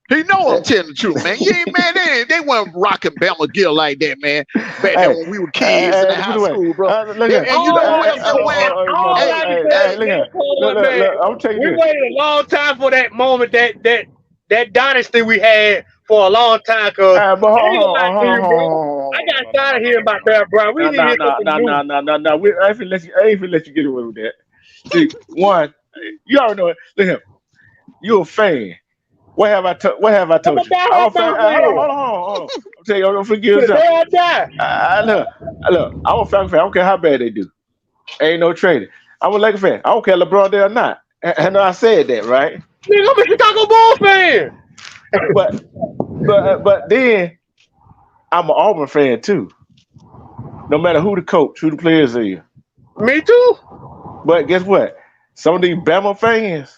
He know I'm telling the truth, man. You ain't, man, they weren't rocking Bama gear like that, man. Back then when we were kids in high school, bro. Look And you know who else they wear? I'm taking We this. waited a long time for that moment, that dynasty we had for a long time. Cause I got tired of hearing about Bear Brown. We need to hear something new. No. I ain't finna let you get away with that. See, one, you already know it. Look here, you a fan. What have I told you? I'm a fan. Hold on. I'm telling you, I'm gonna forgive something. Look, I'm a Falcon fan. I don't care how bad they do. Ain't no trading. I'm a Lakers fan. I don't care LeBron there or not. I know I said that, right? Nigga, I'm a Chicago Bulls fan. But then I'm an Auburn fan too. No matter who the coach, who the players are. Me too. But guess what? Some of these Bama fans,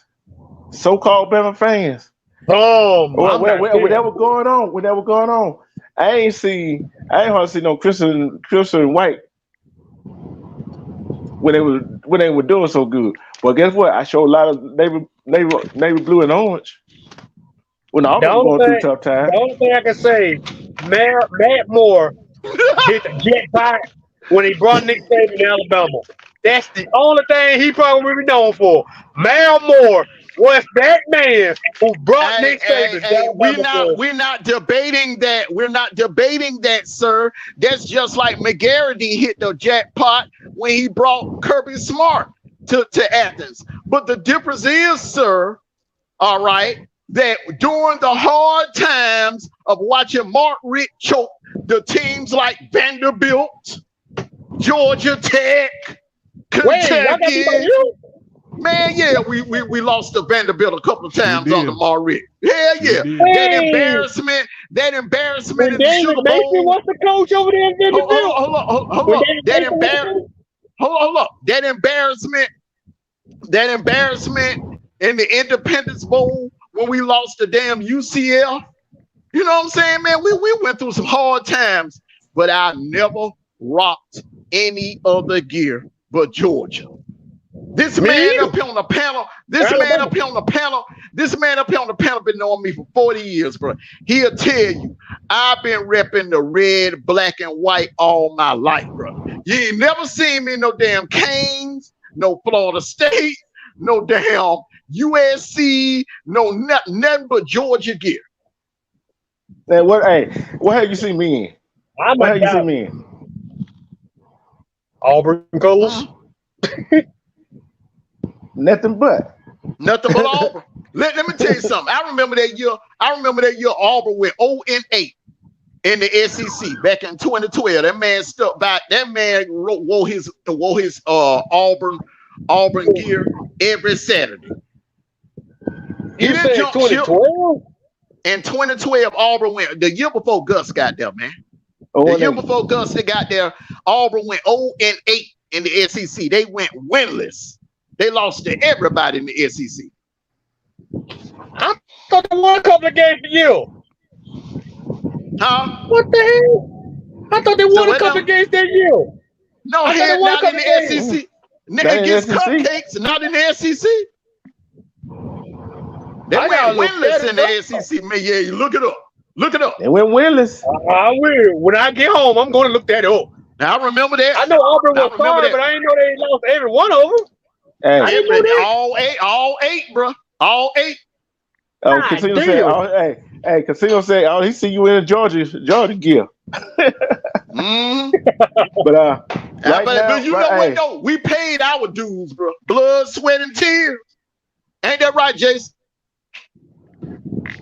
so-called Bama fans, whatever going on, I ain't hardly see no Christian White when they were doing so good. But guess what? I showed a lot of navy blue and orange when the Auburn was going through tough times. The only thing I can say, Matt Moore hit the jackpot when he brought Nick Saban to Alabama. That's the only thing he probably be known for. Matt Moore was that man who brought Nick Saban. We're not debating that. We're not debating that, sir. That's just like McGarity hit the jackpot when he brought Kirby Smart to Athens. But the difference is, sir, all right, that during the hard times of watching Mark Richt choke the teams like Vanderbilt, Georgia Tech, Kentucky. Man, yeah, we lost to Vanderbilt a couple of times on the Mark Richt. Hell yeah. That embarrassment in the Sugar Bowl. Mason was the coach over there in Vanderbilt. Hold up. That embarrassment in the Independence Bowl when we lost to damn UCF. You know what I'm saying, man? We went through some hard times, but I never rocked any other gear but Georgia. This man up here on the panel been knowing me for 40 years, bro. He'll tell you, I've been repping the red, black, and white all my life, bro. You ain't never seen me in no damn Canes, no Florida State, no damn USC, no nothing but Georgia gear. Man, what have you seen me in? What have you seen me in? Auburn colors. Nothing but Auburn. Let me tell you something. I remember that year Auburn went 0-8 in the SEC back in 2012. That man stuck back. That man wore his Auburn gear every Saturday. You said 2012? In 2012, Auburn went the year before Gus got there, man. Year before Gus got there, Auburn went 0-8 in the SEC. They went winless. They lost to everybody in the SEC. I thought they won a couple of games for you. Huh? What the hell? I thought they won a couple of games that year. No, hell, not in the SEC. Against Cupcakes, not in the SEC. They went winless in the SEC. Man, yeah, you look it up. They went winless. I will. When I get home, I'm going to look that up. Now, I remember that. I know Auburn was sorry, but I didn't know they lost every one of them. Hey. All eight, bro. All eight. Casino said, Casino said, he see you in Georgia gear. But you know what though? We paid our dues, bro. Blood, sweat, and tears. Ain't that right, Jason?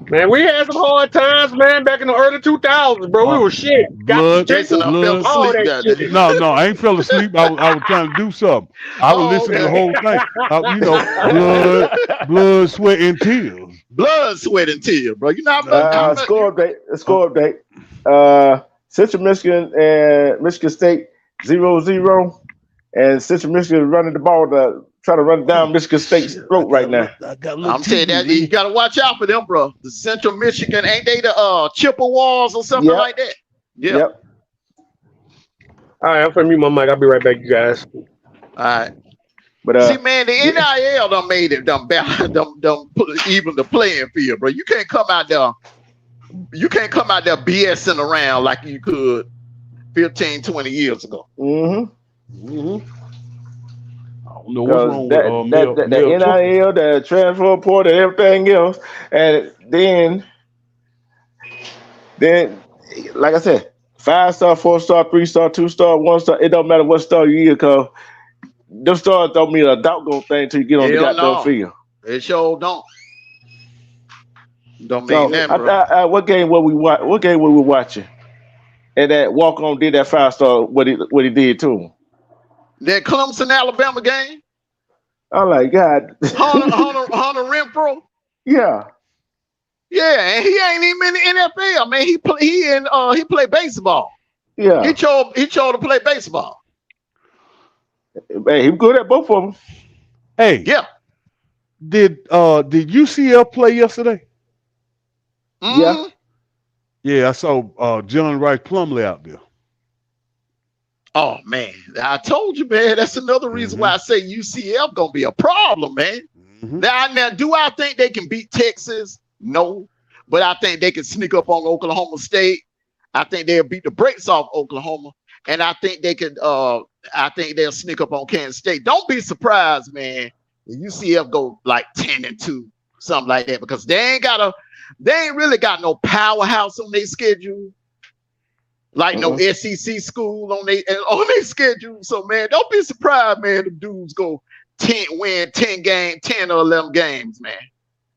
Man, we had some hard times, man, back in the early 2000s, bro. We were shit. Got some Jason fell all asleep. that No, I ain't fell asleep. I was trying to do something. I was listening to the whole thing. Blood, sweat, and tears. Blood, sweat, and tears, bro. You know, score update. Central Michigan and Michigan State 0-0, and Central Michigan is running the ball to try to run down Michigan State's throat right now. I'm telling you that you got to watch out for them, bro. The Central Michigan, ain't they the Chippewas or something like that? Yeah. Yep. All right, I'm gonna mute my mic. I'll be right back, you guys. All right. But see, man, the NIL done made it done even the playing field, bro. You can't come out there BSing around like you could 15, 20 years ago. Mm-hmm. I don't know what's wrong with the NIL, the transfer portal, and everything else. And then like I said, 5-star, 4-star, 3-star, 2-star, 1-star. It don't matter what star you get, because them stars don't mean a doggone thing until you get on the goddamn field. It sure don't. Don't mean that, bro. What game were we watching? And that walk-on did that 5-star what he did to him. That Clemson Alabama game. I'm like, God. Hunter Renfro. Yeah. Yeah, and he ain't even in the NFL, man. He played baseball. Yeah. He chose to play baseball. Man, he was good at both of them. Hey. Yeah. Did UCF play yesterday? Mm-hmm. Yeah. Yeah, I saw John Rice Plumlee out there. Oh man, I told you, man. That's another reason why I say UCF gonna be a problem, man. Mm-hmm. Now, do I think they can beat Texas? No, but I think they can sneak up on Oklahoma State. I think they'll beat the brakes off Oklahoma, and I think they could. I think they'll sneak up on Kansas State. Don't be surprised, man. If UCF go like 10-2, something like that, because they ain't really got no powerhouse on their schedule. Like no SEC school on their schedule. So man, don't be surprised, man. The dudes go 10 or 11 games, man.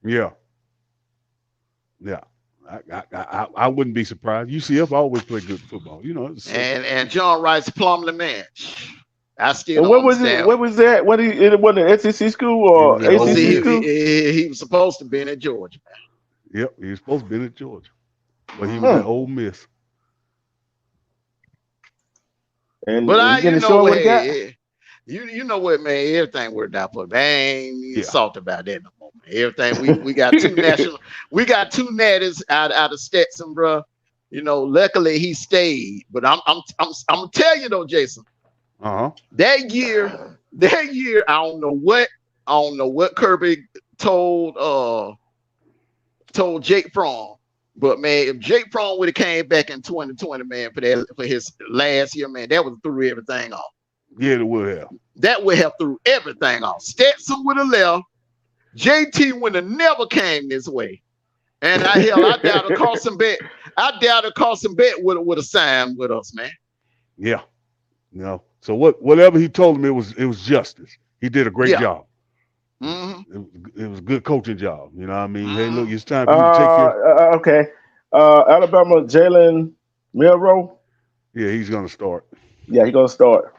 Yeah. I wouldn't be surprised. UCF always play good football, you know. And John Rice Plumlee, man. I still don't understand. Where was that? What it wasn't an SEC school or ACC school? He was supposed to be in Georgia, man. Yep, he was supposed to be in Georgia, but he was at Ole Miss. And but you know what, you know what, man, everything worked out for me. I ain't salty about that no more, man. Everything we got two natties out of Stetson, bro. You know, luckily he stayed. But I'm gonna tell you though, Jason. That year, I don't know what Kirby told Jake Fromm. But man, if Jake Fromm would have came back in 2020, man, for his last year, man, that would have threw everything off. Yeah, it would have. That would have threw everything off. Stetson would have left. JT would have never came this way. And I doubt a Carson Bet would have signed with us, man. Yeah. No. So whatever he told him, it was justice. He did a great job. Mm-hmm. It was a good coaching job. You know what I mean? Hey, look, it's time for you to take care. Okay. Alabama, Jalen Milroe. Yeah, he's going to start. Yeah, he's going to start.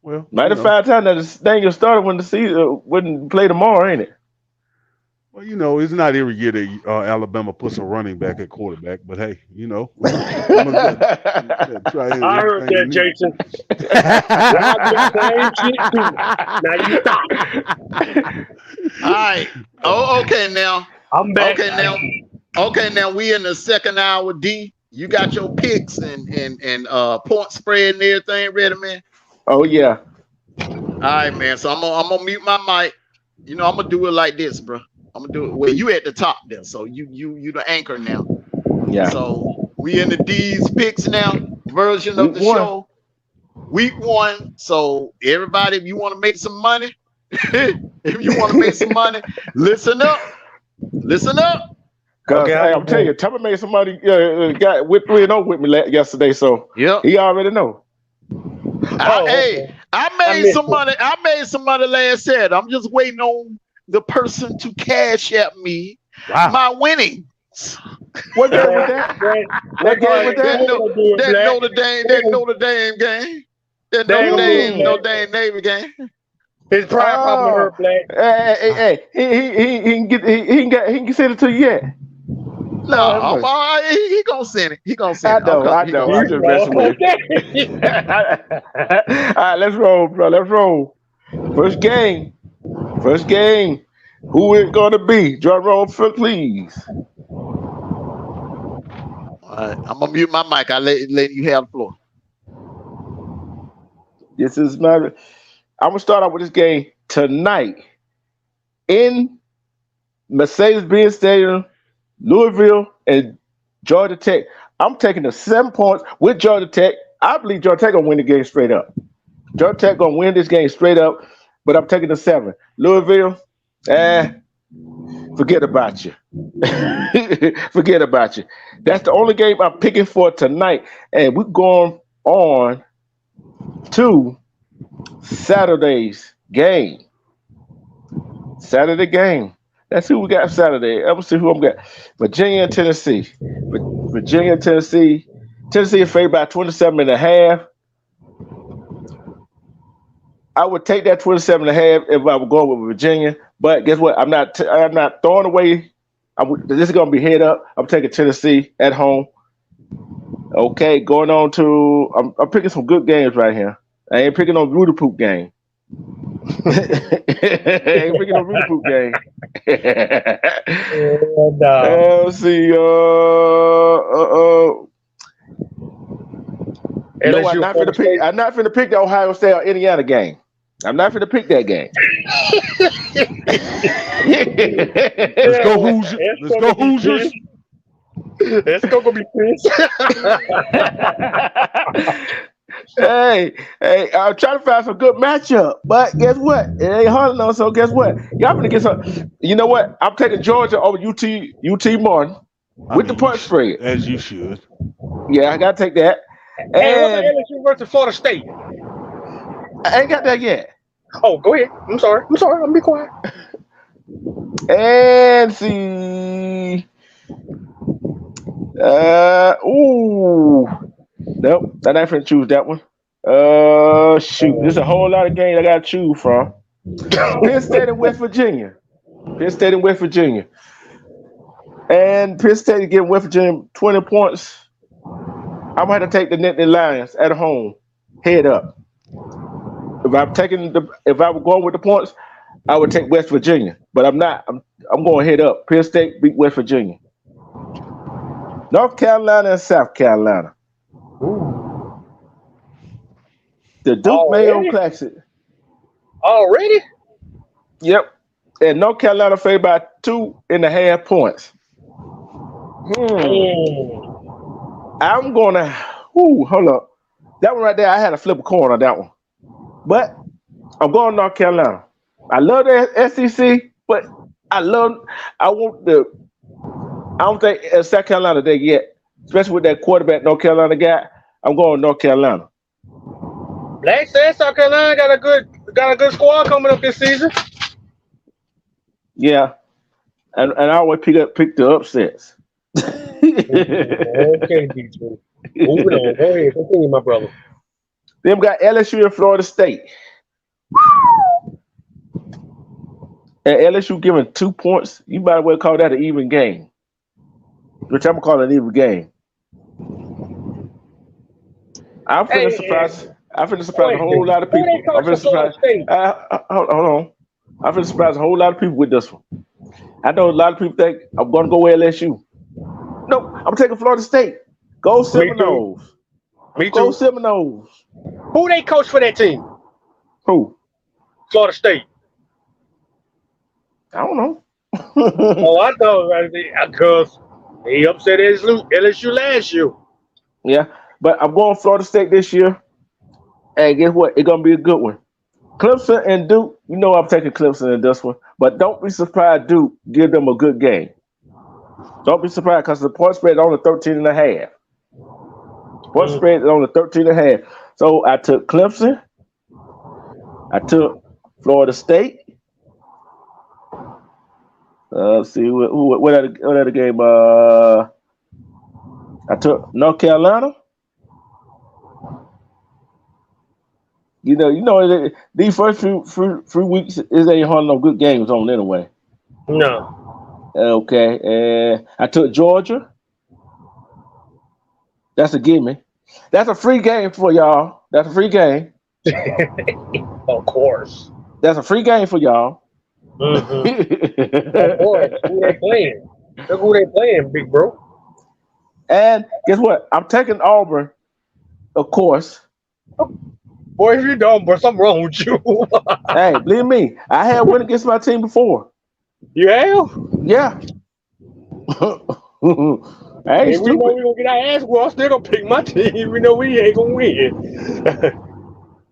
Well, might have found time that the Daniel started when the season wouldn't play tomorrow, ain't it? Well, you know, it's not every year that Alabama puts a running back at quarterback, but hey, you know. I heard that, Jason. Now you stop. All right. Oh, okay, now. I'm back. Okay, now we in the second hour, D. You got your picks and point spread and everything ready, man? Oh, yeah. All right, man. So I'm gonna mute my mic. You know, I'm gonna do it like this, bro. I'm gonna do it. Well, you at the top there, so you the anchor now. Yeah. So we in the D's picks now version of the show. Week 1. So everybody, if you want to make some money, listen up. Okay, I'm telling you, Tupper made somebody got with 3-0 with me yesterday, so he already know. Okay. I I made missed some it. money. I made some money last Saturday. I'm just waiting on the person to cash at me Wow. my winnings. What game was Black, that? Black, What game was they That that? ain't no, gonna do it, that Black. Notre Dame, They that ain't, Notre Dame game, that they ain't Notre gonna do it, Dame, Black. Notre Dame Navy game. His pride probably Oh, hurt, Black. Wow. he can send it to you yet. No, Lord have I'm mercy. all right. He gonna send it. He gonna I send it. I'm know, coming. I He know. gonna I'm send just it. messing with Okay. you. All right, let's roll, bro. Let's roll. First game. First game. Who it gonna be? Drum roll, please. All right, I'm gonna mute my mic. I let you have the floor. This is my. I'm gonna start out with this game tonight in Mercedes-Benz Stadium, Louisville, and Georgia Tech. I'm taking the 7 points with Georgia Tech. I believe Georgia Tech gonna win the game straight up. Georgia Tech gonna win this game straight up, but I'm taking the 7. Louisville, forget about you. Forget about you. That's the only game I'm picking for tonight, and we're going on to Saturday's game. Saturday game. Let's see who we got Saturday. Let's see who I'm got. Virginia and Tennessee. Virginia and Tennessee. Tennessee is favored by 27 and a half. I would take that 27 and a half if I were going with Virginia. But guess what? I'm not throwing away. This is going to be head up. I'm taking Tennessee at home. Okay, going on to I'm picking some good games right here. I ain't picking no Rudy Poop game. I ain't picking no Rudy Poop game. And, Let's see. No, I'm LSU not Florida finna pick. State. I'm not finna pick the Ohio State or Indiana game. I'm not finna pick that game. Let's go Hoosiers. Let's go Hoosiers. It's gonna be pissed. hey, I'm trying to find some good matchup, but guess what? It ain't hard enough. So guess what? Y'all gonna get some. You know what? I'm taking Georgia over UT Martin with the punch spread. As you should. Yeah, I gotta take that. Hey, what about And LSU versus Florida State? I ain't got that yet. Oh, go ahead. I'm sorry. I'm gonna be quiet. And see. Nope, I ain't finna choose that one. Shoot, there's a whole lot of games I gotta choose from. Penn State and West Virginia. Penn State and West Virginia. And Penn State is giving West Virginia 20 points. I'm gonna have to take the Nittany Lions at home, head up. If I were going with the points, I would take West Virginia, but I'm not. I'm going head up. Penn State beat West Virginia. North Carolina and South Carolina. The Duke Mayo Classic. Already? Yep. And North Carolina favored by 2.5 points. I'm gonna. Hold up. That one right there, I had to flip a coin on that one. But I'm going North Carolina. I love the SEC, but I don't think South Carolina there yet, especially with that quarterback North Carolina got. I'm going North Carolina. Black said South Carolina got a good squad coming up this season. Yeah, and I always pick the upsets. Okay, B2. Moving on. Go ahead. Continue, my brother. Then we got LSU and Florida State. And LSU giving 2 points. You might as well call that an even game, which I'm gonna call an even game. I'm finna surprise a whole lot of people. I'm finna surprise. Hold on. I'm finna surprise a whole lot of people with this one. I know a lot of people think I'm gonna go with LSU. No, I'm taking Florida State. Go Seminoles. Me too. Go Seminoles. Who they coach for that team? Who? Florida State. I don't know. Oh, I know, right? Because he upset LSU last year. Yeah, but I'm going Florida State this year. And guess what? It's gonna be a good one. Clemson and Duke, you know I'm taking Clemson in this one. But don't be surprised Duke give them a good game. Don't be surprised because the point spread is only 13.5. Point spread is only 13.5. So I took Clemson. I took Florida State. Let's see what other game. I took North Carolina. These first few weeks is ain't hardly no good games on anyway. No. Okay, and I took Georgia. That's a gimme. That's a free game for y'all. That's a free game. Of course. That's a free game for y'all. Mm-hmm. Of course. Who they playing? Look who they playing, big bro. And guess what? I'm taking Auburn, of course. Boy, if you don't, bro, something wrong with you. Hey, believe me, I had win against my team before. You have? Yeah. I ain't And we know stupid. we gonna get our ass whooped. I'm still gonna pick my team. We know we ain't gonna win.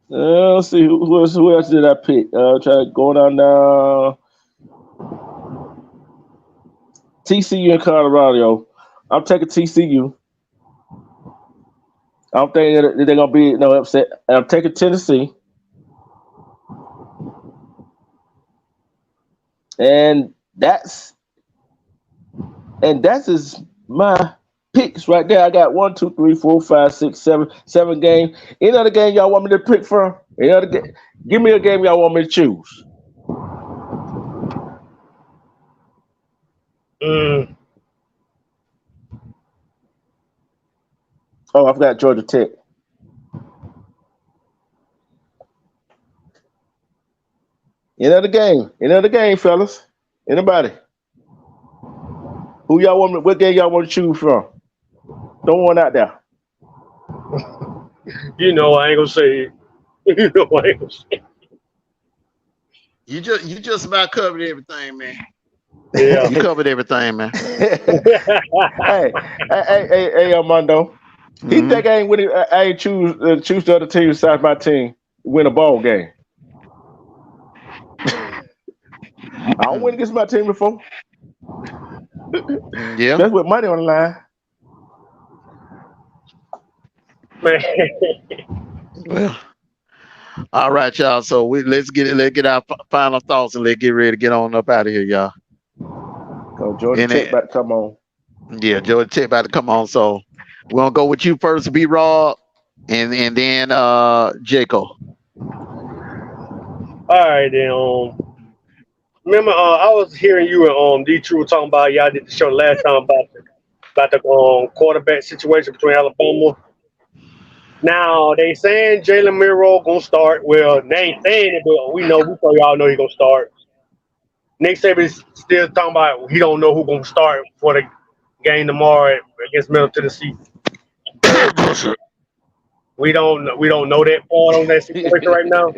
Let's see who else did I pick? Try going on now. TCU in Colorado. I'm taking TCU. I don't think that they're gonna be no upset. I'm taking Tennessee. And that's is my picks right there. I got 1, 2, 3, 4, 5, 6, 7 games. Any other game y'all want me to pick from? Any other give me a game y'all want me to choose. Oh, I forgot Georgia Tech. Any other game, fellas? Anybody? Who y'all want me? What game y'all want to choose from? Throw one out there. You know I ain't gonna say it. You know I ain't gonna say it. You just about covered everything, man. Yeah. You covered everything, man. hey, Armando. He think I ain't winning. I ain't choose the other team besides my team win a ball game. I don't win against my team before. Yeah. That's with money on the line. Man. Well, all right, y'all. So let's get our final thoughts and let's get ready to get on up out of here, y'all. Georgia Tech about to come on. Yeah, Georgia Tech about to come on. So we're gonna go with you first, B Rob, and then Jacob. All right, then. Remember, I was hearing you and D-True talking about y'all did the show last time about the quarterback situation between Alabama. Now they saying Jalen Miro gonna start. Well, they ain't saying it, but we so y'all know he gonna start. Nick Saban's still talking about he don't know who gonna start for the game tomorrow against Middle Tennessee. We don't know that part on that situation right now.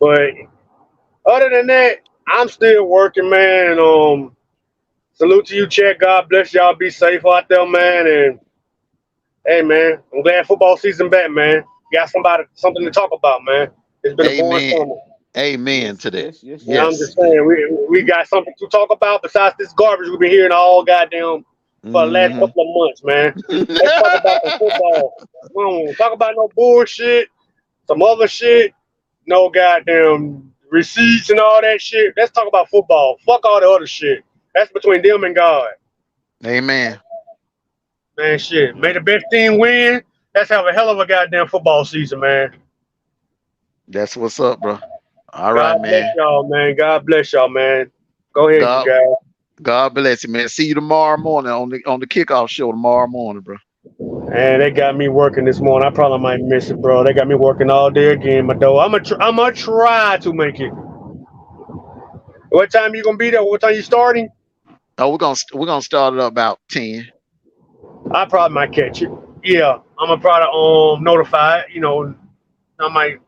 But other than that, I'm still working, man. Salute to you, Chet. God bless y'all. Be safe out there, man. And hey, man, I'm glad football season back, man. Got something to talk about, man. It's been a boring summer. Amen to that. Yes. And I'm just saying, we got something to talk about besides this garbage we've been hearing all goddamn for the last couple of months, man. Let's talk about some football. We don't want to talk about no bullshit, some other shit, no goddamn receipts and all that shit. Let's talk about football. Fuck all the other shit. That's between them and God. Amen. Man, shit. May the best team win. Let's have a hell of a goddamn football season, man. That's what's up, bro. All God right, bless man. y'all, man. God bless y'all, man. Go ahead, you guys. God bless you, man. See you tomorrow morning on the kickoff show tomorrow morning, bro. And they got me working this morning. I probably might miss it, bro. They got me working all day again, but though I'm gonna try to make it. What time you gonna be there? What time you starting? Oh, we're gonna start it up about 10. I probably might catch it. Yeah, I'm gonna probably notify it. You know, I might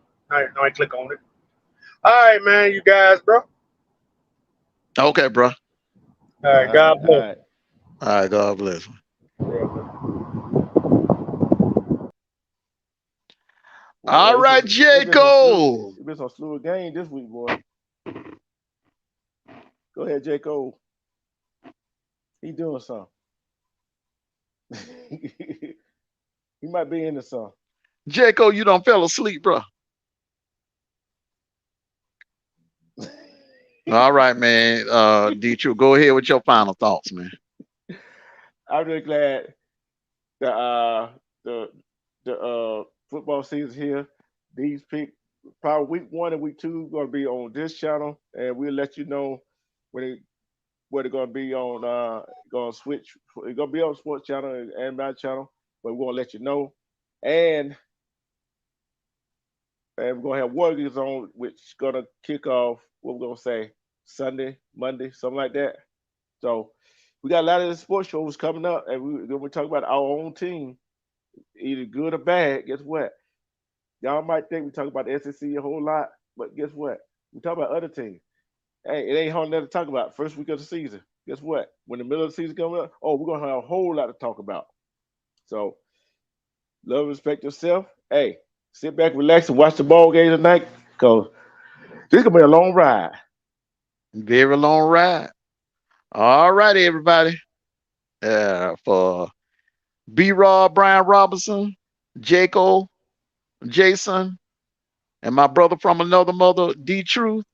click on it. All right, man. You guys, bro. Okay, bro. All right. God bless. All right. God bless. All right, Jacob. It's been some fluid game this week, boy. Go ahead, Jacob. He doing something. He might be into some. Jaco, you don't fell asleep, bro. All right, man. D-True, go ahead with your final thoughts, man. I'm really glad that the football season here. These pick probably week 1 and week 2 going to be on this channel, and we'll let you know when it where they're going to be on. Going to switch. It's going to be on Sports Channel and my channel, but we're going to let you know. And we're going to have Warriors on, which is going to kick off. What we're going to say Sunday, Monday, something like that. So we got a lot of the sports shows coming up, and we're talking about our own team, either good or bad. Guess what? Y'all might think we talk about the SEC a whole lot, but guess what? We talk about other teams. Hey, it ain't hard enough to talk about first week of the season. Guess what? When the middle of the season comes up, we're gonna have a whole lot to talk about. So, love and respect yourself. Hey, sit back, relax, and watch the ball game tonight, because this gonna be a long ride. Very long ride. All righty, everybody. For B-Rob, Brian Robinson, Jaco, Jason, and my brother from another mother, D-Truth,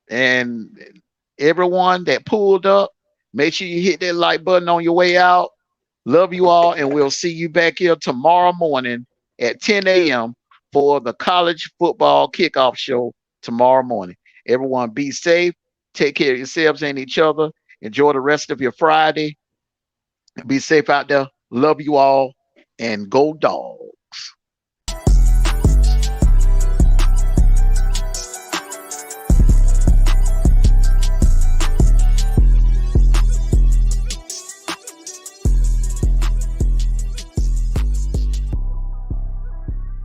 and everyone that pulled up, make sure you hit that like button on your way out. Love you all, and we'll see you back here tomorrow morning at 10 a.m. for the college football kickoff show tomorrow morning. Everyone be safe. Take care of yourselves and each other. Enjoy the rest of your Friday. Be safe out there. Love you all, and go Dogs.